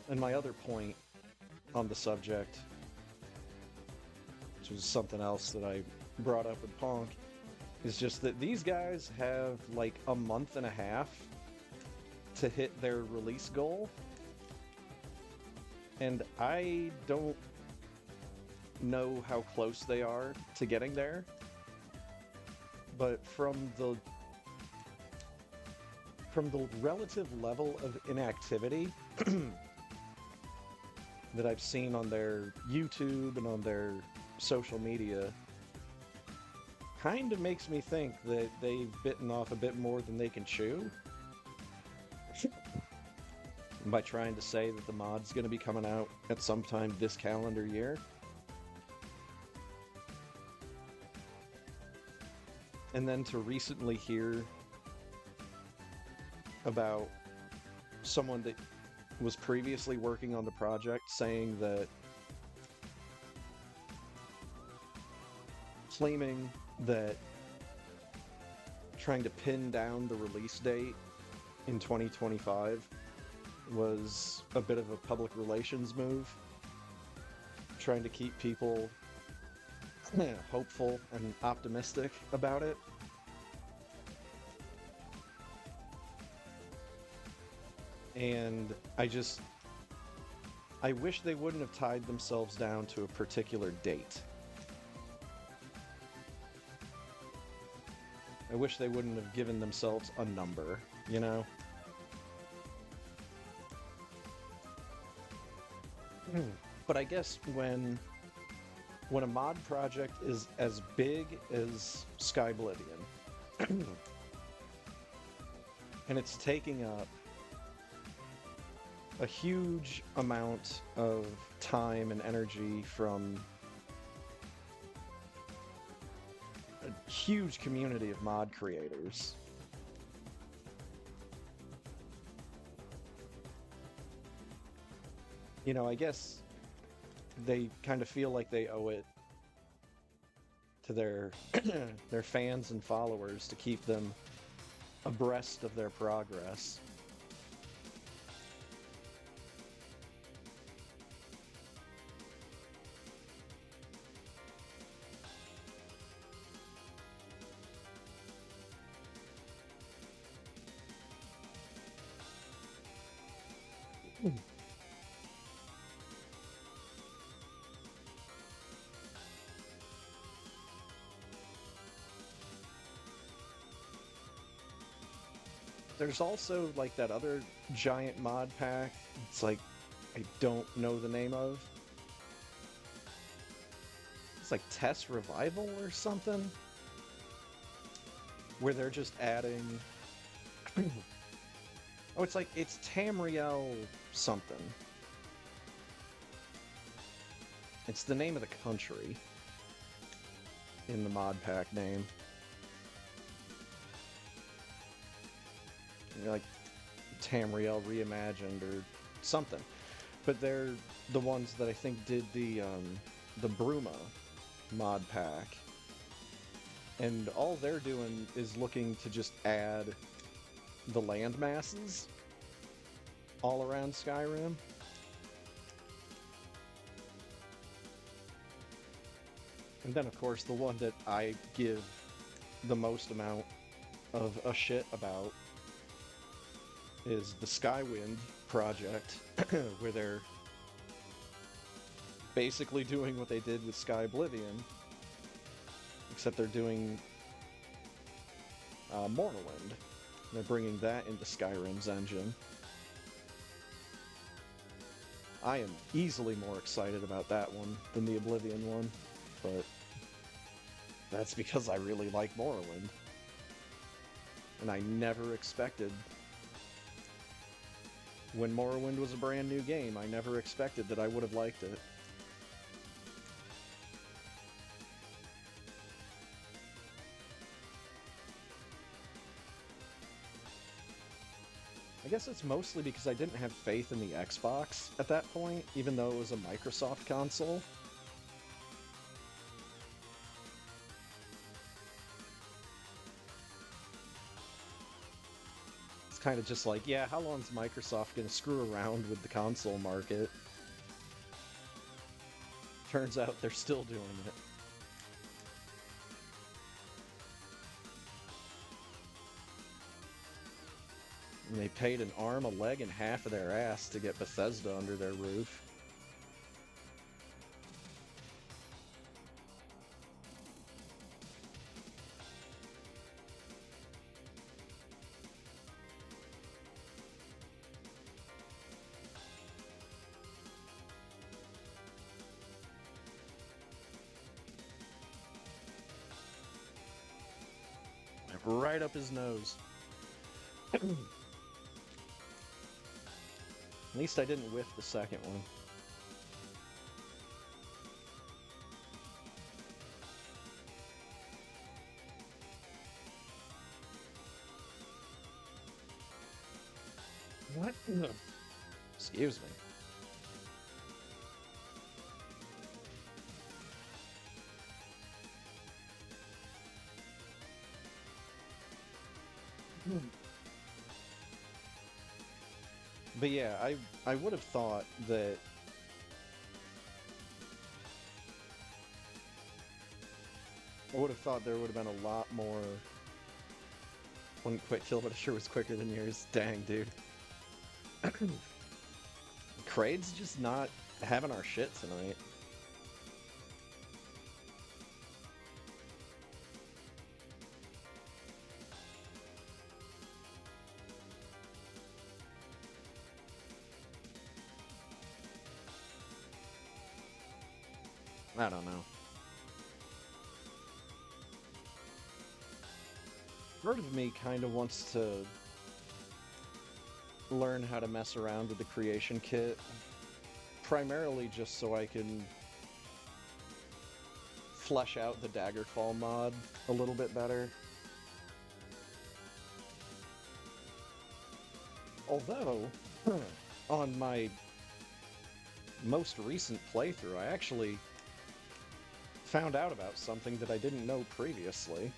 And my other point on the subject, which was something else that I brought up with Ponk, is just that these guys have like a month and a half to hit their release goal, and I don't know how close they are to getting there, but from the relative level of inactivity that I've seen on their YouTube and on their social media, kind of makes me think that they've bitten off a bit more than they can chew by trying to say that the mod's going to be coming out at some time this calendar year. And then to recently hear about someone that was previously working on the project saying that, claiming that trying to pin down the release date in 2025 was a bit of a public relations move, trying to keep people hopeful and optimistic about it. And I wish they wouldn't have tied themselves down to a particular date. I wish they wouldn't have given themselves a number, you know? But I guess when a mod project is as big as Skyblivion, and it's taking up a huge amount of time and energy from a huge community of mod creators, you know, I guess they kind of feel like they owe it to their their fans and followers to keep them abreast of their progress. There's also like that other giant mod pack. It's like I don't know the name of. It's like Test Revival or something, where they're just adding. Oh, it's Tamriel something. It's the name of the country in the mod pack name. Like Tamriel Reimagined or something. But they're the ones that I think did the Bruma mod pack. And all they're doing is looking to just add the land masses all around Skyrim. And then, of course, the one that I give the most amount of a shit about is the Skywind project, where they're basically doing what they did with Sky Oblivion, except they're doing Morrowind. They're bringing that into Skyrim's engine. I am easily more excited about that one than the Oblivion one, but that's because I really like Morrowind. And I never expected, when Morrowind was a brand new game, I never expected that I would have liked it. I guess it's mostly because I didn't have faith in the Xbox at that point, even though it was a Microsoft console. It's kind of just like, yeah, how long is Microsoft going to screw around with the console market? Turns out they're still doing it. And they paid an arm, a leg, and half of their ass to get Bethesda under their roof. Right up his nose. At least I didn't whiff the second one. What? Excuse me. But yeah, I would have thought that there would have been a lot more. One quick kill, but it sure was quicker than yours. Dang, dude. Kraid's just not having our shit tonight. I don't know. Part of me kind of wants to learn how to mess around with the creation kit, primarily just so I can flesh out the Daggerfall mod a little bit better. Although, on my most recent playthrough, I actually found out about something that I didn't know previously.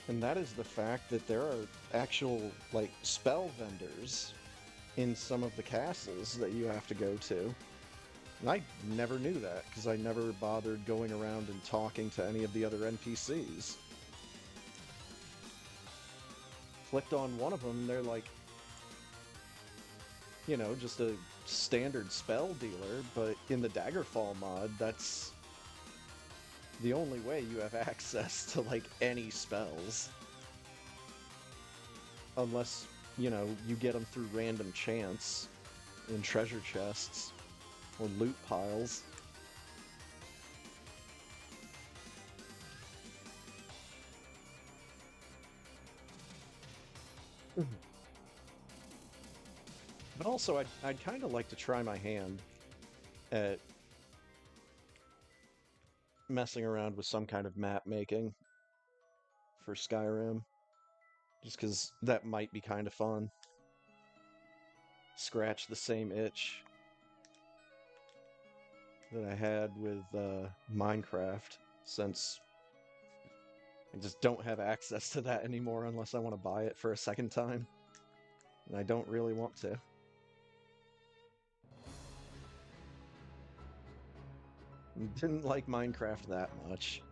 And that is the fact that there are actual, like, spell vendors in some of the castles that you have to go to. And I never knew that, because I never bothered going around and talking to any of the other NPCs. Clicked on one of them, they're like, you know, just a standard spell dealer, but in the Daggerfall mod, that's the only way you have access to, like, any spells. Unless, you know, you get them through random chance in treasure chests or loot piles. But also, I'd kind of like to try my hand at messing around with some kind of map making for Skyrim, just because that might be kind of fun. Scratch the same itch that I had with Minecraft, since I just don't have access to that anymore unless I want to buy it for a second time, and I don't really want to. Didn't like Minecraft that much.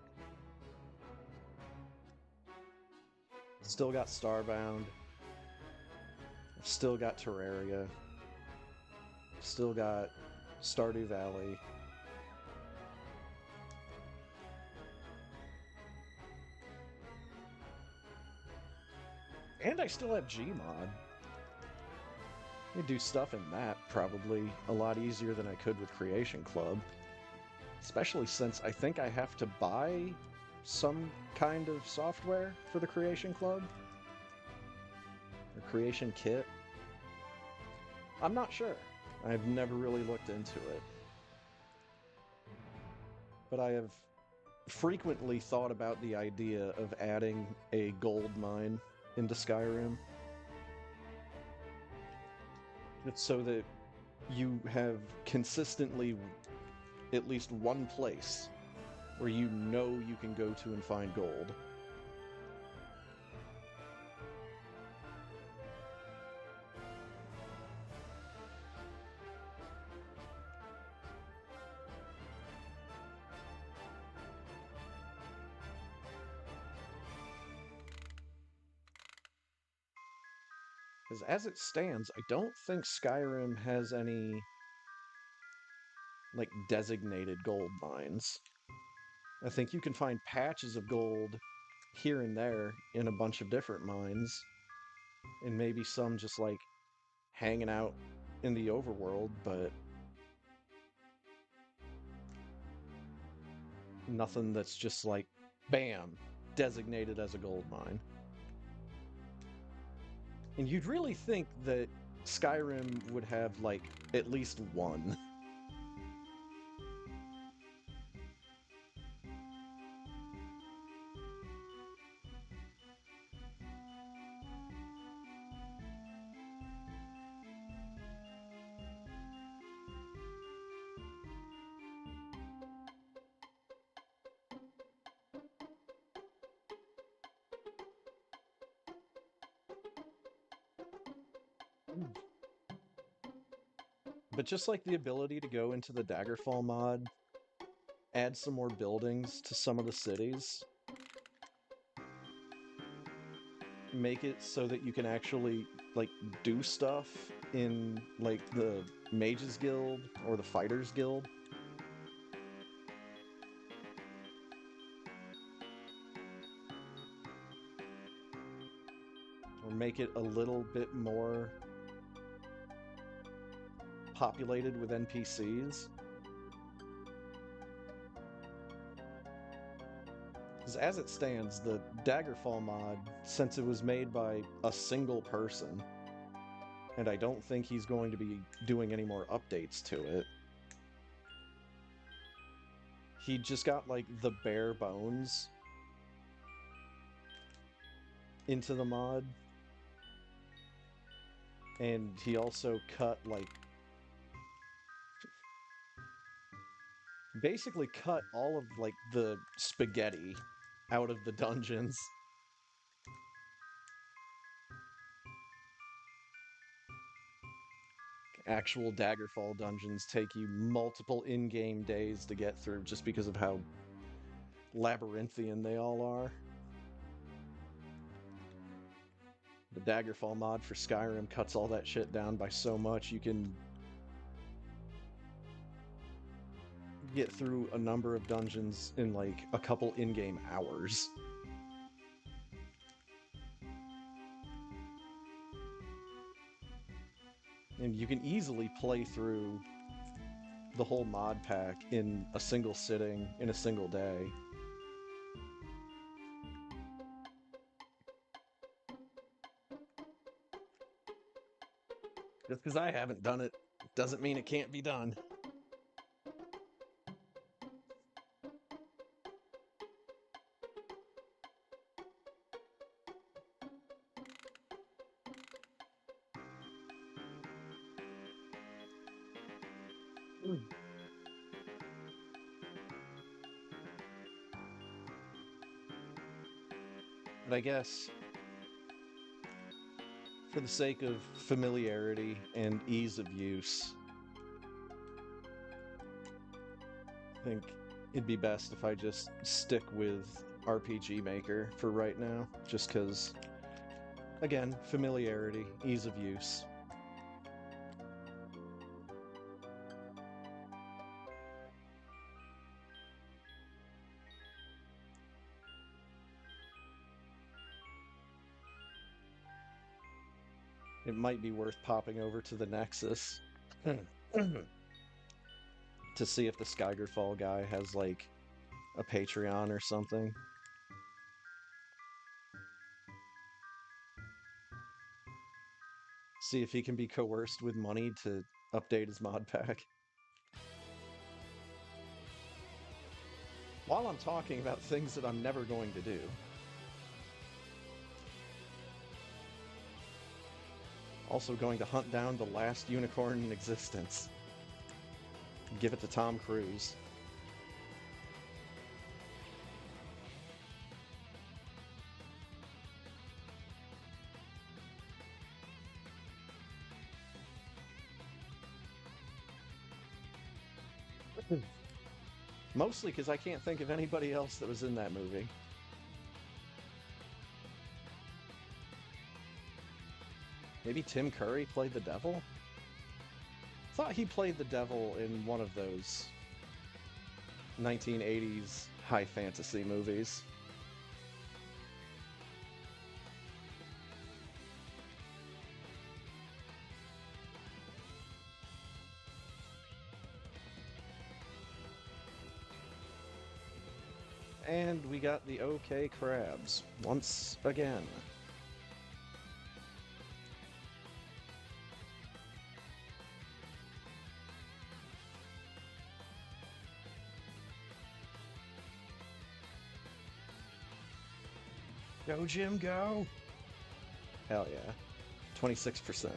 Still got Starbound. Still got Terraria. Still got Stardew Valley. And I still have Gmod. I could do stuff in that probably a lot easier than I could with Creation Club. Especially since I think I have to buy some kind of software for the Creation Club. Or Creation Kit. I'm not sure. I've never really looked into it. But I have frequently thought about the idea of adding a gold mine into Skyrim. It's so that you have consistently at least one place where you know you can go to and find gold. Because as it stands, I don't think Skyrim has any, like, designated gold mines. I think you can find patches of gold here and there in a bunch of different mines, and maybe some just, like, hanging out in the overworld, but nothing that's just like, bam, designated as a gold mine. And you'd really think that Skyrim would have, like, at least one. But just like the ability to go into the Daggerfall mod, add some more buildings to some of the cities, make it so that you can actually, like, do stuff in, like, the Mages Guild or the Fighters Guild. Or make it a little bit more populated with NPCs. Because as it stands, the Daggerfall mod, since it was made by a single person, and I don't think he's going to be doing any more updates to it, he just got, like, the bare bones into the mod. And he also cut, like, basically cut all of, like, the spaghetti out of the dungeons. Actual Daggerfall dungeons take you multiple in-game days to get through just because of how labyrinthian they all are. The Daggerfall mod for Skyrim cuts all that shit down by so much. You can get through a number of dungeons in like a couple in-game hours. And you can easily play through the whole mod pack in a single sitting, in a single day. Just because I haven't done it doesn't mean it can't be done. But I guess for the sake of familiarity and ease of use, I think it'd be best if I just stick with RPG Maker for right now, just because, again, familiarity, ease of use. It might be worth popping over to the Nexus to see if the Skygerfall guy has, like, a Patreon or something. See if he can be coerced with money to update his mod pack. While I'm talking about things that I'm never going to do, also going to hunt down the last unicorn in existence. Give it to Tom Cruise. Mostly because I can't think of anybody else that was in that movie. Maybe Tim Curry played the devil? Thought he played the devil in one of those 1980s high fantasy movies. And we got the OK crabs once again. Go, Jim, go! Hell yeah. 26%.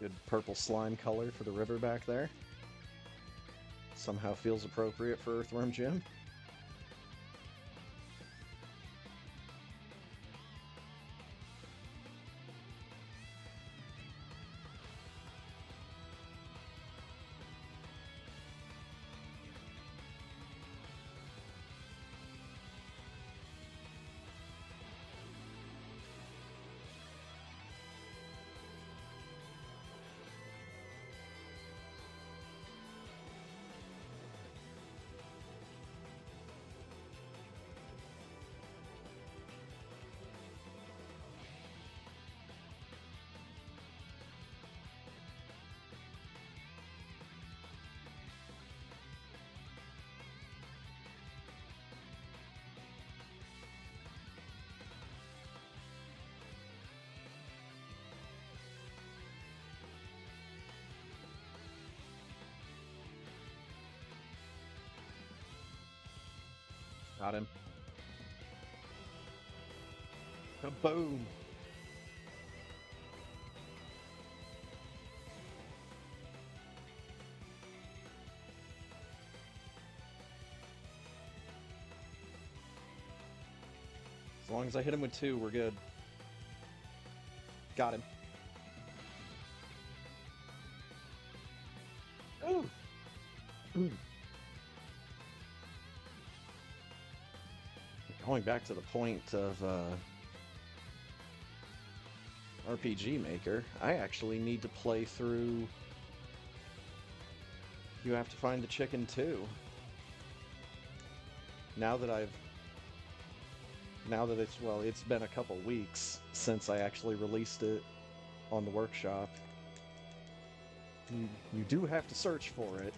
Good purple slime color for the river back there. Somehow feels appropriate for Earthworm Jim. Got him. Boom! As long as I hit him with 2, we're good. Got him. Ooh. Ooh. Going back to the point of RPG Maker, I actually need to play through You Have to Find the Chicken too. Now that it's been a couple weeks since I actually released it on the workshop. You do have to search for it,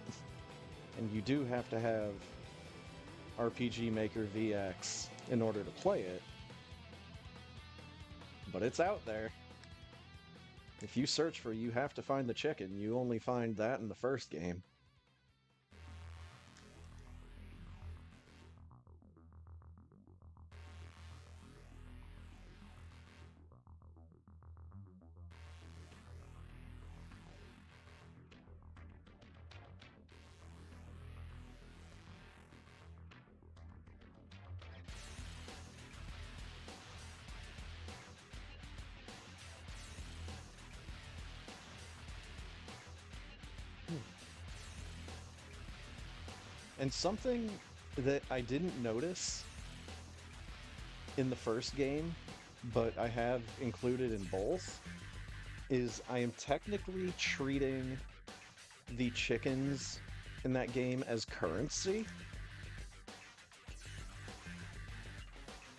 and you do have to have RPG Maker VX in order to play it. But it's out there. If you search for You Have to Find the Chicken, you only find that in the first game. And something that I didn't notice in the first game, but I have included in both, is I am technically treating the chickens in that game as currency.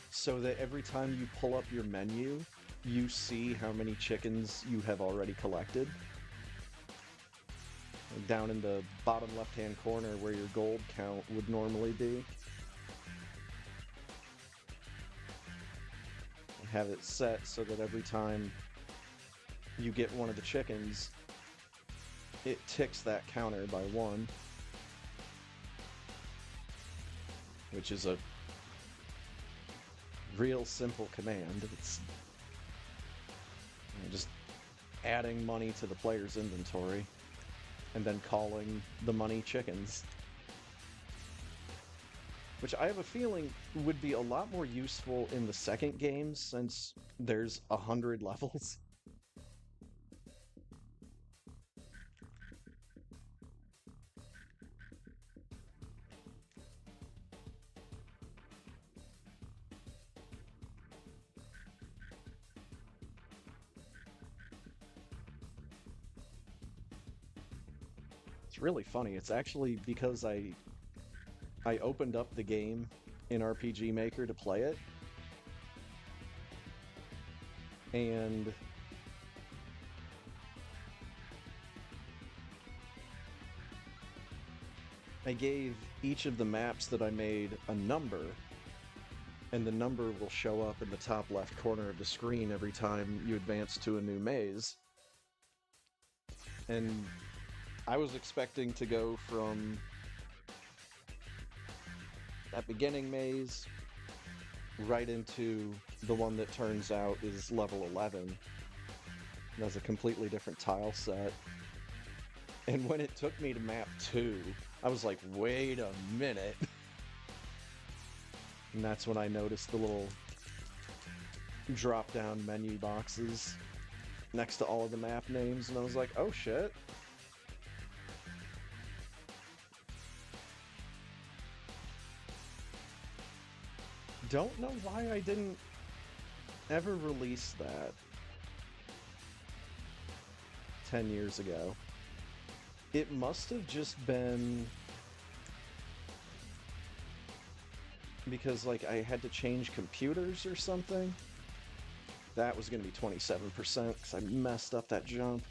So that every time you pull up your menu, you see how many chickens you have already collected. Down in the bottom left-hand corner where your gold count would normally be. Have it set so that every time you get one of the chickens, it ticks that counter by 1. Which is a real simple command. It's just adding money to the player's inventory and then calling the money chickens. Which I have a feeling would be a lot more useful in the second game since there's 100 levels. It's really funny. It's actually because I opened up the game in RPG Maker to play it, and I gave each of the maps that I made a number, and the number will show up in the top left corner of the screen every time you advance to a new maze. And I was expecting to go from that beginning maze right into the one that turns out is level 11. It has a completely different tile set. And when it took me to map 2, I was like, wait a minute. And that's when I noticed the little drop-down menu boxes next to all of the map names, and I was like, oh shit. Don't know why I didn't ever release that 10 years ago. It must have just been because, like, I had to change computers or something. That was going to be 27% because I messed up that jump.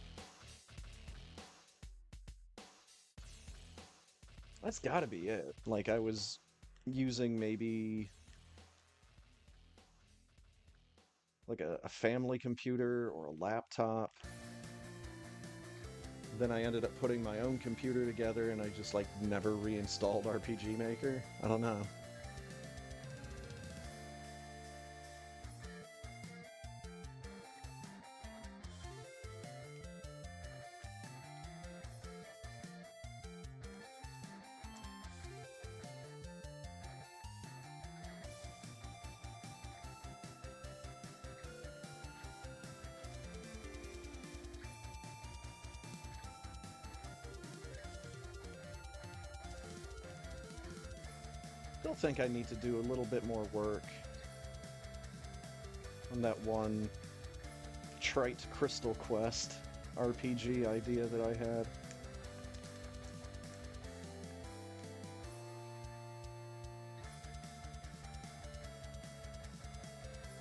That's gotta be it. Like, I was using maybe like a family computer or a laptop. Then I ended up putting my own computer together and I just like never reinstalled RPG Maker. I don't know. Still think I need to do a little bit more work on that one trite Crystal Quest RPG idea that I had.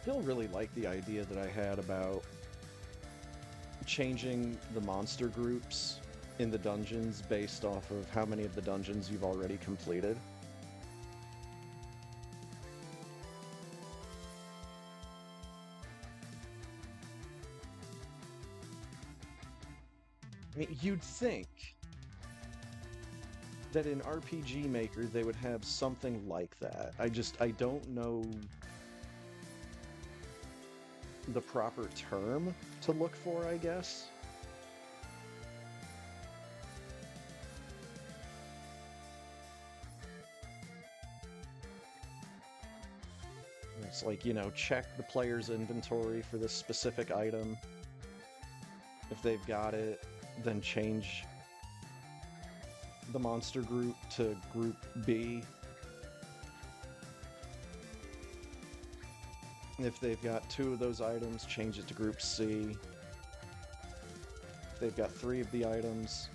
Still really like the idea that I had about changing the monster groups in the dungeons based off of how many of the dungeons you've already completed. I mean, you'd think that in RPG Maker they would have something like that. I don't know the proper term to look for, I guess. It's like, you know, check the player's inventory for this specific item. If they've got it, then change the monster group to group B. If they've got 2 of those items, change it to group C. If they've got 3 of the items,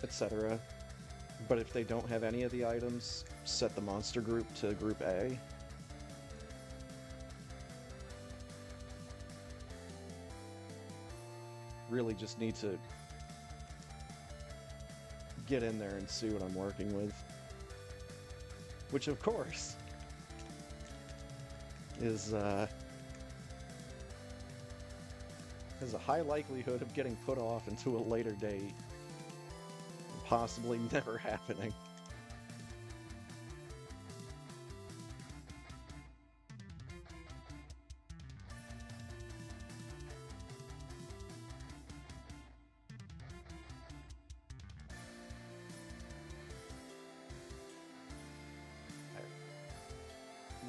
etc. But if they don't have any of the items, set the monster group to group A. Really just need to get in there and see what I'm working with. Which, of course, is has a high likelihood of getting put off into a later date, and possibly never happening.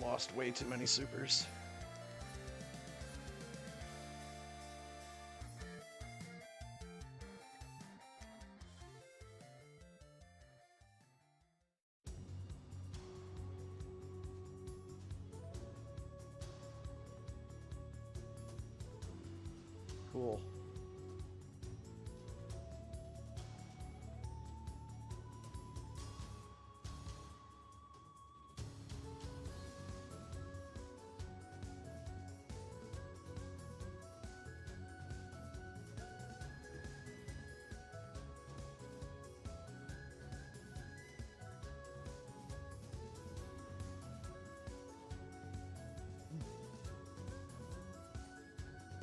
I lost way too many supers. Cool.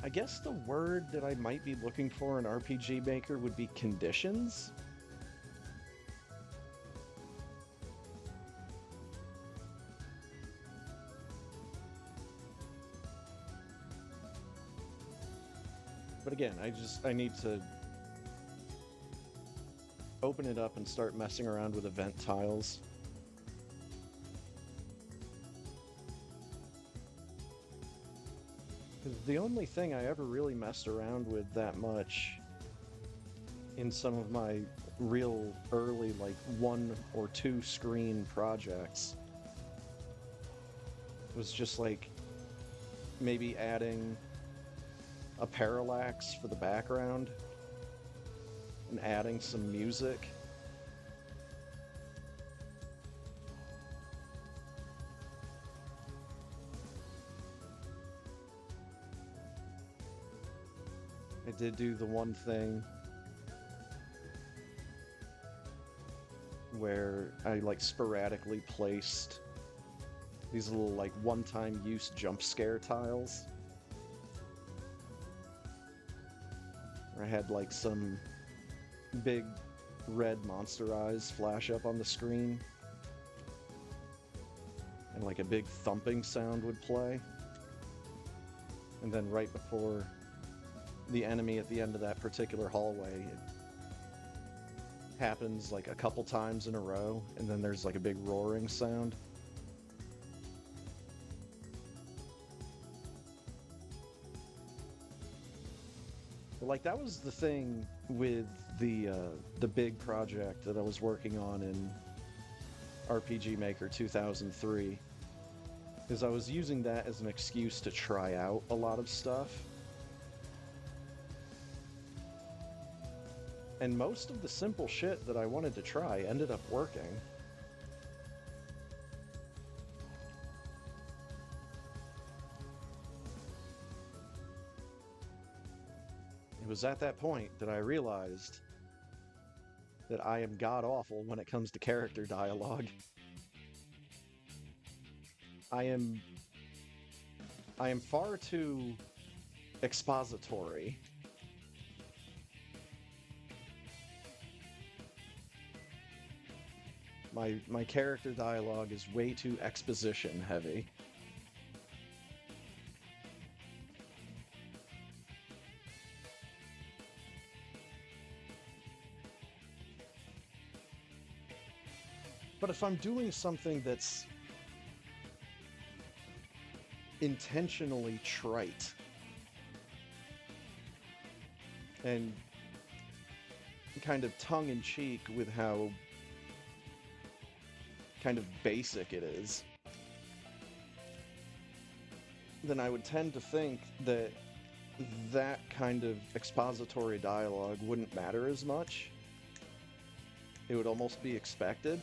I guess the word that I might be looking for in RPG Maker would be conditions. But again, I need to open it up and start messing around with event tiles. The only thing I ever really messed around with that much in some of my real early, like, 1 or 2 screen projects was just like maybe adding a parallax for the background and adding some music. I did do the one thing where I like sporadically placed these little like one-time use jump scare tiles. I had like some big red monster eyes flash up on the screen and like a big thumping sound would play. And then right before the enemy at the end of that particular hallway, it happens like a couple times in a row, and then there's like a big roaring sound. But like that was the thing with the big project that I was working on in RPG Maker 2003, because I was using that as an excuse to try out a lot of stuff. And most of the simple shit that I wanted to try ended up working. It was at that point that I realized that I am god-awful when it comes to character dialogue. I am far too expository. My character dialogue is way too exposition heavy. But if I'm doing something that's intentionally trite and kind of tongue-in-cheek with how kind of basic it is, then I would tend to think that that kind of expository dialogue wouldn't matter as much. It would almost be expected.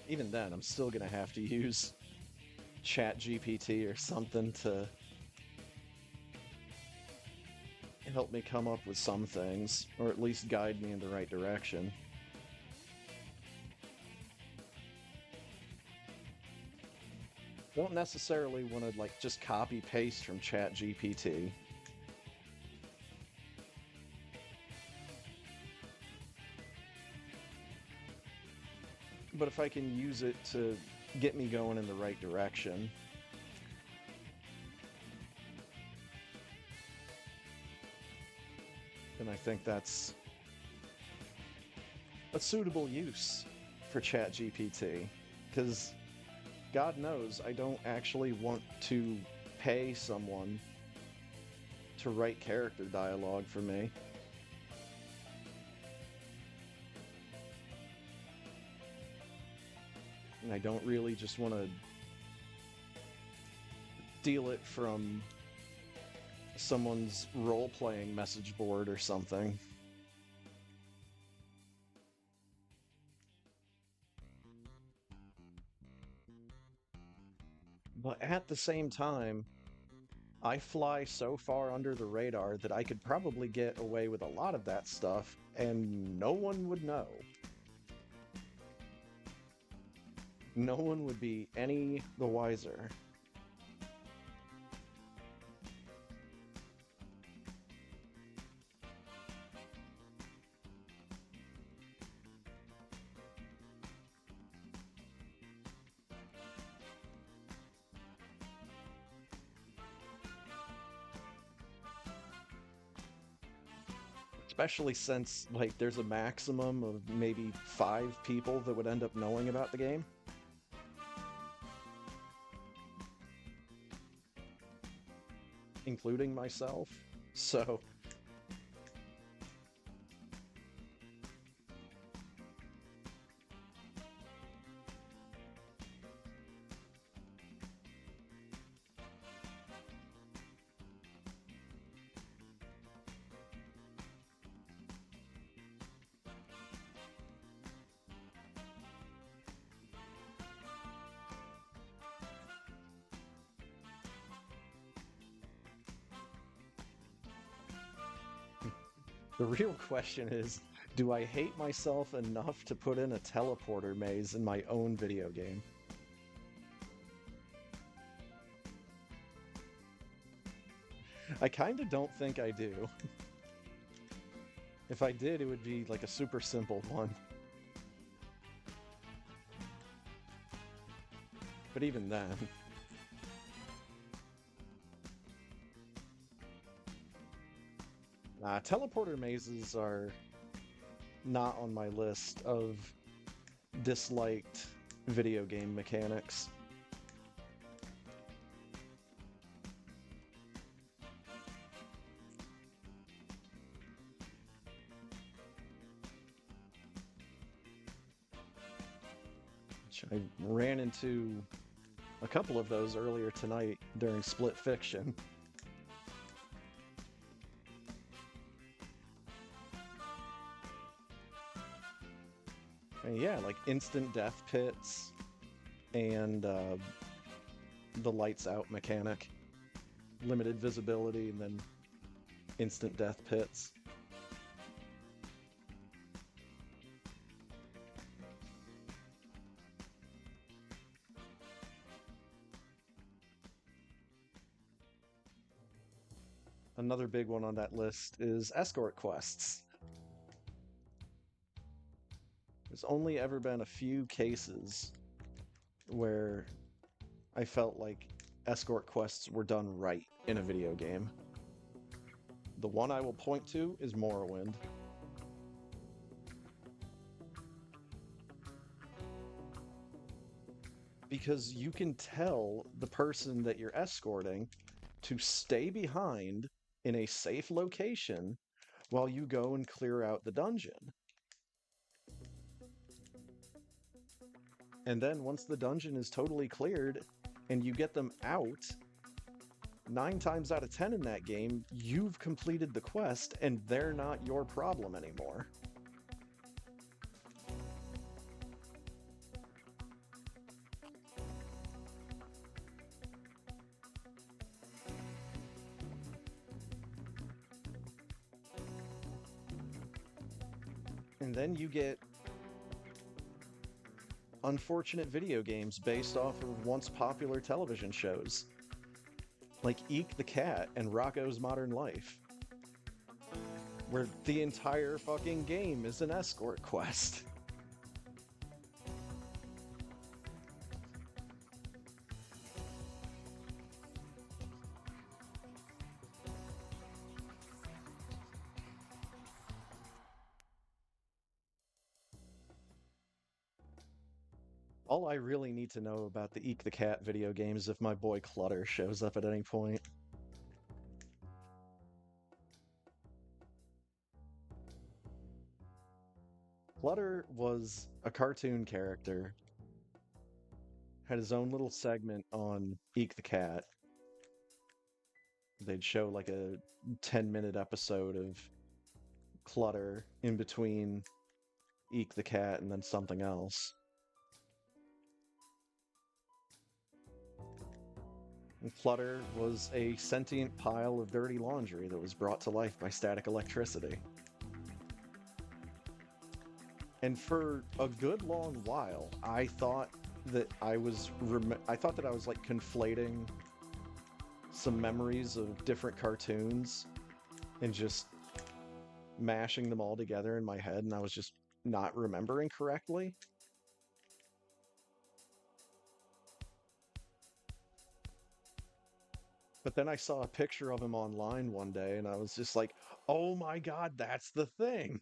Even then, I'm still gonna have to use ChatGPT or something to help me come up with some things, or at least guide me in the right direction. Don't necessarily want to like just copy paste from ChatGPT. But if I can use it to get me going in the right direction, then I think that's a suitable use for ChatGPT. Because God knows I don't actually want to pay someone to write character dialogue for me. And I don't really just want to steal it from someone's role-playing message board or something. But at the same time, I fly so far under the radar that I could probably get away with a lot of that stuff and no one would know. No one would be any the wiser. Especially since, like, there's a maximum of maybe 5 people that would end up knowing about the game. Including myself. So the real question is, do I hate myself enough to put in a teleporter maze in my own video game? I kinda don't think I do. If I did, it would be like a super simple one. But even then... Teleporter mazes are not on my list of disliked video game mechanics. Which I ran into a couple of those earlier tonight during Split Fiction. And yeah, like instant death pits and the lights out mechanic, limited visibility, and then instant death pits. Another big one on that list is escort quests. There's only ever been a few cases where I felt like escort quests were done right in a video game. The one I will point to is Morrowind. Because you can tell the person that you're escorting to stay behind in a safe location while you go and clear out the dungeon. And then once the dungeon is totally cleared and you get them out, 9 times out of 10 in that game, you've completed the quest and they're not your problem anymore. And then you get unfortunate video games based off of once popular television shows, like Eek the Cat and Rocko's Modern Life, where the entire fucking game is an escort quest. All I really need to know about the Eek the Cat video game is if my boy Clutter shows up at any point. Clutter was a cartoon character, had his own little segment on Eek the Cat. They'd show like a 10-minute episode of Clutter in between Eek the Cat and then something else. Clutter was a sentient pile of dirty laundry that was brought to life by static electricity. And for a good long while, I thought that I was like conflating some memories of different cartoons and just mashing them all together in my head, and I was just not remembering correctly. But then I saw a picture of him online one day, and I was just like, oh my god, that's the thing!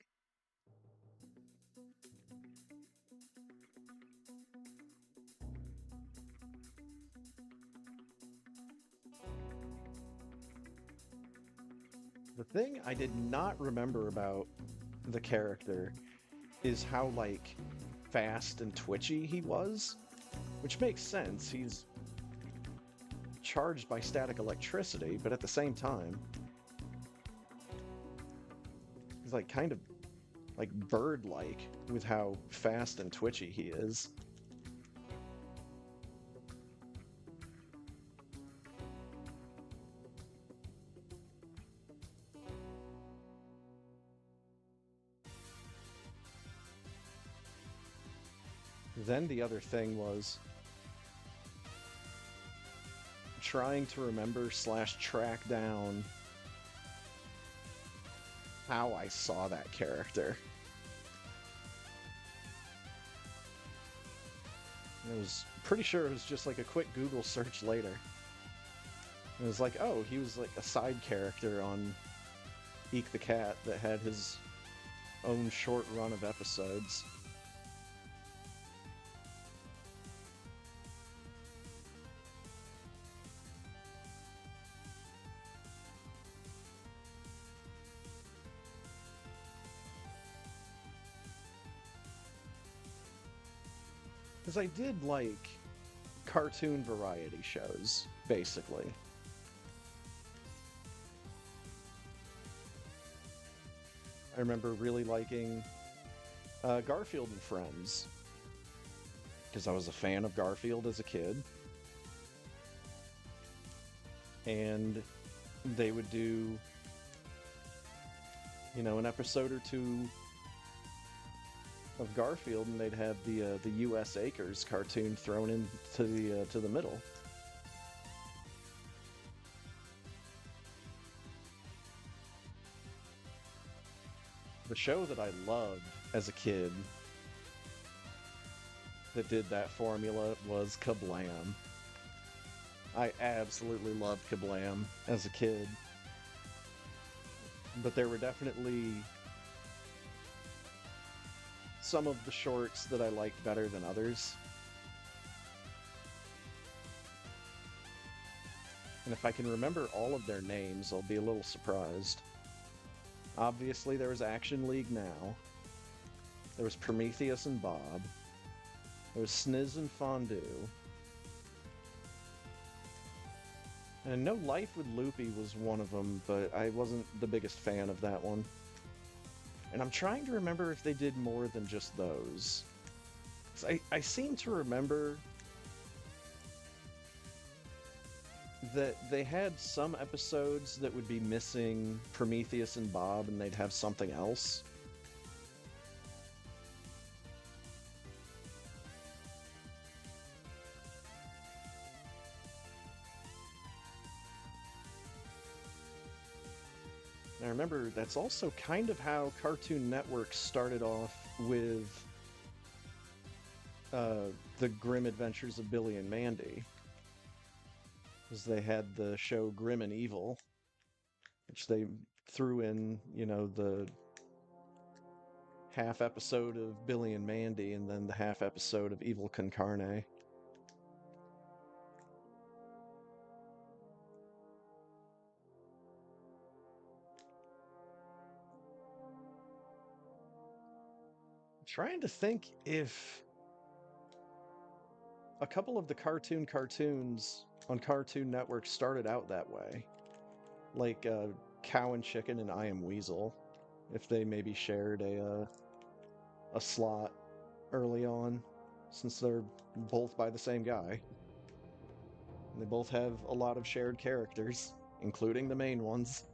The thing I did not remember about the character is how, like, fast and twitchy he was, which makes sense. He's charged by static electricity, but at the same time, he's like kind of like bird-like with how fast and twitchy he is. Then the other thing was trying to remember / track down how I saw that character. I was pretty sure it was just like a quick Google search later. It was like, oh, he was like a side character on Eek the Cat that had his own short run of episodes. Because I did like cartoon variety shows, basically. I remember really liking Garfield and Friends, because I was a fan of Garfield as a kid. And they would do, an episode or two of Garfield, and they'd have the U.S. Acres cartoon thrown into the to the middle. The show that I loved as a kid that did that formula was Kablam. I absolutely loved Kablam as a kid. But there were definitely some of the shorts that I liked better than others. And if I can remember all of their names, I'll be a little surprised. Obviously, there was Action League Now. There was Prometheus and Bob. There was Sniz and Fondue. And I know Life with Loopy was one of them, but I wasn't the biggest fan of that one. And I'm trying to remember if they did more than just those. I seem to remember that they had some episodes that would be missing Prometheus and Bob, and they'd have something else. And I remember that's also kind of how Cartoon Network started off with the Grim Adventures of Billy and Mandy. Because they had the show Grim and Evil, which they threw in, the half episode of Billy and Mandy and then the half episode of Evil Con Carne. I'm trying to think if a couple of the cartoons on Cartoon Network started out that way. Like Cow and Chicken and I Am Weasel. If they maybe shared a slot early on, since they're both by the same guy. And they both have a lot of shared characters, including the main ones.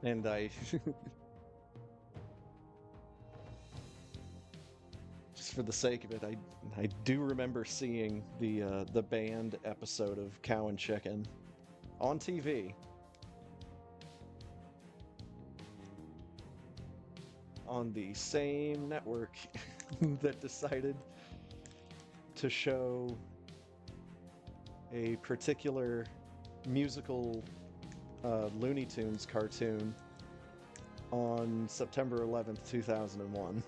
And I just for the sake of it, I do remember seeing the banned episode of Cow and Chicken on TV. On the same network that decided to show a particular musical Looney Tunes cartoon on September 11th, 2001.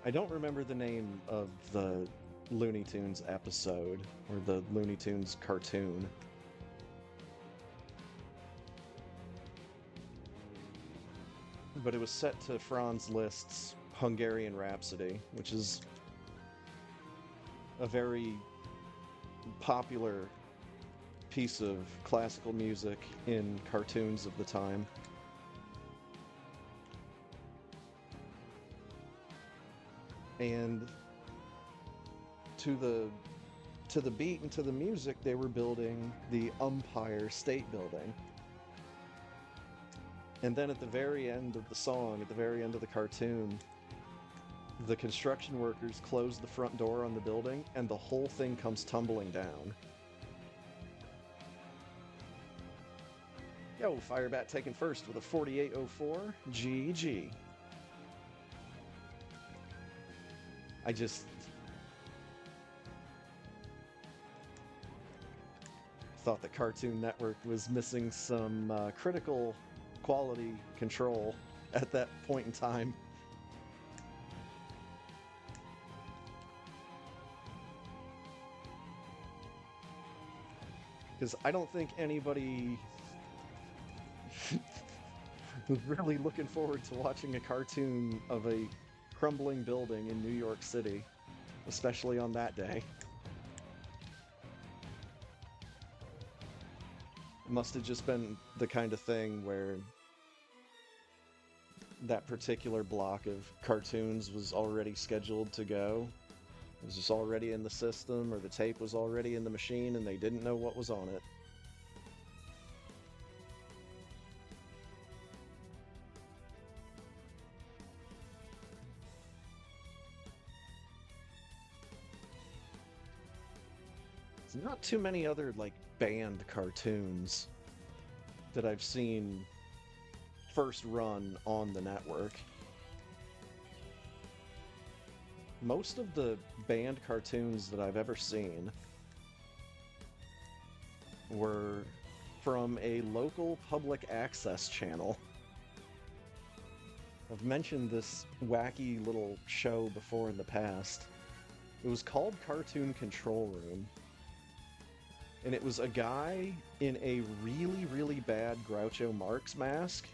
I don't remember the name of the Looney Tunes episode or the Looney Tunes cartoon. But it was set to Franz Liszt's Hungarian Rhapsody, which is a very popular piece of classical music in cartoons of the time. And to the beat and to the music, they were building the Umpire State Building. And then at the very end of the song, at the very end of the cartoon, the construction workers close the front door on the building, and the whole thing comes tumbling down. Yo, Firebat taken first with a 48.04. GG. I just thought the Cartoon Network was missing some critical quality control at that point in time. Because I don't think anybody was really looking forward to watching a cartoon of a crumbling building in New York City, especially on that day. It must have just been the kind of thing where that particular block of cartoons was already scheduled to go. It was just already in the system, or the tape was already in the machine and they didn't know what was on it. There's not too many other, like, banned cartoons that I've seen first run on the network. Most of the banned cartoons that I've ever seen were from a local public access channel. I've mentioned this wacky little show before in the past. It was called Cartoon Control Room. And it was a guy in a really, really bad Groucho Marx mask.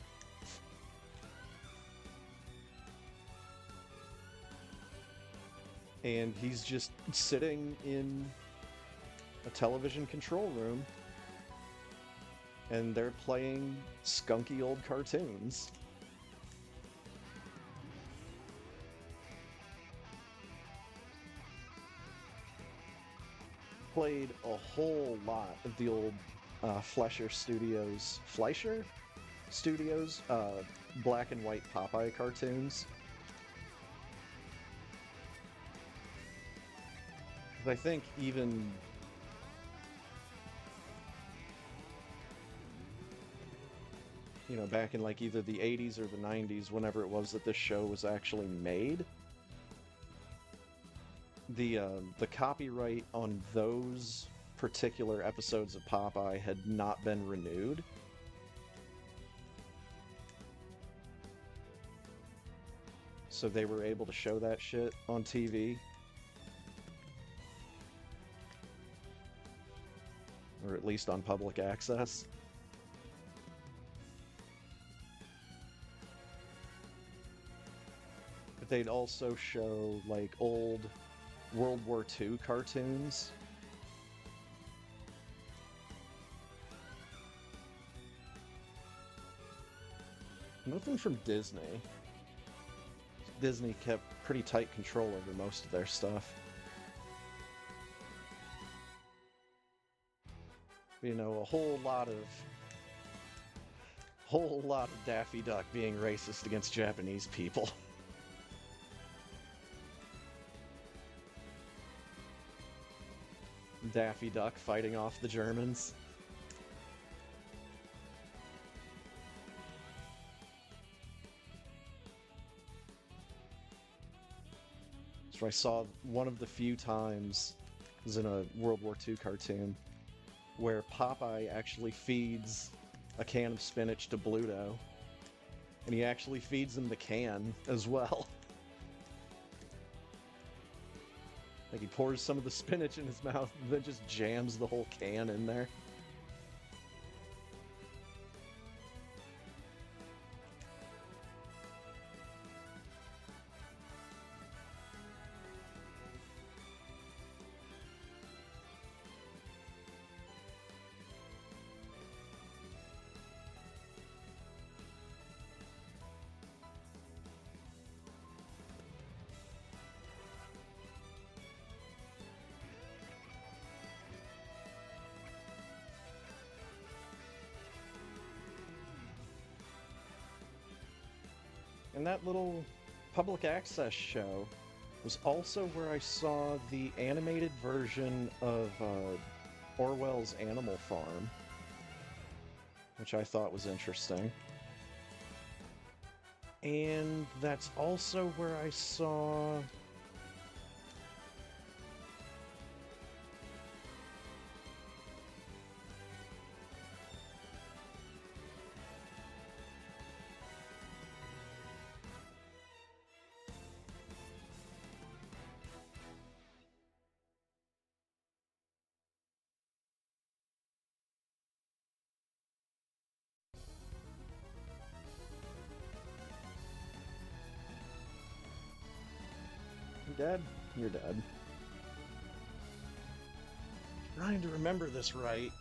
And he's just sitting in a television control room. And they're playing skunky old cartoons. Played a whole lot of the old Fleischer Studios black and white Popeye cartoons. I think even back in like either the 80s or the 90s, whenever it was that this show was actually made, the copyright on those particular episodes of Popeye had not been renewed. So they were able to show that shit on TV. Or at least on public access. But they'd also show, like, old World War II cartoons. Nothing from Disney. Disney kept pretty tight control over most of their stuff. A whole lot of Daffy Duck being racist against Japanese people. Daffy Duck fighting off the Germans. So I saw one of the few times, it was in a World War II cartoon, where Popeye actually feeds a can of spinach to Bluto. And he actually feeds him the can as well. Like, he pours some of the spinach in his mouth and then just jams the whole can in there. And that little public access show was also where I saw the animated version of Orwell's Animal Farm, which I thought was interesting. And that's also where I saw... You dead? You're dead. Trying to remember this right.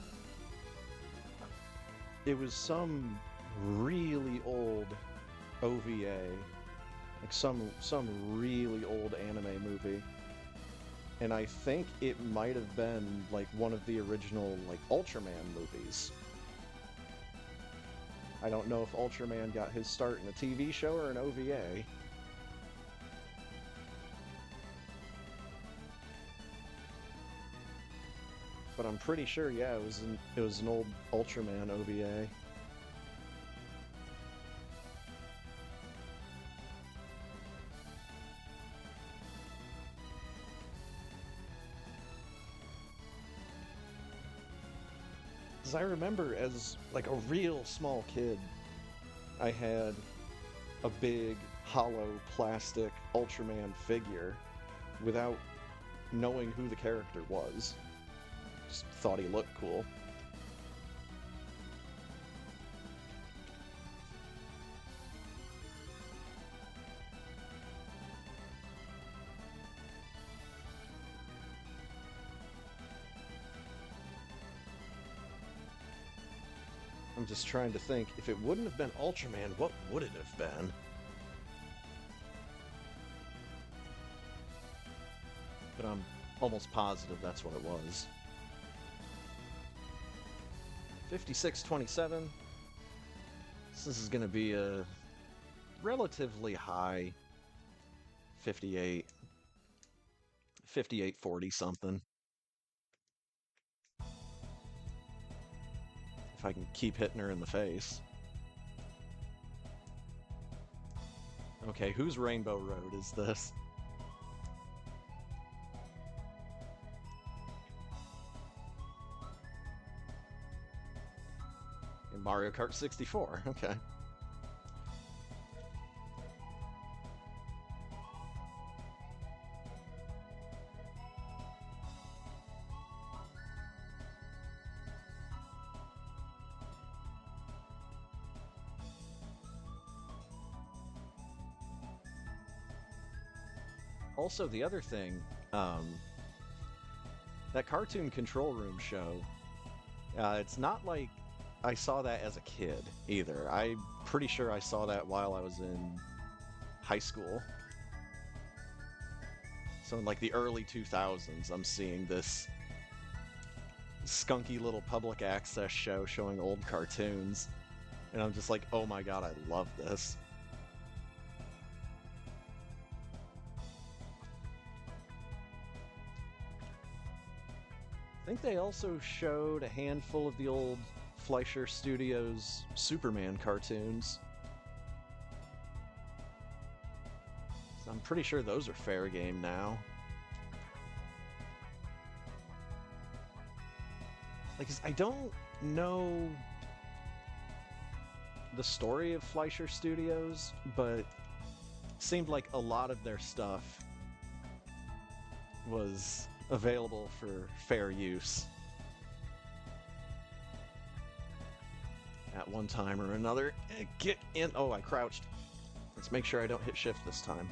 It was some really old OVA, like some really old anime movie, and I think it might have been like one of the original like Ultraman movies. I don't know if Ultraman got his start in a TV show or an OVA. But I'm pretty sure, yeah, it was an old Ultraman OVA. Because I remember as like a real small kid, I had a big hollow plastic Ultraman figure without knowing who the character was. Just thought he looked cool. I'm just trying to think, if it wouldn't have been Ultraman, what would it have been? But I'm almost positive that's what it was. 5627. This is going to be a relatively high 58, 5840 something. If I can keep hitting her in the face. Okay, whose Rainbow Road is this? In Mario Kart 64, okay. Also, the other thing, that Cartoon Control Room show, it's not like I saw that as a kid either. I'm pretty sure I saw that while I was in high school. So in like the early 2000s, I'm seeing this skunky little public access show showing old cartoons. And I'm just like, oh my god, I love this. I think they also showed a handful of the old Fleischer Studios Superman cartoons. So I'm pretty sure those are fair game now. Like, I don't know the story of Fleischer Studios, but it seemed like a lot of their stuff was available for fair use at one time or another. Get in. Oh, I crouched. Let's make sure I don't hit shift this time.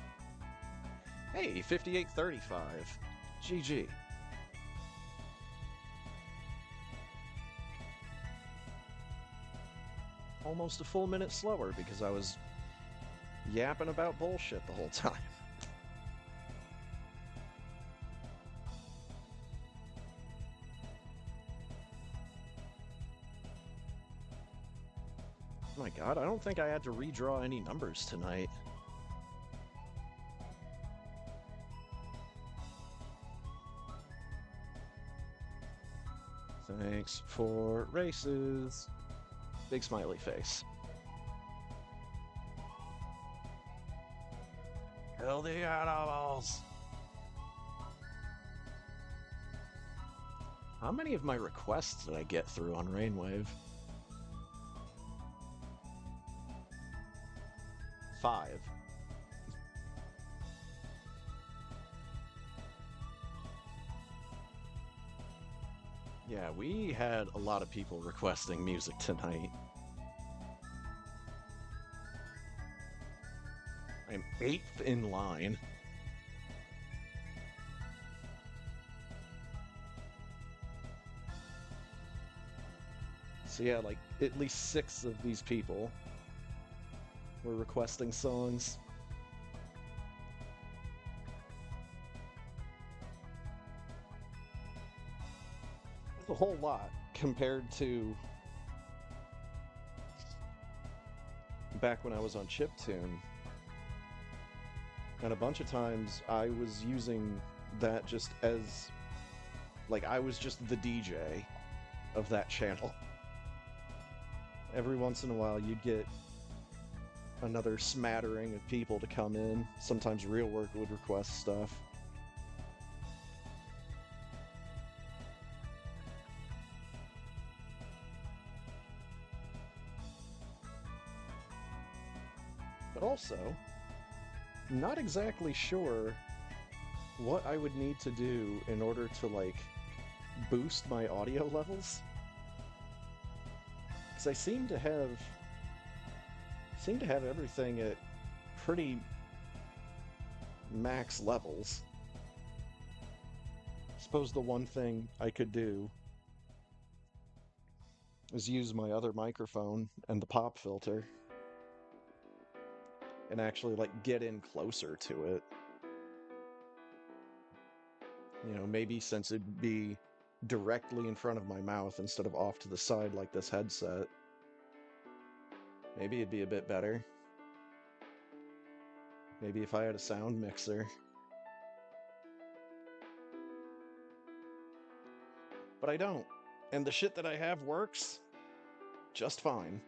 Hey, 5835. GG. Almost a full minute slower because I was yapping about bullshit the whole time. Oh my god, I don't think I had to redraw any numbers tonight. Thanks for races. Big smiley face. Kill the animals! How many of my requests did I get through on Rainwave? 5. Yeah, we had a lot of people requesting music tonight. I'm 8th in line. So yeah, like, at least 6 of these people were requesting songs. A whole lot compared to back when I was on Chiptune. And a bunch of times I was using that just as, like, I was just the DJ of that channel. Every once in a while you'd get another smattering of people to come in. Sometimes Real Work would request stuff. But also, not exactly sure what I would need to do in order to, like, boost my audio levels. Because I seem to have everything at pretty max levels. I suppose the one thing I could do is use my other microphone and the pop filter and actually, like, get in closer to it. You know, maybe since it'd be directly in front of my mouth instead of off to the side like this headset, maybe it'd be a bit better. Maybe if I had a sound mixer. But I don't. And the shit that I have works just fine.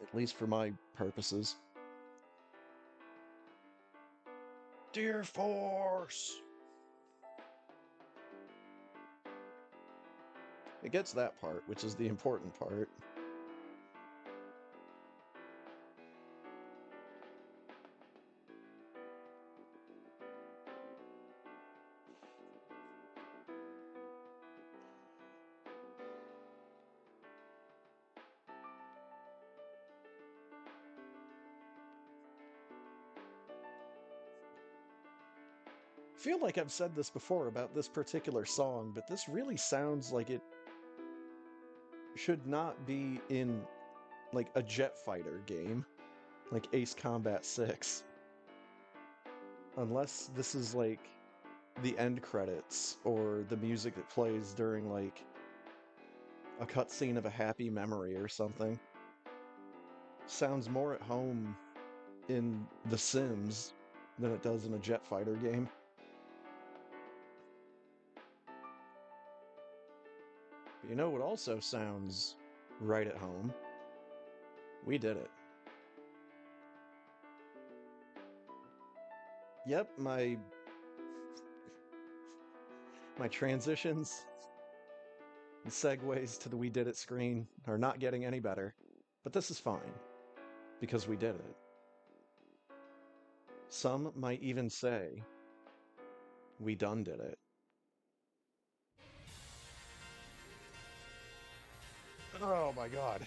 At least for my purposes. Dear Force! It gets that part, which is the important part. I feel like I've said this before about this particular song, but this really sounds like it should not be in, like, a jet fighter game, like Ace Combat 6. Unless this is, like, the end credits or the music that plays during, like, a cutscene of a happy memory or something. Sounds more at home in The Sims than it does in a jet fighter game. But you know what also sounds right at home? We did it. Yep, my transitions and segues to the We Did It screen are not getting any better. But this is fine, because we did it. Some might even say, we done did it. Oh my god.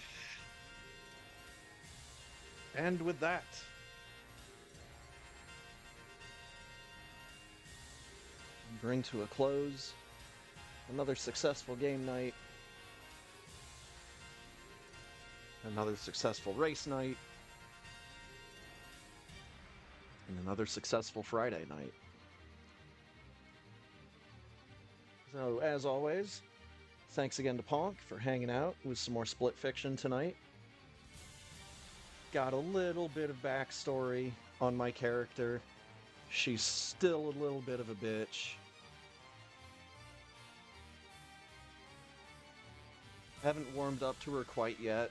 And with that, bring to a close another successful game night, another successful race night, and another successful Friday night. So, as always, thanks again to Ponk for hanging out with some more Split Fiction tonight. Got a little bit of backstory on my character. She's still a little bit of a bitch. Haven't warmed up to her quite yet.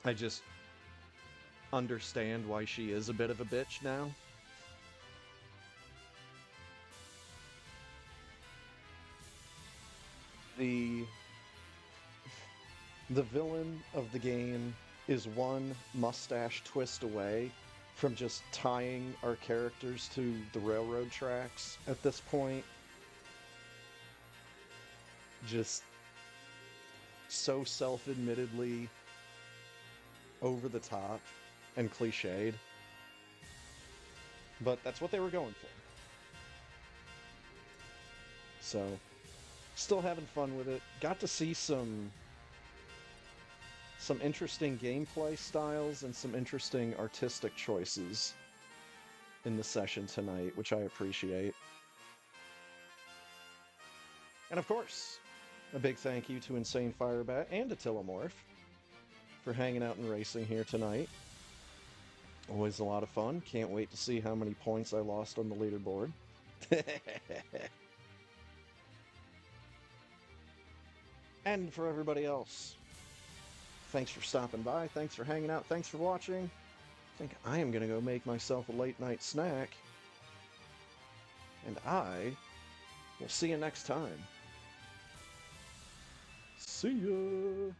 I just understand why she is a bit of a bitch now. The villain of the game is one mustache twist away from just tying our characters to the railroad tracks at this point. Just so self-admittedly over the top and cliched. But that's what they were going for. So, still having fun with it. Got to see some interesting gameplay styles and some interesting artistic choices in the session tonight, which I appreciate. And of course, a big thank you to Insane Firebat and to Tillamorph for hanging out and racing here tonight. Always a lot of fun. Can't wait to see how many points I lost on the leaderboard. And for everybody else, thanks for stopping by, thanks for hanging out, thanks for watching. I think I am going to go make myself a late night snack. And I will see you next time. See ya!